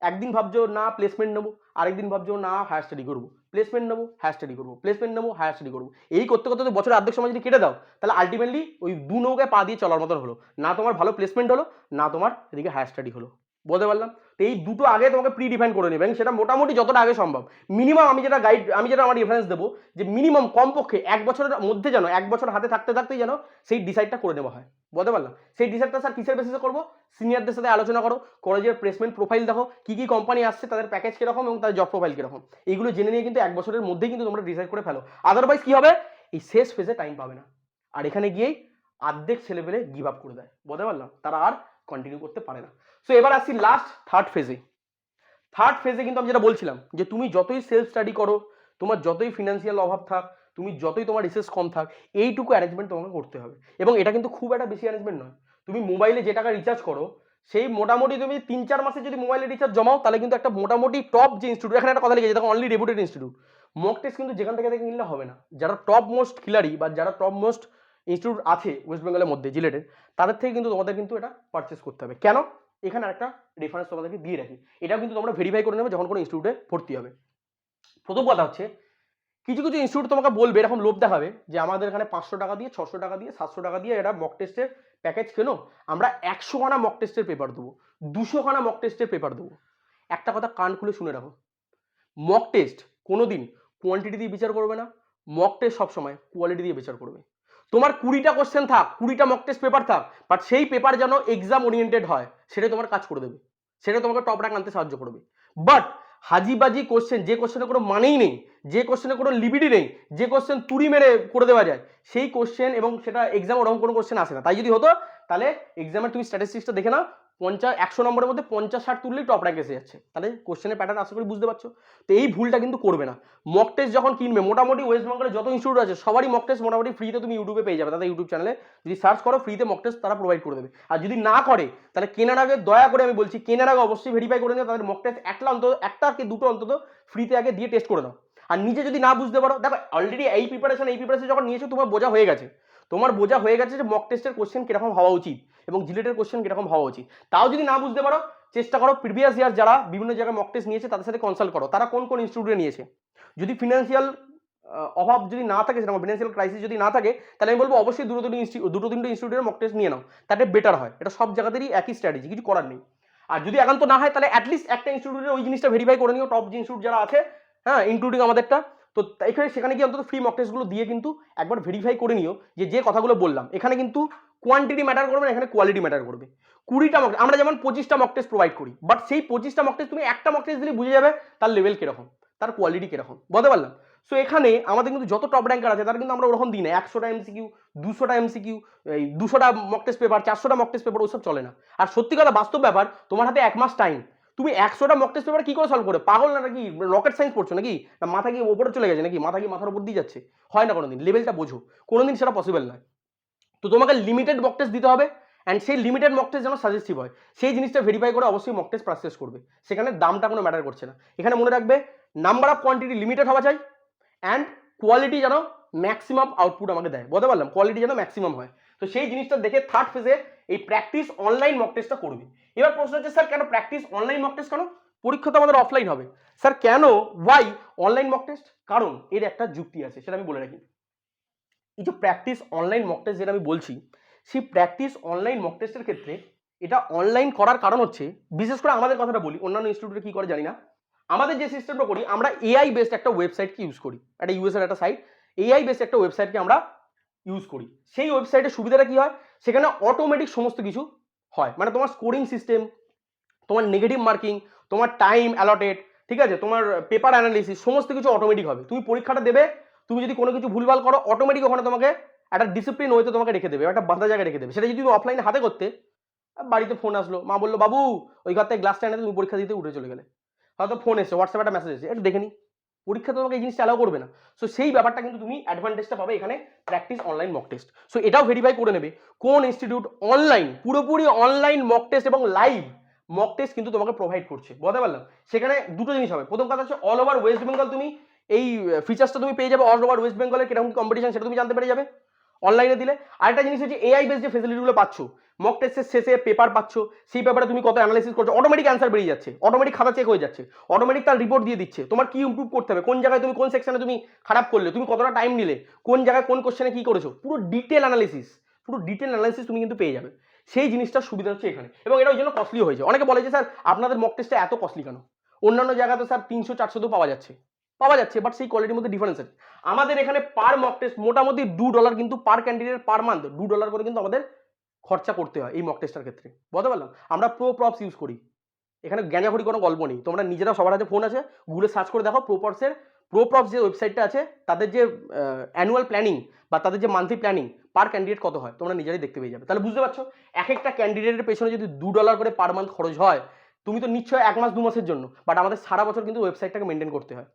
একদিন ভাবছো না প্লেসমেন্ট নেবো, আরেকদিন ভাবছো না হায়ার স্টাডি করবো, প্লেসমেন্ট নেবো হায়ার স্টাডি করবো, প্লেসমেন্ট নেবো হায়ার স্টাডি করবো, এই করতে করতে তো বছরের অর্ধেক সময় যদি কেটে দাও, তাহলে আলটিমেটলি ওই দু নৌকায় পা দিয়ে চলার মতন হলো না, তোমার ভালো প্লেসমেন্ট হলো না, তোমার এদিকে হায়ার স্টাডি হলো, বলতে পারলাম। তো এই দুটো আগে তোমাকে প্রি ডিফাইন করে নেবে, এবং সেটা মোটামুটি যতটা আগে সম্ভব। মিনিমাম আমি যেটা আমার রেফারেন্স দেবো যে মিনিমাম কমপক্ষে 1 বছরের মধ্যে যেন 1 বছর হাতে থাকতে থাকতেই যেন সেই ডিসাইডটা করে নেওয়া হয়, বলতে পারলাম। সেই ডিসাইডটা স্যার কিসের বেসিসে করবো? সিনিয়রদের সাথে আলোচনা করো, কলেজের প্লেসমেন্ট প্রোফাইল দেখো, কি কি কোম্পানি আসছে, তাদের প্যাকেজ কিরকম এবং তাদের জব প্রোফাইল কিরকম, এইগুলো জেনে নিয়ে কিন্তু 1 বছরের মধ্যেই কিন্তু তোমরা ডিসাইড করে ফেলো। আদারওয়াইজ কি হবে? এই শেষ ফেজে টাইম পাবে না, আর এখানে গিয়েই অর্ধেক ছেলেপেলে গিভ আপ করে দেয়, বলতে পারলাম, তারা আর কন্টিনিউ করতে পারে না। সো এবার আসি লাস্ট 3rd ফেজে। 3rd ফেজে কিন্তু আমি যেটা বলছিলাম যে তুমি যতই সেলফ স্টাডি করো, তোমার যতই ফিনান্সিয়াল অভাব থাক, তুমি যতই তোমার রিসোর্স কম থাক, এইটুকু অ্যারেঞ্জমেন্ট তোমাকে করতে হবে। এবং এটা কিন্তু খুব একটা বেশি অ্যারেঞ্জমেন্ট নয়। তুমি মোবাইলে যে টাকা রিচার্জ করো, সেই মোটামুটি তুমি 3-4 মাসে যদি মোবাইলে রিচার্জ জমাও, তাহলে কিন্তু একটা মোটামুটি টপ যে ইনস্টিটিউট, এখানে একটা কথা লিখেছে দেখো, অনলি রেপুটেড ইনস্টিটিউট, মক টেস্ট কিন্তু যেখান থেকে কিনলে হবে না। যারা টপ মোস্ট খিলাড়ি বা যারা টপ মোস্ট ইনস্টিটিউট আছে ওয়েস্ট বেঙ্গলের মধ্যে জিলেটের, তাদের থেকে কিন্তু তোমাদের কিন্তু এটা পারচেস করতে হবে। কেন? এখানে একটা রেফারেন্স তোমাদেরকে দিয়ে রাখি, এটাও কিন্তু তোমরা ভেরিফাই করে নেবে যখন কোনো ইনস্টিটিউটে ভর্তি হবে। প্রথম কথা হচ্ছে, কিছু কিছু ইনস্টিটিউট তোমাকে বলবে, এরকম লোভ দেখাবে যে আমাদের এখানে 500 টাকা দিয়ে, 600 টাকা দিয়ে, 700 টাকা দিয়ে এটা মক টেস্টের প্যাকেজ কেনো, আমরা 100 খানা মক টেস্টের পেপার দেবো, 200 খানা মক টেস্টের পেপার দেবো। একটা কথা কান খুলে শুনে রাখো, মক টেস্ট কোনোদিন কোয়ান্টিটি দিয়ে বিচার করবে না, মক টেস্ট সবসময় কোয়ালিটি দিয়ে বিচার করবে। তোমার 20টা কোশ্চেন থাক, 20টা মক টেস্ট পেপার থাক, বাট সেই পেপার যেন এক্সাম ওরিয়েন্টেড হয়, সেটাই তোমার কাজ করে দেবে, সেটা তোমাকে টপ র্যাঙ্ক আনতে সাহায্য করবে। বাট হাজিবাজি কোশ্চেন, যে কোশ্চেনে কোনো মানেই নেই, যে কোশ্চেনে কোনো লিমিটই নেই, যে কোশ্চেন তুড়ি মেরে করে দেওয়া যায়, সেই কোশ্চেন এবং সেটা এক্সাম ওরকম কোনো কোশ্চেন আসে না। তাই যদি হতো, তাহলে এক্সামের তুমি স্ট্যাটিস্টিক্সটা দেখে নাও, 100 নম্বরের মধ্যে 50-60 তুললেই টপ র্যাঙ্ক এসে যাচ্ছে। তাহলে কোশ্চেনের প্যাটার্ন আশা করি বুঝতে পারছো। তো এই ভুলটা কিন্তু করবে না। মক টেস্ট যখন কিনবে, মোটামুটি ওয়েস্ট বেঙ্গলে যত ইনস্টিটিউট আছে সবারই মক টেস্ট মোটামুটি ফ্রিতে তুমি ইউটিউবে পেয়ে যাবে। তাদের ইউটিউব চ্যানেলে যদি সার্চ করো, ফ্রিতে মক টেস্ট তারা প্রোভাইড করে দেবে। আর যদি না করে, তাহলে কেনার আগে দয়া করে আমি বলছি, কেনার আগে অবশ্যই ভেরিফাই করে নিও তাদের মক টেস্ট একটা কি দুটো অন্তত ফ্রিতে আগে দিয়ে টেস্ট করে নাও। আর নিজে যদি না বুঝতে পারো, দেখো অলরেডি এই প্রিপারেশন যখন নিয়েছো, তোমার বোঝা হয়ে গেছে, যে মক টেস্টের কোশ্চেন কিরকম হওয়া উচিত এবং জিলেটের কোশ্চেন কিরকম হওয়া উচিত। তাও যদি না বুঝতে পারো, চেষ্টা করো প্রিভিয়াস ইয়ার যারা বিভিন্ন জায়গায় মক টেস্ট নিয়েছে তাদের সাথে কনসাল্ট করো, তারা কোন কোন ইনস্টিটিউটে নিয়েছে। যদি ফিনান্সিয়াল অভাব যদি না থাকে, সেরকম ফিনান্সিয়াল ক্রাইসিস যদি না থাকে, তাহলে আমি বলবো অবশ্যই দুটো তিনটে ইনস্টিটিউটের মক টেস্ট নিয়ে নাও, তাতে বেটার হয়। এটা সব জায়গাতেই একই স্ট্র্যাটেজি, কিছু করার নেই। আর যদি একান্ত না হয়, তাহলে অ্যাটলিস্ট একটা ইনস্টিটিউটের ওই জিনিসটা ভেরিফাই করে নিও, টপ যে ইনস্টিটিউট যারা আছে, হ্যাঁ, ইনক্লুডিং আমাদেরটা। তো এখানে সেখানে গিয়ে অন্তত ফ্রি মক টেস্টগুলো দিয়ে কিন্তু একবার ভেরিফাই করে নিও যে কথাগুলো বললাম, এখানে কিন্তু কোয়ান্টিটি ম্যাটার করবে না, এখানে কোয়ালিটি ম্যাটার করবে। 20টা মক, আমরা যেমন 25টা মক টেস্ট প্রোভাইড করি, বাট সেই 25টা মক টেস্ট তুমি একটা মক টেস্ট দিলে বুঝে যাবে তার লেভেল কিরকম, তার কোয়ালিটি কিরকম, বলতে পারলাম। সো এখানে আমাদের কিন্তু যত টপ র্যাঙ্কার আছে, তারা কিন্তু আমরা ওরকম দিই না 100টা এমসিকিউ, 200টা এমসিকিউ, এই 200টা মক টেস্ট পেপার, 400টা মক টেস্ট পেপার, ওসব চলে না। আর সত্যি কথা বাস্তব ব্যাপার, তোমার হাতে 1 মাস টাইম, তুমি 100টা মক টেস্ট পেপার কি করে সলভ করে, পাগল না নাকি, রকেট সায়েন্স পড়ছো নাকি, না মাথা কি ওপরে চলে গেছে নাকি, মাথা কি মাথার উপর দিয়ে যাচ্ছে, হয় না কোনোদিন। লেভেলটা বোঝো, কোনোদিন সেটা পসিবল নয়। তো তোমাকে লিমিটেড মক টেস্ট দিতে হবে, অ্যান্ড সেই লিমিটেড মক টেস্ট যেন সাজেস্টিভ হয়, সেই জিনিসটা ভেরিফাই করে অবশ্যই মক টেস্ট পারচেস করবে। সেখানে দামটা কোনো ম্যাটার করছে না। এখানে মনে রাখবে, নাম্বার অফ কোয়ান্টিটি লিমিটেড হওয়া চাই, অ্যান্ড কোয়ালিটি যেন ম্যাক্সিমাম আউটপুট আমাকে দেয়, বলতে পারলাম, কোয়ালিটি যেন ম্যাক্সিমাম হয়। তো সেই জিনিসটা দেখে থার্ড ফেজে এই প্র্যাকটিস অনলাইন মক টেস্টটা করবে। এবার প্রশ্ন হচ্ছে, স্যার কেন প্র্যাকটিস অনলাইন মক টেস্ট, কেন? পরীক্ষা তো আমাদের অফলাইন হবে, স্যার কেন, ওয়াই অনলাইন মক টেস্ট? কারণ এর একটা যুক্তি আছে, সেটা আমি বলে রাখি। এই যে প্র্যাকটিস অনলাইন মক টেস্ট যেটা আমি বলছি, সেই প্র্যাকটিস অনলাইন মক টেস্টের ক্ষেত্রে এটা অনলাইন করার কারণ হচ্ছে, বিশেষ করে আমাদের কথাটা বলি, অন্যান্য ইনস্টিটিউটে কি করে জানি না, আমাদের যে সিস্টেমটা করি, আমরা এআই বেসড একটা ওয়েবসাইটকে ইউজ করি, একটা ইউএসএর একটা সাইট, এআই বেসড একটা ওয়েবসাইটকে আমরা ইউজ করি। সেই ওয়েবসাইটের সুবিধাটা কি হয়, সেখানে অটোমেটিক সমস্ত কিছু হয়, মানে তোমার স্কোরিং সিস্টেম, তোমার নেগেটিভ মার্কিং, তোমার টাইম অ্যালটেড, ঠিক আছে, তোমার পেপার অ্যানালিসিস, সমস্ত কিছু অটোমেটিক হবে। তুমি পরীক্ষাটা দেবে, তুমি যদি কোনো কিছু ভুলভাল করো, অটোমেটিক ওখানে তোমাকে একটা ডিসিপ্লিন ওয়েতে তোমাকে রেখে দেবে, একটা বাঁধা জায়গায় রেখে দেবে। সেটা যদি তুমি অফলাইনে হাতে করতে, বাড়িতে ফোন আসলো, মা বললো বাবু ওই ঘর থেকে গ্লাসটা এনে তুমি পরীক্ষা দিতে উঠে চলে গেলে, হয়তো ফোন এসে, হোয়াটসঅ্যাপে একটা মেসেজ এসে, একটু দেখে নি, পরীক্ষা তোমাকে এই জিনিসটা অ্যালাউ করবে না। সো সেই ব্যাপারটা কিন্তু তুমি অ্যাডভান্টেজটা পাবে এখানে practice online mock test. So এটাও ভেরিফাই করে নেবে কোন ইনস্টিটিউট অনলাইন, পুরোপুরি অনলাইন মক টেস্ট এবং লাইভ মক টেস্ট কিন্তু তোমাকে প্রোভাইড করছে, বলতে পারলাম। সেখানে দুটো জিনিস হবে, প্রথম কথা হচ্ছে অল ওভার ওয়েস্ট বেঙ্গল তুমি এই ফিচার্সটা তুমি পেয়ে যাবে, অল ওভার ওয়েস্ট বেঙ্গলের কিরকম কম্পিটিশন সেটা তুমি জানতে পেরে যাবে অনলাইনে দিলে। আরেকটা জিনিস হচ্ছে এআই বেস যে ফেসিলিটিগুলো পাচ্ছ, মক টেস্টের শেষে পেপার পাচ্ছ, সেই পেপারে তুমি কত অ্যানালাইসিস করছো, অটোমেটিক অ্যান্সার বেরিয়ে যাচ্ছে, অটোমেটিক খাতা চেক হয়ে যাচ্ছে, অটোমেটিক তার রিপোর্ট দিয়ে দিচ্ছে, তোমার কি ইমপ্রুভ করতে হবে, কোন জায়গায় তুমি কোন সেকশনে তুমি খারাপ করলে, তুমি কতটা টাইম নিলে, কোন জায়গায় কোন কোশ্চেনে কি করেছো, পুরো ডিটেল অ্যানালাইসিস তুমি কিন্তু পেয়ে যাবে। সেই জিনিসটার সুবিধা হচ্ছে এখানে, এবং এটা ওই জন্য কস্টলি হয়েছে। অনেকে বলে যে স্যার আপনাদের মক টেস্টটা এত কস্টলি কেন, অন্যান্য জায়গায় তো স্যার 300-400 পাওয়া যাচ্ছে, বাট সেই কোয়ালিটির মধ্যে ডিফারেন্স আছে। আমাদের এখানে পার মক টেস্ট মোটামুটি $2 কিন্তু পার ক্যান্ডিডেট পার মান্থ $2 করে কিন্তু আমাদের খরচা করতে হয় এই মক টেস্টের ক্ষেত্রে, বলতে পারলাম। আমরা প্রো প্রপস ইউজ করি, এখানে জ্ঞানাঘড়ি কোনো গল্প নেই, তোমরা নিজেরা সবার কাছে ফোন আছে, গুগলে সার্চ করে দেখো প্রো প্রপস যে ওয়েবসাইটটা আছে, তাদের যে অ্যানুয়াল প্ল্যানিং বা তাদের যে মান্থলি প্ল্যানিং পার ক্যান্ডিডেট কত হয় তোমরা নিজেরাই দেখতে পেয়ে যাবে। তাহলে বুঝতে পারছো, এক একটা ক্যান্ডিডেটের পেছনে যদি $2 করে পার মান্থ খরচ হয়, তুমি তো নিশ্চয়ই 1 মাস 2 মাসের জন্য, বাট আমাদের সারা বছর কিন্তু ওয়েবসাইটটাকে মেনটেন করতে হয়।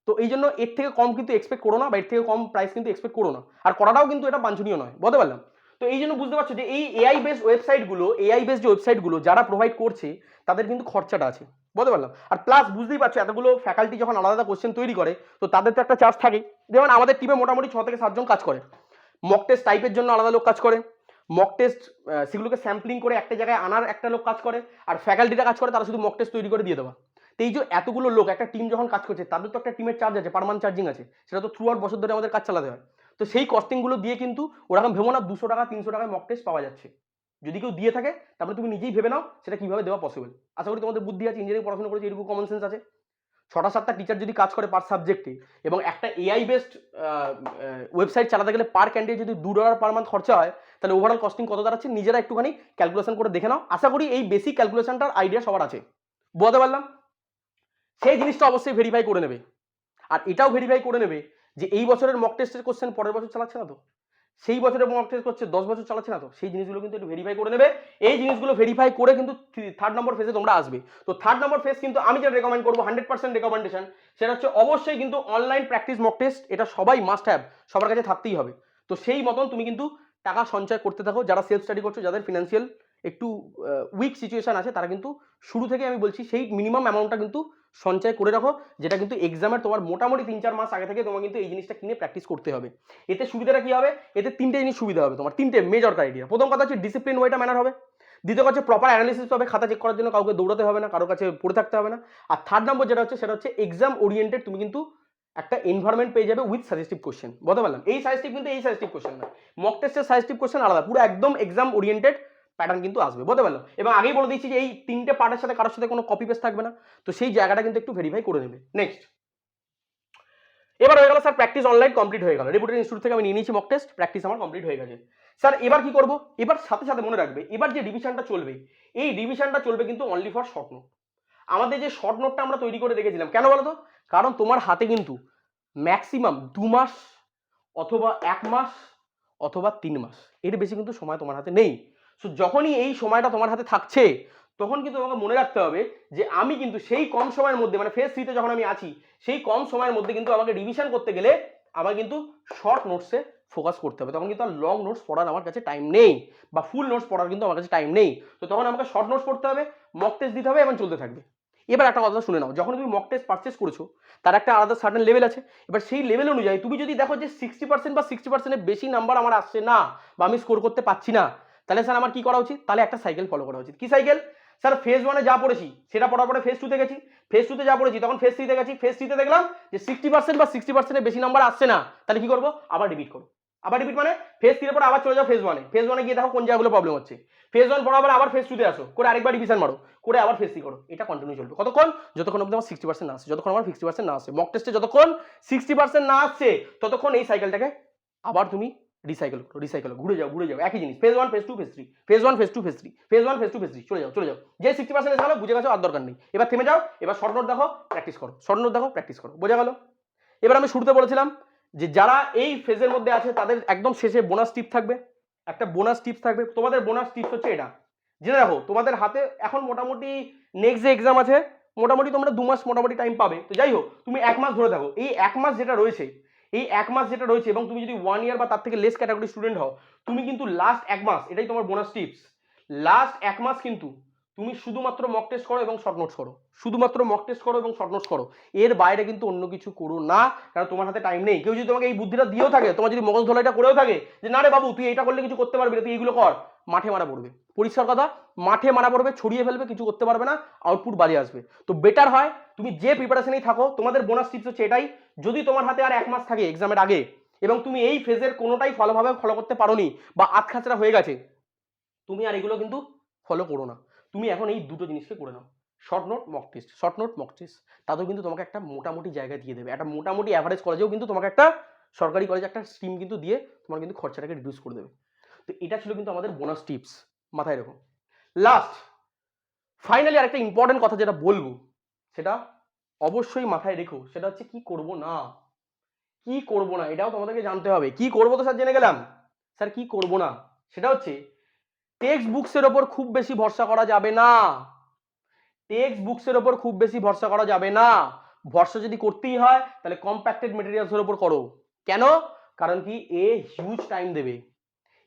তো এই জন্য এর থেকে কম কিন্তু এক্সপেক্ট করো না, বা এর থেকে কম প্রাইস কিন্তু এক্সপেক্ট করো না, আর করাটাও কিন্তু এটা বাঞ্ছনীয় নয়, বলতে পারলাম। তো এই জন্য বুঝতে পারছো যে এই এআই বেসড ওয়েবসাইটগুলো যারা প্রোভাইড করছে তাদের কিন্তু খরচাটা আছে, বলতে পারলাম। আর প্লাস বুঝতেই পারছো এতগুলো ফ্যাকাল্টি যখন আলাদা আলাদা কোশ্চেন তৈরি করে, তো তাদের তো একটা চার্জ থাকে। যেমন আমাদের টিমে মোটামুটি 6 থেকে 7 জন কাজ করে, মক টেস্ট টাইপের জন্য আলাদা লোক কাজ করে, মক টেস্ট সেগুলোকে স্যাম্পলিং করে একটা জায়গায় আনার একটা লোক কাজ করে, আর ফ্যাকাল্টিটা কাজ করে তারা শুধু মক টেস্ট তৈরি করে দিয়ে দেওয়া। তো এই যে এতগুলো লোক একটা টিম যখন কাজ করছে, তাদের তো একটা টিমের চার্জ আছে, পার মান্থ চার্জিং আছে, সেটা তো থ্রু আউট বছর ধরে আমাদের কাজ চালাতে হয়। তো সেই কস্টিংগুলো দিয়ে কিন্তু ওরকম ভেবো না 200 টাকা 300 টাকায় মক টেস্ট পাওয়া যাচ্ছে। যদি কেউ দিয়ে থাকে তারপরে তুমি নিজেই ভেবে নাও সেটা কিভাবে দেওয়া পসিবল। আশা করি তোমাদের বুদ্ধি আছে, ইঞ্জিনিয়ারিং পড়াশোনা করেছে, এরকম কমন সেন্স আছে। 6টা 7টা টিচার যদি কাজ করে পার সাবজেক্টে, এবং একটা এআই বেসড ওয়েবসাইট চালাতে গেলে পার ক্যান্ডিডেট যদি $2 পার মান্থ খরচা হয়, তাহলে ওভারঅল কস্টিং কত দাঁড়াচ্ছে নিজেরা একটুখানি ক্যালকুলেশন করে দেখে নাও। আশা করি এই বেসিক ক্যালকুলেশনটার আইডিয়া সবার আছে, বলতে পারলাম। সেই জিনিসটা অবশ্যই ভেরিফাই করে নেবে, আর এটাও ভেরিফাই করে নেবে যে এই বছরের মক টেস্টের কোশ্চেন পরের বছর চালাচ্ছে না তো, সেই বছরের মক টেস্ট করছে 10 বছর চালাচ্ছে না তো, সেই জিনিসগুলো কিন্তু একটু ভেরিফাই করে নেবে। এই জিনিসগুলো ভেরিফাই করে কিন্তু 3rd নম্বর ফেজে তোমরা আসবে। তো 3rd নম্বর ফেজ কিন্তু আমি যেটা রেকমেন্ড করবো 100% রেকমেন্ডেশন, সেটা হচ্ছে অবশ্যই কিন্তু অনলাইন প্র্যাকটিস মক টেস্ট, এটা সবাই মাস্ট হ্যাভ, সবার কাছে থাকতেই হবে। তো সেই মতন তুমি কিন্তু টাকা সঞ্চয় করতে থাকো, যারা সেলফ স্টাডি করছো, যাদের ফিনান্সিয়াল একটু উইক সিচুয়েশন আছে, তারা কিন্তু শুরু থেকে আমি বলছি সেই মিনিমাম অ্যামাউন্টটা কিন্তু সঞ্চয় করে রাখো, যেটা কিন্তু এক্সামের তোমার মোটামুটি 3-4 মাস আগে থেকে তোমার কিন্তু এই জিনিসটা কিনে প্র্যাকটিস করতে হবে। এতে সুবিধাটা কি হবে, এতে 3টে জিনিস সুবিধা হবে তোমার, 3টে মেজর ক্রাইটেরিয়া। প্রথম কথা হচ্ছে ডিসিপ্লিন ওয়েটা ম্যানার হবে, দ্বিতীয় কথা হচ্ছে প্রপার অ্যানালিসিস পাবে, খাতা চেক করার জন্য কাউকে দৌড়াতে হবে না, কারোর কাছে পড়ে থাকতে হবে না। আর 3rd নম্বর যেটা হচ্ছে সেটা হচ্ছে এক্সাম ওরিয়েন্টেড, তুমি কিন্তু একটা এনভায়রনমেন্ট পেয়ে যাবে উইথ সাজেস্টিভ কোশ্চেন, বলতে পারলাম। এই সাজেস্টিভ কিন্তু এই সাজেস্টিভ কোশ্চেন না, মক টেস্টের সাজেস্টিভ কোশ্চেন আলাদা, পুরো একদম এক্সাম ওরিয়েন্টেড প্যাটার্ন কিন্তু আসবে, বলতে পারলাম। এবং আগেই বলে দিচ্ছি যে এই 3টে পার্টের সাথে কারোর সাথে কোনো কপি পেস্ট থাকবে না, তো সেই জায়গাটা কিন্তু একটু ভেরিফাই করে নেবে। নেক্সট, এবার হয়ে গেল স্যার প্র্যাকটিস অনলাইন কমপ্লিট হয়ে গেল, রেপুটেড ইনস্টিটিউট থেকে আমি নিয়ে নিয়েছি মক টেস্ট, প্র্যাকটিস আমার কমপ্লিট হয়ে গেছে। স্যার এবার কি করব, এবার সাথে সাথে মনে রাখবে এবার যে রিভিশনটা চলবে, এই রিভিশনটা চলবে কিন্তু অনলি ফর শর্ট নোট। আমাদের যে শর্ট নোটটা আমরা তৈরি করে রেখেছিলাম, কেন বলো তো, কারণ তোমার হাতে কিন্তু ম্যাক্সিমাম 2 মাস অথবা 1 মাস অথবা 3 মাস, এর বেশি কিন্তু সময় তোমার হাতে নেই। সো যখনই এই সময়টা তোমার হাতে থাকছে, তখন কিন্তু তোমাকে মনে রাখতে হবে যে আমি কিন্তু সেই কম সময়ের মধ্যে, মানে ফেজ 3তে যখন আমি আছি, সেই কম সময়ের মধ্যে কিন্তু আমাকে রিভিশন করতে গেলে আমার কিন্তু শর্ট নোটসে ফোকাস করতে হবে। তখন কিন্তু আর লং নোটস পড়ার আমার কাছে টাইম নেই, বা ফুল নোটস পড়ার কিন্তু আমার কাছে টাইম নেই। তো তখন আমাকে শর্ট নোটস পড়তে হবে, মক টেস্ট দিতে হবে এবং চলতে থাকবে। এবার একটা কথা শুনে নাও, যখন তুমি মক টেস্ট পারচেস করেছো, তার একটা আলাদা সার্টেন লেভেল আছে। এবার সেই লেভেল অনুযায়ী তুমি যদি দেখো যে 60% বা 60%-এর বেশি নাম্বার আমার আসছে না, বা আমি স্কোর করতে পারছি না, তাহলে স্যার আমার কি করা উচিত, তাহলে একটা সাইকেল ফলো করা উচিত। কি সাইকেল, স্যার ফেজ 1-এ যা পড়েছি সেটা পড়ার পরে ফেজ 2-তে গেছি, ফেজ 2-তে যা পড়েছি তখন ফেজ 3-তে গেছি, ফেজ 3-তে দেখলাম যে 60% বা 60%-এর বেশি নাম্বার আসছে না, তাহলে কি করবো, আবার রিপিট করো। আবার রিপিট মানে ফেজ 3-এর পরে আবার চলে যাও ফেজ 1-এ, ফেজ 1-এ গিয়ে দেখো কোন জায়গাগুলো প্রবলেম হচ্ছে, ফেজ 1 পড়ার পরে আবার ফেজ 2-তে আসো, করে আরেকবার রিভিশন মারো, করে আবার ফেজ 3 করো। এটা কন্টিনিউ চলবে কতক্ষণ, যতক্ষণ অবধি আমার 60% না আসে, যতক্ষণ আমার 60% না আসে, মক টেস্টে যতক্ষণ 60% না আসছে ততক্ষণ এই সাইকেলটাকে আবার তুমি রিসাইকেল করো, ঘুরে যাও একই জিনিস, phase 1 phase 2 phase 3, phase 1 phase 2 phase 3, phase 1 phase 2 phase 3, চলে যাও। যে 60% এসে গেল বুঝে গেছো, আর দরকার নেই, এবার থেমে যাও, এবার শর্ট নোট দেখো প্র্যাকটিস করো, শর্ট নোট দেখো প্র্যাকটিস করো, বোঝা গেল। এবার আমি শুরুতে বলেছিলাম যে যারা এই ফেজের মধ্যে আছে তাদের একদম শেষে বোনাস টিপ থাকবে, একটা বোনাস টিপস থাকবে। তোমাদের বোনাস টিপস হচ্ছে এটা, জেনে রাখো তোমাদের হাতে এখন মোটামুটি নেক্সট যে এক্সাম আছে মোটামুটি তোমরা 2 মাস মোটামুটি টাইম পাবে। তো যাই হোক তুমি 1 মাস ধরে থাকো, এই 1 মাস যেটা রয়েছে, এই 1 মাস যেটা রয়েছে, এবং তুমি যদি 1 ইয়ার বা তার থেকে লেস ক্যাটাগরি স্টুডেন্ট হও, তুমি কিন্তু লাস্ট 1 মাস, এটাই তোমার বোনাস টিপস, লাস্ট 1 মাস কিন্তু তুমি শুধুমাত্র মক টেস্ট করো এবং শর্ট নোটস করো, শুধুমাত্র মক টেস্ট করো এবং শর্ট নোটস করো, এর বাইরে কিন্তু অন্য কিছু করো না, কারণ তোমার হাতে টাইম নেই। কেউ যদি তোমাকে এই বুদ্ধিটা দিয়েও থাকে, তোমার যদি মগজ ধলাইটা করেও থাকে যে না রে বাবু তুই এটা করলে কিছু করতে পারবি না, তুই এইগুলো কর, মাঠে মারা পড়বে, পরিষ্কার কথা, মাঠে মারা পড়বে, ছড়িয়ে ফেলবে, কিছু করতে পারবে না, আউটপুট বাজে আসবে। তো বেটার হয় তুমি যে প্রিপারেশনেই থাকো, তোমাদের বোনাস টিপস হচ্ছে এটাই, যদি তোমার হাতে আর 1 মাস থাকে এক্সামের আগে এবং তুমি এই ফেজের কোনোটাই ভালোভাবে ফলো করতে পারোনি বা আধখাচড়া হয়ে গেছে, তুমি আর এগুলো কিন্তু ফলো করো না, তুমি এখন এই দুটো জিনিসকে করে নাও, short note mock test, short note mock test, তাতেও কিন্তু তোমাকে একটা মোটামুটি জায়গা দিয়ে দেবে, একটা মোটামুটি অ্যাভারেজ কলেজেও কিন্তু তোমাকে একটা সরকারি কলেজে একটা স্কিম কিন্তু দিয়ে তোমার কিন্তু খরচাটাকে রিডিউস করে দেবে। তো এটা ছিল কিন্তু আমাদের বোনাস টিপস, মাথায় রাখো। লাস্ট ফাইনালি আরেকটা ইম্পর্টেন্ট কথা যেটা বলবো, সেটা অবশ্যই মাথায় রেখো, সেটা হচ্ছে কি করব না, কি করব না এটাও তোমাদেরকে জানতে হবে। কি করবো তো স্যার জেনে গেলাম, স্যার কি করব না সেটা হচ্ছে টেক্সট বুকসের ওপর খুব বেশি ভরসা করা যাবে না, টেক্সট বুকসের ওপর খুব বেশি ভরসা করা যাবে না, ভরসা যদি করতেই হয় তাহলে কম্প্যাক্টেড মেটেরিয়ালসের উপর করো। কেন? কারণ কি এ হিউজ টাইম দেবে,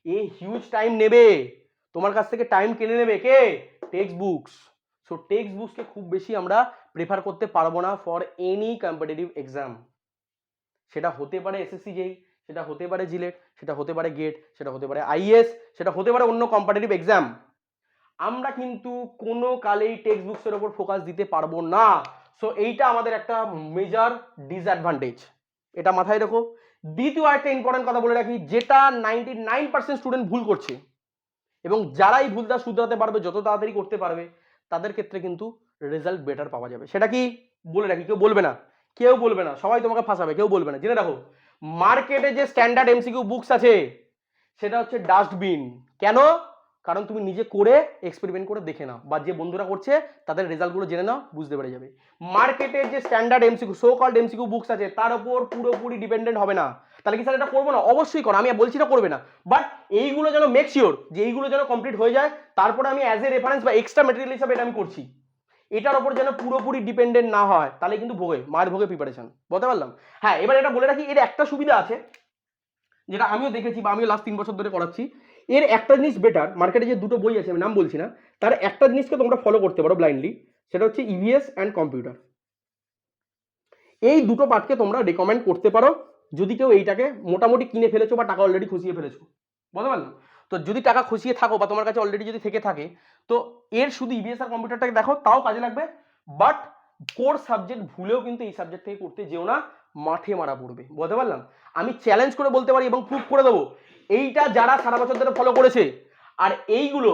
এ হিউজ টাইম নেবে, তোমার কাছ থেকে টাইম কিনে নেবে কে? Text books. সো টেক্সট বুকসকে খুব বেশি আমরা প্রেফার করতে পারবো না ফর এনি কম্পিটিটিভ এক্সাম। সেটা হতে পারে এসএসসি জেই, সেটা হতে পারে জিলেট, সেটা হতে পারে গেট, সেটা হতে পারে আইএস, সেটা হতে পারে অন্য কম্পিটিটিভ এক্সাম। আমরা কিন্তু কোনো কালেই টেক্সট বুকসের উপর ফোকাস দিতে পারবো না। সো এইটা আমাদের একটা মেজর ডিসঅ্যাডভান্টেজ, এটা মাথায় রাখো। দ্বিতীয় একটা ইম্পর্টেন্ট কথা বলে রাখি, যেটা 99% স্টুডেন্ট ভুল করছে, এবং যারা এই ভুলটা শুধরাতে পারবে, যত তাড়াতাড়ি করতে পারবে, তাদের ক্ষেত্রে কিন্তু রেজাল্ট বেটার পাওয়া যাবে। সেটা কি বলে রাখি, কেউ বলবে না, কেউ বলবে না, সবাই তোমাকে ফাঁসাবে, কেউ বলবে না। জেনে রাখো, মার্কেটে যে স্ট্যান্ডার্ড এমসিকিউ বুকস আছে সেটা হচ্ছে ডাস্টবিন। কেন? কারণ তুমি নিজে করে এক্সপেরিমেন্ট করে দেখে নাও, বা যে বন্ধুরা করছে তাদের রেজাল্টগুলো জেনে নাও, বুঝতে পেরে যাবে। মার্কেটের যে standard MCQ, so called MCQ books আছে, তার উপর পুরোপুরি ডিপেন্ডেন্ট হবে না। তাহলে কি স্যার এটা করবো না? অবশ্যই করো, আমি বলছি না করবে না, বাট এইগুলো যেন মেক শিওর যে এইগুলো যেন কমপ্লিট হয়ে যায়, তারপরে আমি অ্যাজ এ রেফারেন্স বা এক্সট্রা মেটেরিয়াল হিসাবে এটা আমি করছি। এটার উপর যেন পুরোপুরি ডিপেন্ডেন্ট না হয়, তাহলে কিন্তু ভোগে, মায়ের ভোগে প্রিপারেশন। বলতে পারলাম? হ্যাঁ, এবার এটা বলে রাখি, এর একটা সুবিধা আছে যেটা আমিও দেখেছি বা আমিও লাস্ট 3 বছর ধরে করাচ্ছি। এর একটা জিনিস বেটার, মার্কেটে যে দুটো বই আছে আমি নাম বলছি না, তার একটা জিনিসকে তোমরা ফলো করতে পারো ব্লাইন্ডলি, সেটা হচ্ছে ইভিএস অ্যান্ড কম্পিউটার। এই দুটো পার্টকে তোমরা রেকমেন্ড করতে পারো যদি কেউ এইটাকে মোটামুটি কিনে ফেলেছো বা টাকা অলরেডি খুশিয়ে ফেলেছো। বলতে পারলাম? তো যদি টাকা খুশিয়ে থাকো বা তোমার কাছে অলরেডি যদি থেকে থাকে, তো এর শুধু ইভিএস আর কম্পিউটারটাকে দেখো, তাও কাজে লাগবে। বাট কোর সাবজেক্ট ভুলেও কিন্তু এই সাবজেক্ট থেকে করতে যেও না, মাঠে মারা পড়বে। বলতে পারলাম? আমি চ্যালেঞ্জ করে বলতে পারি এবং প্রুভ করে দেবো, এইটা যারা সারা বছর ধরে ফলো করেছে, আর এইগুলো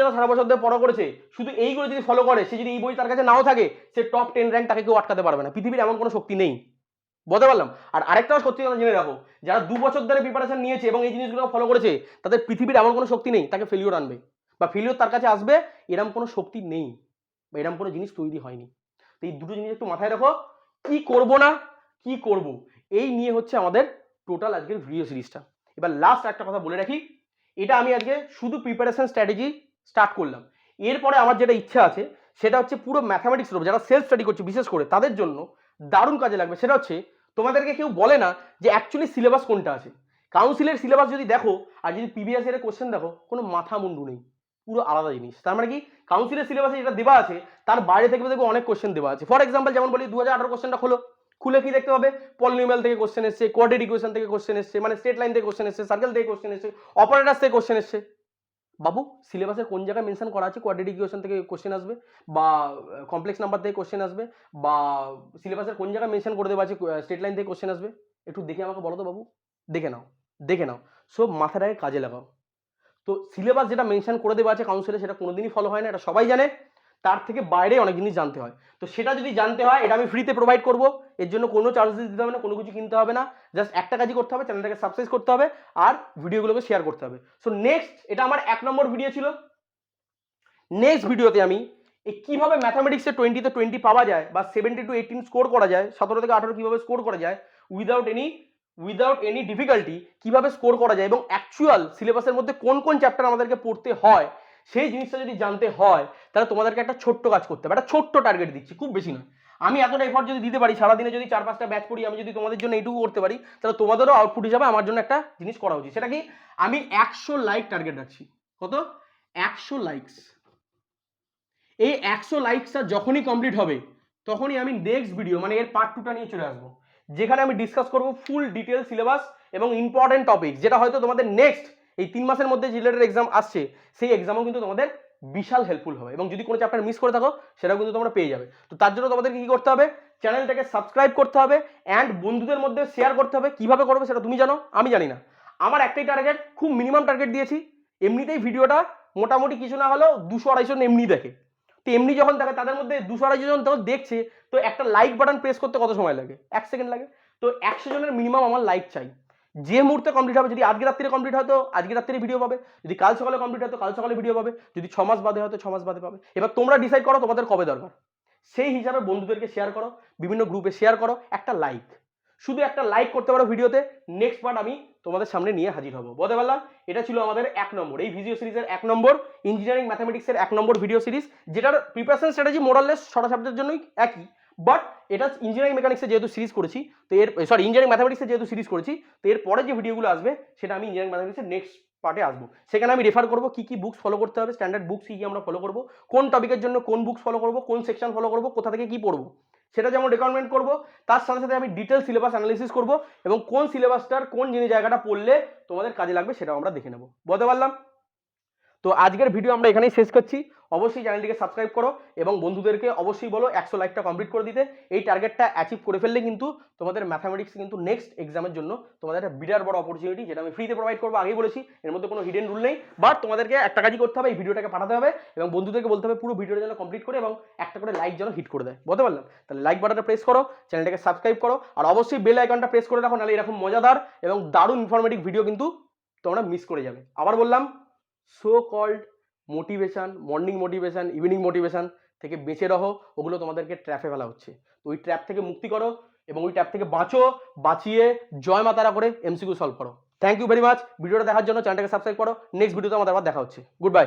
যারা সারা বছর ধরে ফলো করেছে, শুধু এইগুলো যদি ফলো করে, সে যদি এই বই তার কাছে নাও থাকে, সে টপ 10 র্যাঙ্ক তাকে কেউ আটকাতে পারবে না। পৃথিবীর এমন কোনো শক্তি নেই। বলতে পারলাম? আর আরেকটাও সত্যি কথা জেনে রাখো, যারা 2 বছর ধরে প্রিপারেশন নিয়েছে এবং এই জিনিসগুলো ফলো করেছে, তাদের পৃথিবীর এমন কোনো শক্তি নেই তাকে ফেলিওর আনবে বা ফেলিওর তার কাছে আসবে, এরকম কোনো শক্তি নেই বা এরকম কোনো জিনিস তৈরি হয়নি। তো এই দুটো জিনিস একটু মাথায় রাখো, কি করব না কি করব, এই নিয়ে হচ্ছে আমাদের টোটাল আজকের ভিডিও সিরিজটা। এবার লাস্ট একটা কথা বলে রাখি, এটা আমি আজকে শুধু প্রিপারেশন স্ট্র্যাটেজি স্টার্ট করলাম। এরপরে আমার যেটা ইচ্ছা আছে সেটা হচ্ছে পুরো ম্যাথামেটিক্সের উপর যারা সেলফ স্টাডি করছে বিশেষ করে তাদের জন্য দারুণ কাজে লাগবে। সেটা হচ্ছে, তোমাদেরকে কেউ বলে না যে অ্যাকচুয়ালি সিলেবাস কোনটা আছে। কাউন্সিলের সিলেবাস যদি দেখো আর যদি প্রিভিয়াস ইয়ারের কোশ্চেন দেখো, কোনো মাথা মুন্ডু নেই, পুরো আলাদা জিনিস। তার মানে কি, কাউন্সিলের সিলেবাসে যেটা দেওয়া আছে তার বাইরে থেকে দেখবো অনেক কোশ্চেন দেওয়া আছে। ফর এক্সাম্পল যেমন বলি, 2018 কোশ্চেনটা খোলো, খুলে কি দেখতে পাবে? পলিনোমিয়াল থেকে কোশ্চেন এসছে, কোয়াড্রেটিক ইকুয়েশন থেকে কোশ্চেন এসছে, মানে স্ট্রেট লাইন থেকে কোশ্চেন এসছে, সার্কেল থেকে কোশ্চেন এসছে, অপারেটরস থেকে কোশ্চেন এসছে। বাবু, সিলেবাসের কোন জায়গায় মেনশন করা আছে কোয়াড্রেটিক ইকুয়েশন থেকে কোশ্চেন আসবে, বা কমপ্লেক্স নাম্বার থেকে কোশ্চেন আসবে, বা সিলেবাসের কোন জায়গায় মেনশন করে দেওয়া আছে স্ট্রেট লাইন থেকে কোশ্চেন আসবে? একটু দেখে আমাকে বলো তো বাবু, দেখে নাও, দেখে নাও, সব মাথাটাকে কাজে লাগাও। তো সিলেবাস যেটা মেনশন করে দেওয়া আছে কাউন্সিলে, সেটা কোনোদিনই ফলো হয় না, এটা সবাই জানে। তার থেকে বাইরে অনেক জিনিস জানতে হয়। তো সেটা যদি জানতে হয়, এটা আমি ফ্রিতে প্রোভাইড করব। এর জন্য কোনো চার্জেস দিতে হবে না, কোনো কিছু কিনতে হবে না, জাস্ট একটা কাজই করতে হবে, চ্যানেলটাকে সাবস্ক্রাইব করতে হবে আর ভিডিওগুলোকে শেয়ার করতে হবে। সো নেক্সট, এটা আমার 1 নম্বর ভিডিও ছিল। নেক্সট ভিডিওতে আমি কিভাবে ম্যাথামেটিক্সে 20-তে 20 পাওয়া যায় বা 70 to 18 স্কোর করা যায়, 17 থেকে 18 কিভাবে স্কোর করা যায় উইদাউট এনি ডিফিকাল্টি, কিভাবে স্কোর করা যায়, এবং অ্যাকচুয়াল সিলেবাসের মধ্যে কোন কোন চ্যাপ্টার আমাদেরকে পড়তে হয়, সেই জিনিসটা যদি জানতে হয়, তাহলে তোমাদেরকে একটা ছোট্ট কাজ করতে হবে। একটা ছোট্ট টার্গেট দিচ্ছি, খুব বেশি নয়। আমি এতটা এফর্ট যদি দিতে পারি, সারাদিনে যদি 4-5টা ব্যাচ পড়ি, আমি যদি তোমাদের জন্য এইটুকু করতে পারি, তাহলে তোমাদেরও আউটপুট হিসাবে আমার জন্য একটা জিনিস করা উচিত। সেটা কি, আমি 100 লাইক টার্গেট রাখছি। কত? 100 লাইকস। এই 100 লাইকসটা যখনই কমপ্লিট হবে, তখনই আমি নেক্সট ভিডিও, মানে এর পার্ট 2টা নিয়ে চলে আসবো, যেখানে আমি ডিসকাস করবো ফুল ডিটেল সিলেবাস এবং ইম্পর্টেন্ট টপিক, যেটা হয়তো তোমাদের নেক্সট এই 3 মাসের মধ্যে জিলেটের এক্সাম আসছে, সেই এক্সামও কিন্তু তোমাদের বিশাল হেল্পফুল হবে। এবং যদি কোনো চ্যাপ্টার মিস করে থাকো, সেটাও কিন্তু তোমরা পেয়ে যাবে। তো তার জন্য তোমাদেরকে কি করতে হবে? চ্যানেলটাকে সাবস্ক্রাইব করতে হবে অ্যান্ড বন্ধুদের মধ্যে শেয়ার করতে হবে। কিভাবে করবে সেটা তুমি জানো, আমি জানি না। আমার একটাই টার্গেট, খুব মিনিমাম টার্গেট দিয়েছি। এমনিতেই ভিডিওটা মোটামুটি কিছু না হলেও 200-250 জন এমনি দেখে। তো এমনি যখন থাকে, তাদের মধ্যে 200-250 জন তখন দেখছে, তো একটা লাইক বাটন প্রেস করতে কত সময় লাগে? 1 সেকেন্ড লাগে। তো 100 জনের মিনিমাম আমার লাইক চাই। যে মুহূর্তে কমপ্লিট হবে, যদি আজকে রাত্রে কমপ্লিট হয় তো আজকে রাত্রে ভিডিও পাবে, যদি কাল সকালে কমপ্লিট হয় তো কাল সকালে ভিডিও পাবে, যদি 6 মাস বাদে হয় তো 6 মাস বাদে পাবে। এবার তোমরা ডিসাইড করো তোমাদের কবে দরকার, সেই হিসাবে বন্ধুদেরকে শেয়ার করো, বিভিন্ন গ্রুপে শেয়ার করো। একটা লাইক, শুধু একটা লাইক করতে পারো ভিডিওতে, নেক্সট পার্ট আমি তোমাদের সামনে নিয়ে হাজির হব। বলতে পারলাম? এটা ছিল আমাদের 1 নম্বর, এই ভিডিও সিরিজের 1 নম্বর, ইঞ্জিনিয়ারিং ম্যাথামেটিক্সের 1 নম্বর ভিডিও সিরিজ, যেটার প্রিপারেশন স্ট্র্যাটেজি মোরাললেস ছটা সাবজেক্টের জন্যই একই, বাট এটা ইঞ্জিনিয়ারিং মেকানিক্সে যেহেতু সিরিজ করেছি, তো ইঞ্জিনিয়ারিং ম্যাথামেটিক্সে যেহেতু সিরিজ করেছি, তো এর পরে যে ভিডিওগুলো আসবে সেটা আমি ইঞ্জিনিয়ারিং ম্যাথামেটিক্সের নেক্সট পার্টে আসবো। সেখানে আমি রেফার করবো কি কি বুকস ফলো করতে হবে, স্ট্যান্ডার্ড বুকস কি আমরা ফলো করবো, কোন টপিকের জন্য কোন বুকস ফলো করবো, কোন সেকশন ফলো করবো, কোথা থেকে কি পড়বো, সেটা যেমন রেকমেন্ড করবো। তার সাথে সাথে আমি ডিটেল সিলেবাস অ্যানালিসিস করবো এবং কোন সিলেবাসটার কোন জায়গাটা পড়লে তোমাদের কাজে লাগবে সেটাও আমরা দেখে নেবো। বলতে পারলাম? তো আজকের ভিডিও আমরা এখানেই শেষ করছি। অবশ্যই চ্যানেলটিকে সাবস্ক্রাইব করো এবং বন্ধুদেরকে অবশ্যই বলো 100 লাইকটা কমপ্লিট করে দিতে। এই টার্গেটটা অ্যাচিভ করে ফেললে কিন্তু তোমাদের ম্যাথামেটিক্স কিন্তু নেক্সট এক্সামের জন্য তোমাদের একটা বিরাট বড় অপরচুনিটি, যেটা আমি ফ্রিতে প্রোভাইড করবো। আগেই বলেছি এর মধ্যে কোনো হিডেন রুল নেই, বাট তোমাদেরকে একটা কাজই করতে হবে, এই ভিডিওটাকে পাঠাতে হবে এবং বন্ধুদেরকে বলতে হবে পুরো ভিডিওটা যেন কমপ্লিট করে এবং একটা করে লাইক যেন হিট করে দেয়। বলতে পারলাম? তাহলে লাইক বাটনটা প্রেস করো, চ্যানেলটাকে সাবস্ক্রাইব করো আর অবশ্যই বেল আইকনটা প্রেস করে রাখো, নাহলে এরকম মজাদার এবং দারুণ ইনফরমেটিভ ভিডিও কিন্তু তোমরা মিস করে যাবে। আবার বললাম, so called motivation, morning motivation, evening motivation থেকে বেঁচে রহো। ওগুলো তোমাদেরকে ট্র্যাপে ফেলা হচ্ছে। তো ওই ট্র্যাপ থেকে মুক্তি করো এবং ওই ট্র্যাপ থেকে বাঁচো, বাঁচিয়ে জয় মাতারা করে এমসিকিউ সলভ করো। থ্যাংক ইউ ভেরি মাচ ভিডিওটা দেখার জন্য। চ্যানেলটাকে সাবস্ক্রাইব করো। নেক্সট ভিডিওতে আমাদের আবার দেখা হচ্ছে। Good bye.